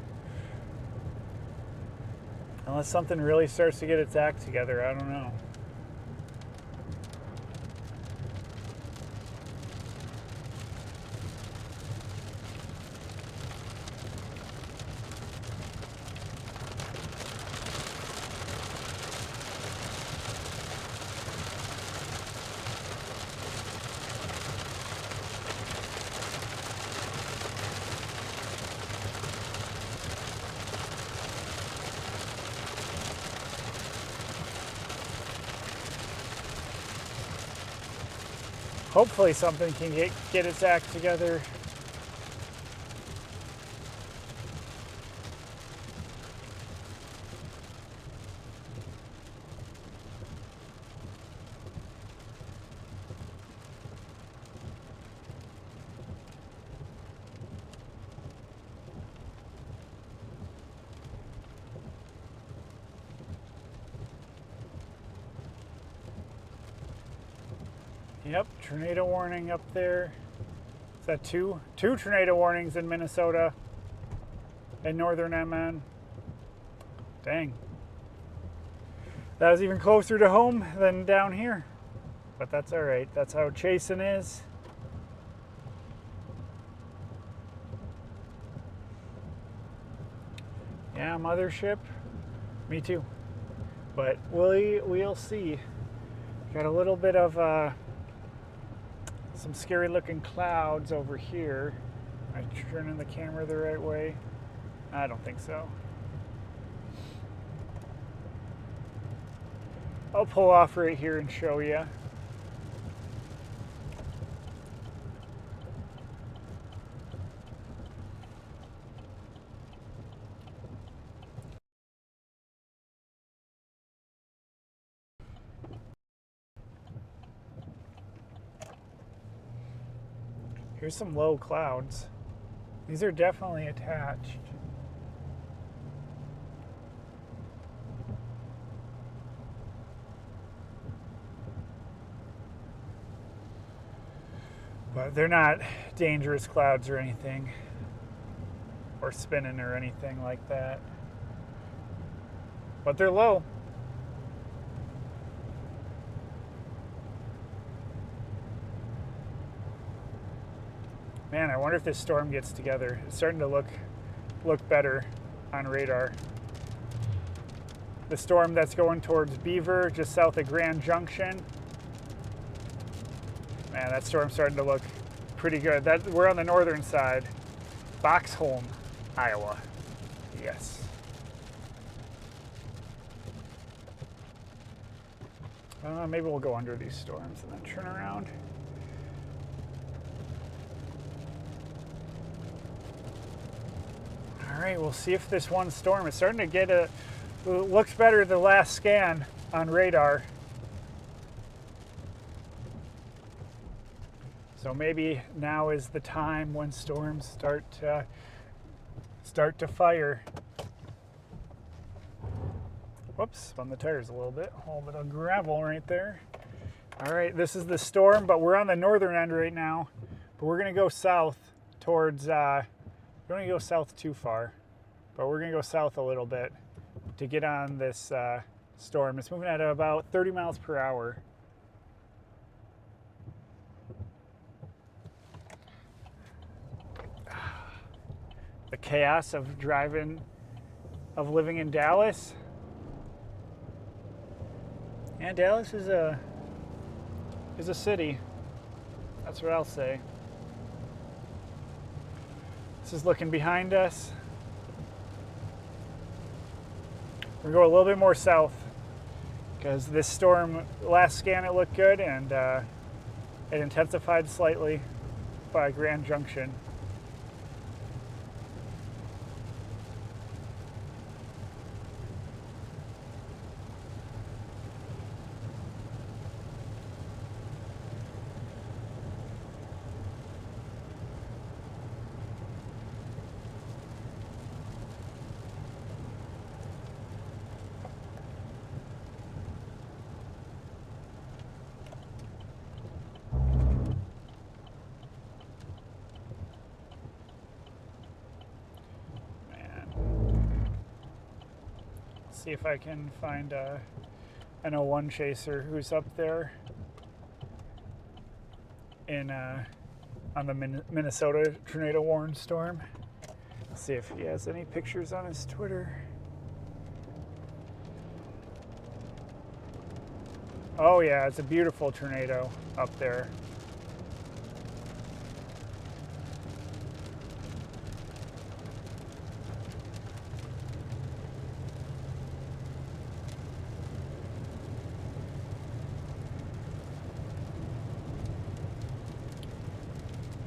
unless something really starts to get its act together, I don't know. Hopefully something can get its act together. Yep, tornado warning up there. Is that two? Two tornado warnings in Minnesota and northern MN. Dang. That was even closer to home than down here. But that's all right. That's how chasing is. Yeah, mothership. Me too. But we'll see. Got a little bit of some scary looking clouds over here. Am I turning the camera the right way? I don't think so. I'll pull off right here and show you. Here's some low clouds. These are definitely attached. But they're not dangerous clouds or anything, or spinning or anything like that. But they're low. Man, I wonder if this storm gets together. It's starting to look better on radar. The storm that's going towards Beaver, just south of Grand Junction. Man, that storm's starting to look pretty good. We're on the northern side. Boxholm, Iowa. Yes. Maybe we'll go under these storms and then turn around. All right, we'll see if this one storm is starting to get looks better the last scan on radar. So maybe now is the time when storms start to fire. Whoops, spun the tires a little bit. A little bit of gravel right there. All right, this is the storm, but we're on the northern end right now. But we're gonna go south towards, we don't wanna go south too far, but we're gonna go south a little bit to get on this storm. It's moving at about 30 miles per hour. The chaos of driving of living in Dallas. And Dallas is a city. That's what I'll say. This is looking behind us. We're going to go a little bit more south because this storm, last scan it looked good, and it intensified slightly by Grand Junction. See if I can find an 01 chaser who's up there in on the Minnesota tornado warning storm. See if he has any pictures on his Twitter. Oh yeah, it's a beautiful tornado up there.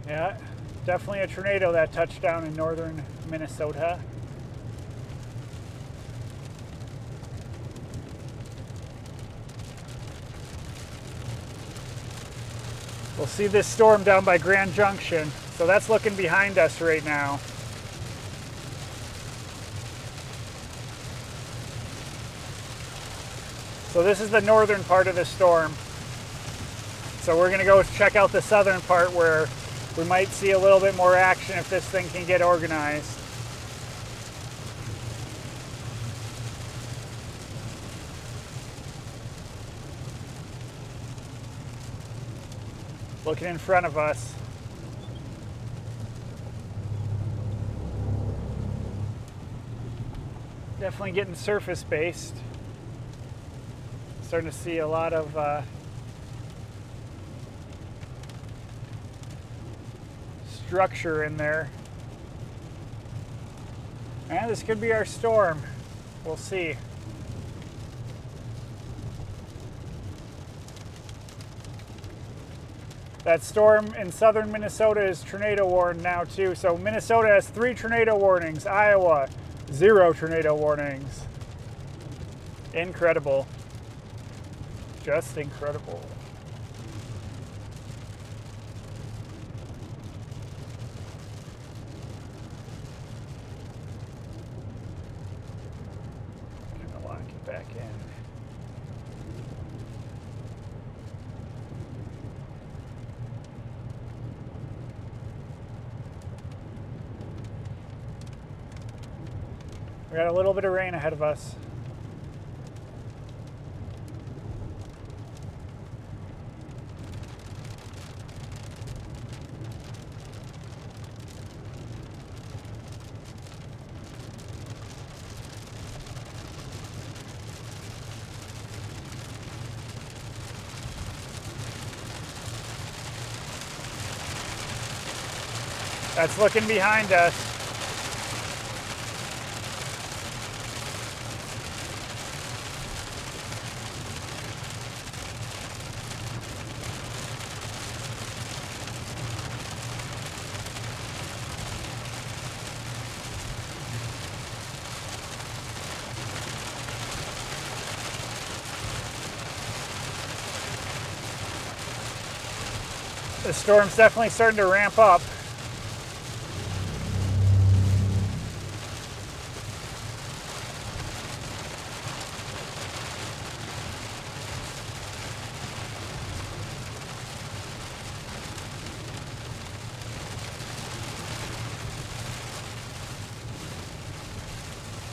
Yeah, definitely a tornado that touched down in northern Minnesota. We'll see this storm down by Grand Junction. So that's looking behind us right now. So this is the northern part of the storm. So we're gonna go check out the southern part where we might see a little bit more action if this thing can get organized. Looking in front of us. Definitely getting surface based. Starting to see a lot of structure in there. And this could be our storm. We'll see. That storm in southern Minnesota is tornado warned now too. So Minnesota has 3 tornado warnings. Iowa, 0 tornado warnings. Incredible. Just incredible. Gonna lock it back in. We got a little bit of rain ahead of us. That's looking behind us. The storm's definitely starting to ramp up.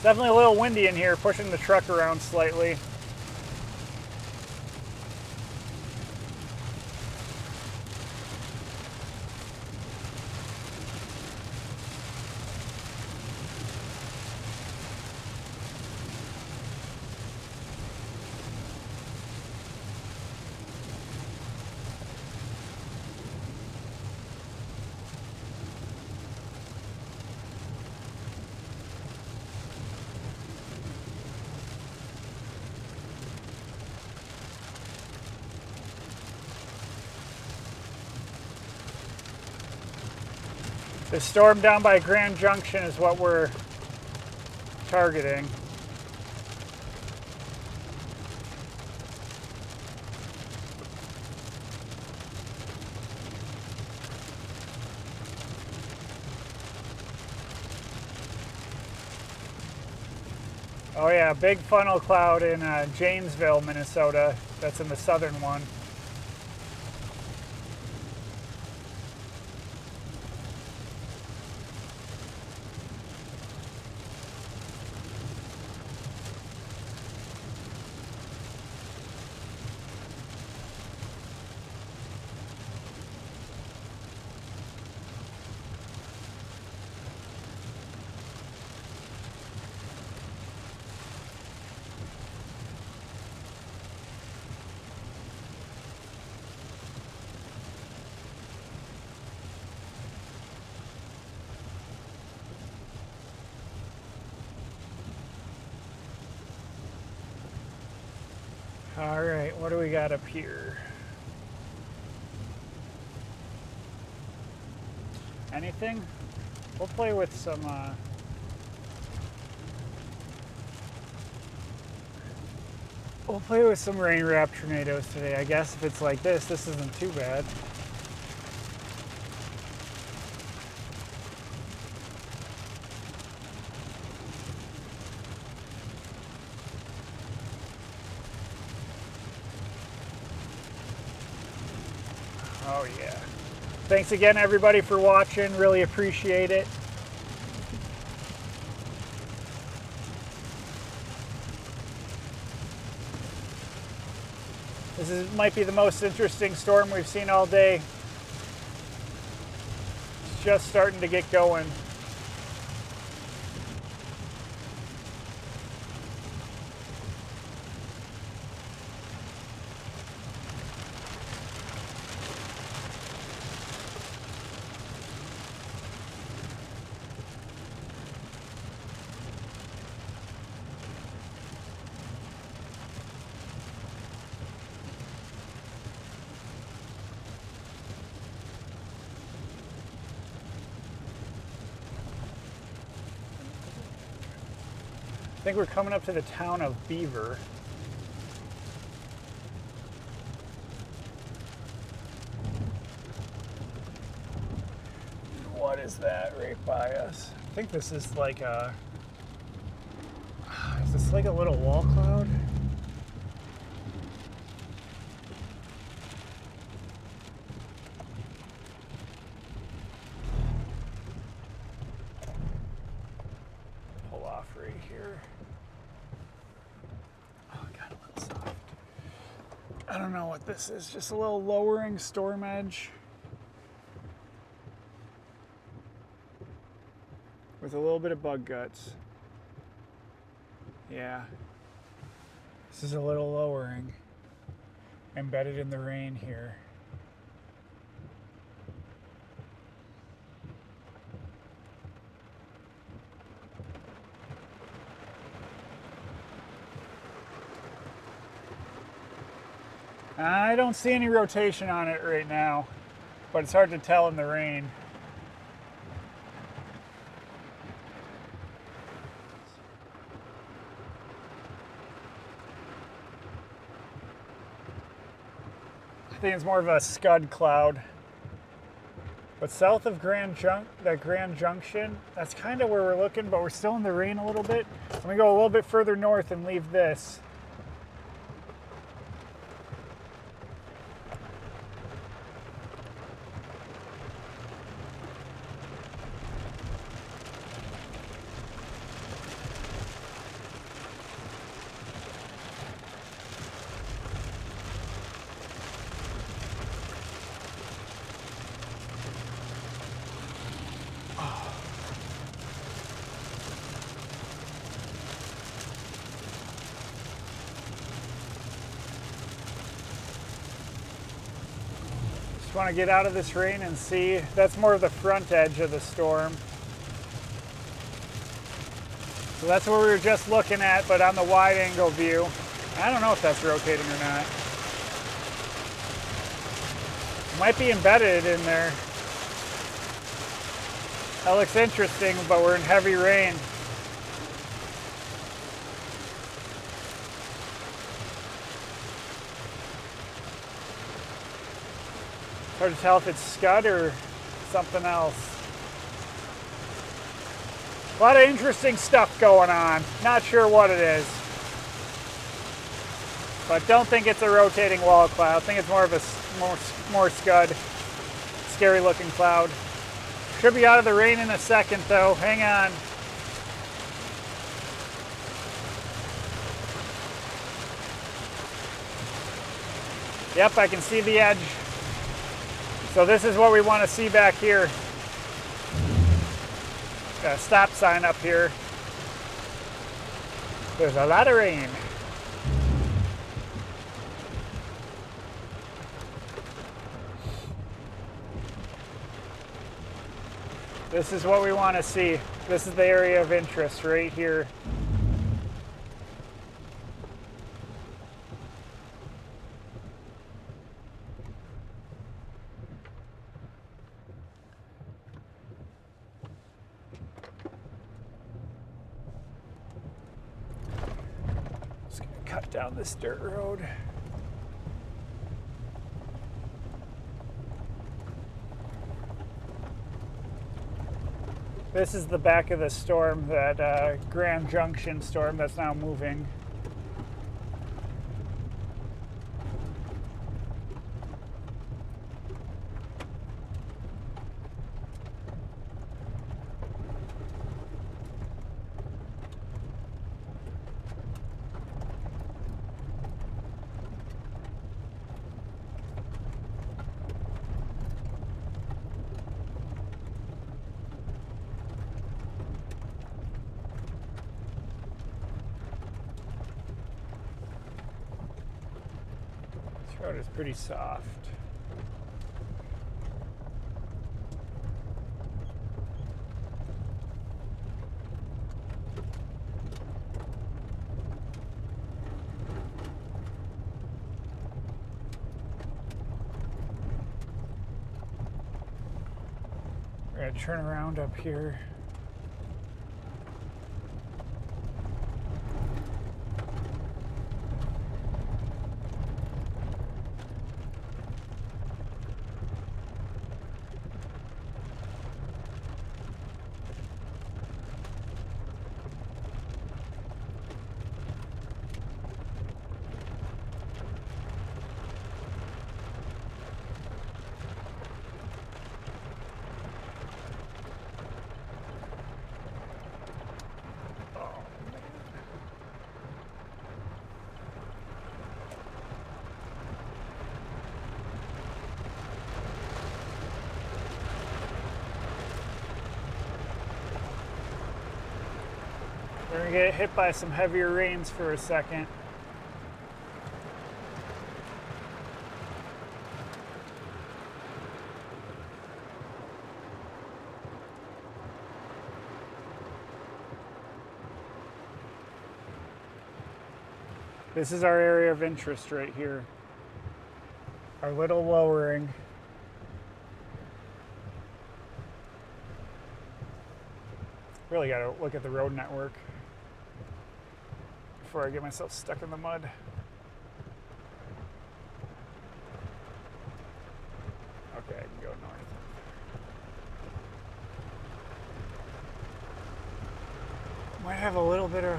Definitely a little windy in here, pushing the truck around slightly. The storm down by Grand Junction is what we're targeting. Oh yeah, big funnel cloud in Janesville, Minnesota. That's in the southern one. All right, what do we got up here? Anything? We'll play with some rain wrap tornadoes today. I guess if it's like this isn't too bad. Oh yeah. Thanks again everybody for watching. Really appreciate it. Might be the most interesting storm we've seen all day. It's just starting to get going. I think we're coming up to the town of Beaver. What is that right by us? I think this is like a... Is this like a little wall cloud? Pull off right here. Oh, it got a little soft. I don't know what this is. Just a little lowering storm edge. With a little bit of bug guts. Yeah. This is a little lowering. Embedded in the rain here. I don't see any rotation on it right now, but it's hard to tell in the rain. I think it's more of a scud cloud. But south of Grand Junction, that's kind of where we're looking, but we're still in the rain a little bit. Let me go a little bit further north and leave this. Just want to get out of this rain and see. That's more of the front edge of the storm. So that's what we were just looking at, but on the wide angle view. I don't know if that's rotating or not. It might be embedded in there. That looks interesting, but we're in heavy rain. It's hard to tell if it's scud or something else. A lot of interesting stuff going on. Not sure what it is. But don't think it's a rotating wall cloud. I think it's more of a more scud. Scary looking cloud. Should be out of the rain in a second though. Hang on. Yep, I can see the edge. So this is what we want to see back here. Got a stop sign up here. There's a lot of rain. This is what we want to see. This is the area of interest right here. Just gonna cut down this dirt road. This is the back of the storm, that Grand Junction storm that's now moving. Road is pretty soft. We're gonna turn around up here. We're gonna get hit by some heavier rains for a second. This is our area of interest right here. Our little lowering. Really gotta look at the road network before I get myself stuck in the mud. Okay, I can go north. Might have a little bit of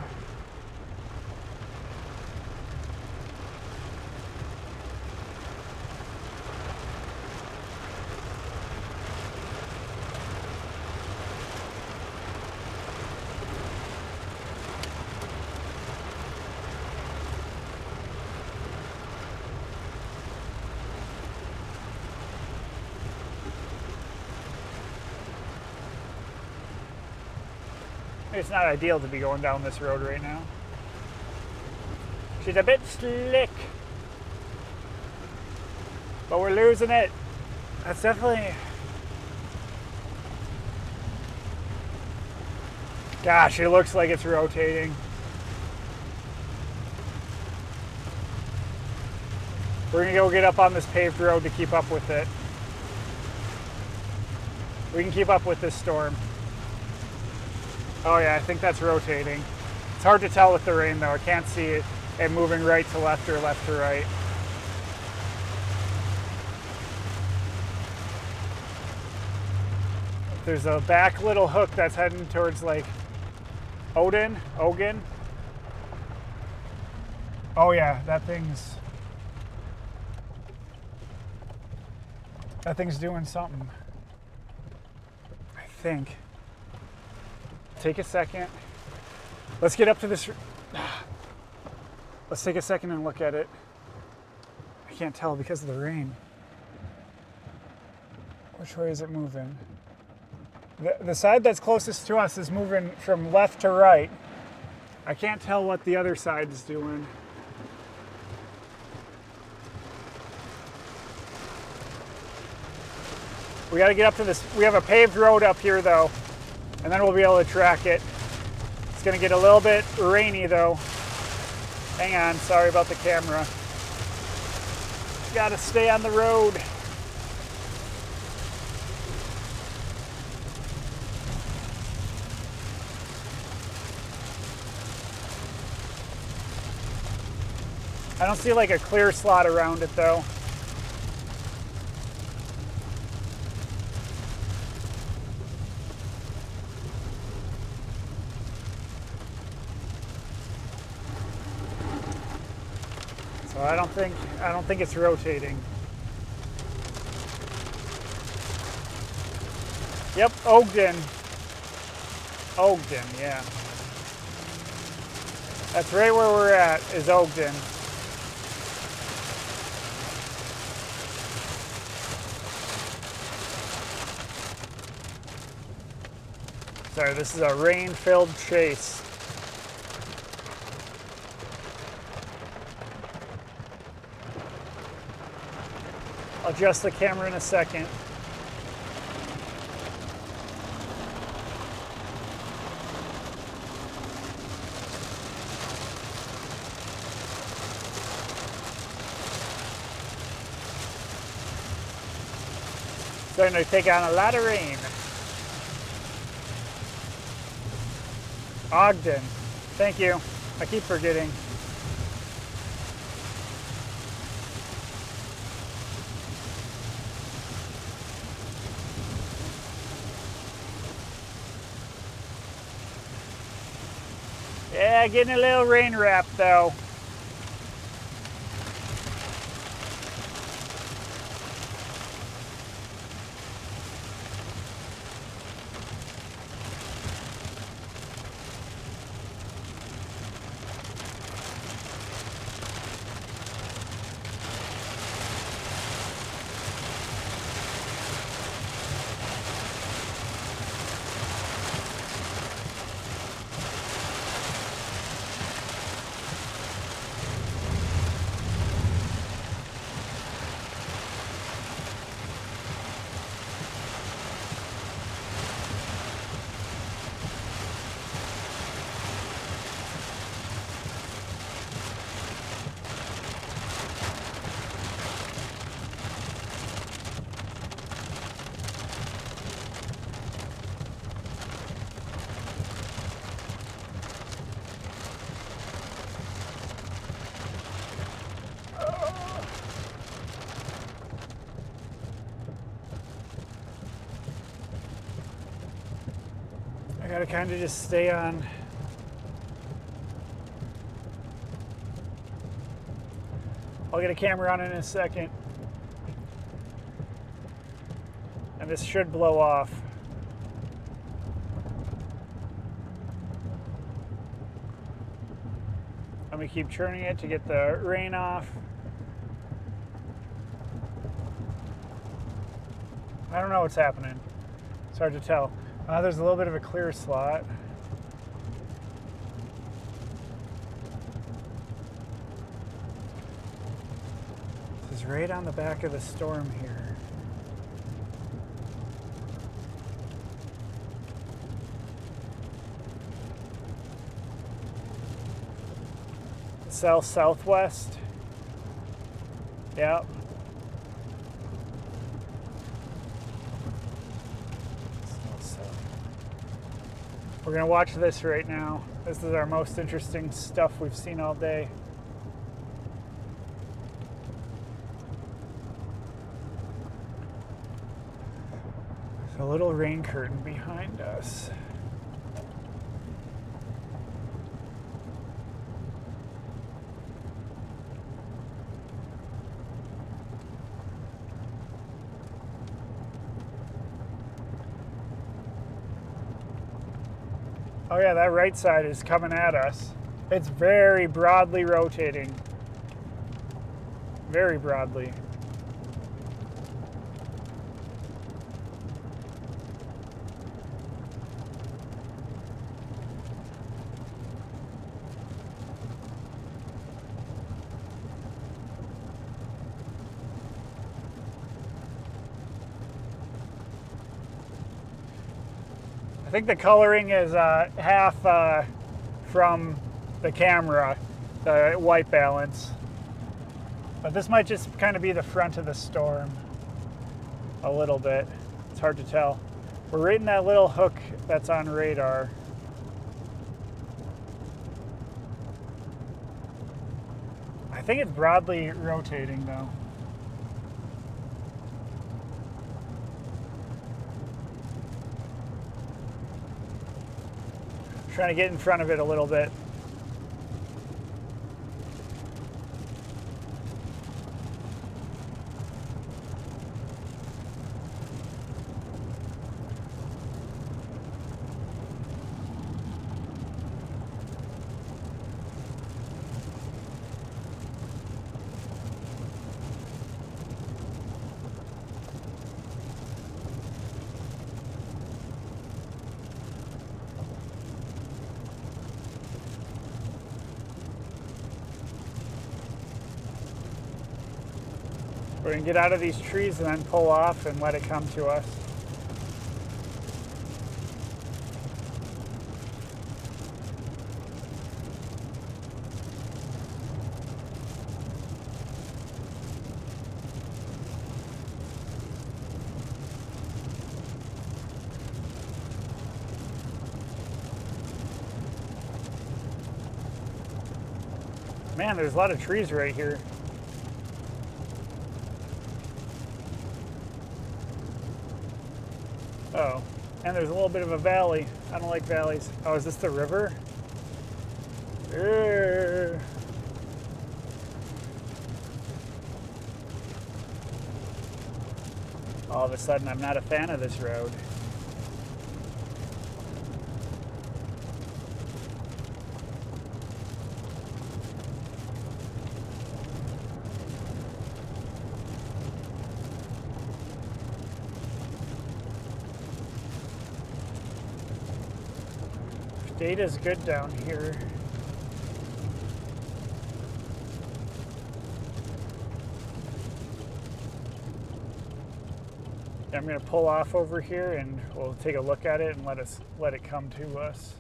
it's not ideal to be going down this road right now. She's a bit slick, but we're losing it. That's definitely... Gosh, it looks like it's rotating. We're gonna go get up on this paved road to keep up with it. We can keep up with this storm. Oh yeah, I think that's rotating. It's hard to tell with the rain though. I can't see it moving right to left or left to right. There's a back little hook that's heading towards like Ogan. Oh yeah, that thing's doing something. I think. Take a second. Let's get up to this. Let's take a second and look at it. I can't tell because of the rain. Which way is it moving? The side that's closest to us is moving from left to right. I can't tell what the other side is doing. We got to get up to this. We have a paved road up here though, and then we'll be able to track it. It's going to get a little bit rainy though. Hang on, sorry about the camera. Got to stay on the road. I don't see like a clear slot around it though. So I don't think it's rotating. Yep, Ogden, yeah. That's right where we're at, is Ogden. Sorry, this is a rain-filled chase. I'll adjust the camera in a second. Starting to take on a lot of rain. Ogden. Thank you. I keep forgetting. Yeah, getting a little rain wrap though. I gotta kind of just stay on. I'll get a camera on in a second. And this should blow off. Let me keep churning it to get the rain off. I don't know what's happening. It's hard to tell. There's a little bit of a clear slot. This is right on the back of the storm here. Southwest. Yep. We're gonna watch this right now. This is our most interesting stuff we've seen all day. A little rain curtain behind us. Oh yeah, that right side is coming at us. It's very broadly rotating. Very broadly. I think the coloring is half from the camera, the white balance. But this might just kind of be the front of the storm a little bit. It's hard to tell. We're right in that little hook that's on radar. I think it's broadly rotating though. Trying to get in front of it a little bit. We're gonna get out of these trees and then pull off and let it come to us. Man, there's a lot of trees right here. Oh, and there's a little bit of a valley. I don't like valleys. Oh, is this the river? All of a sudden, I'm not a fan of this road. Data's good down here. I'm going to pull off over here and we'll take a look at it and let it come to us.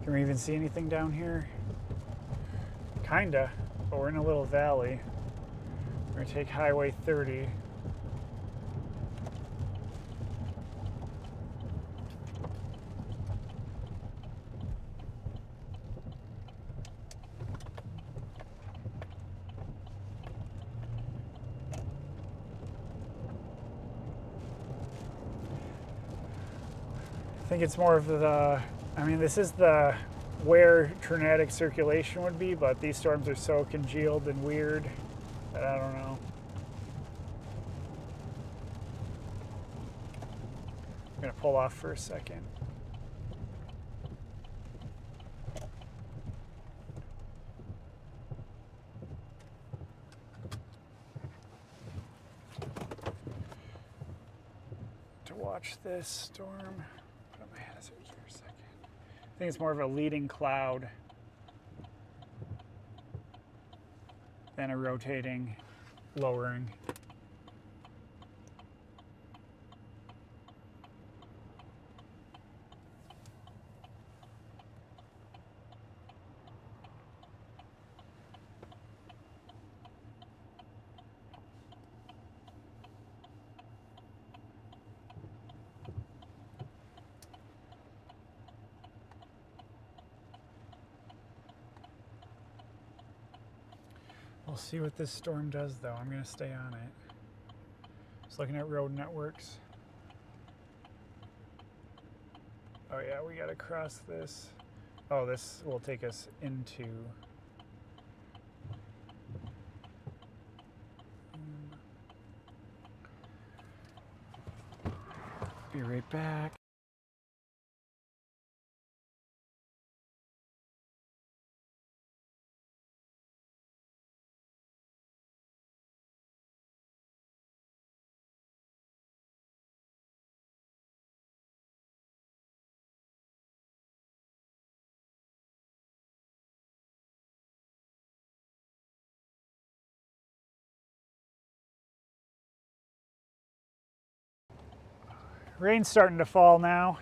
Can we even see anything down here? Kinda, but we're in a little valley. We're gonna take Highway 30. I think it's more of the, I mean, this is the where tornadic circulation would be, but these storms are so congealed and weird that I don't know. I'm gonna pull off for a second. To watch this storm. Put on my hazards for a second. I think it's more of a leading cloud than a rotating, lowering. We'll see what this storm does, though. I'm going to stay on it. Just looking at road networks. Oh yeah, we got to cross this. Oh, this will take us into... Be right back. Rain's starting to fall now.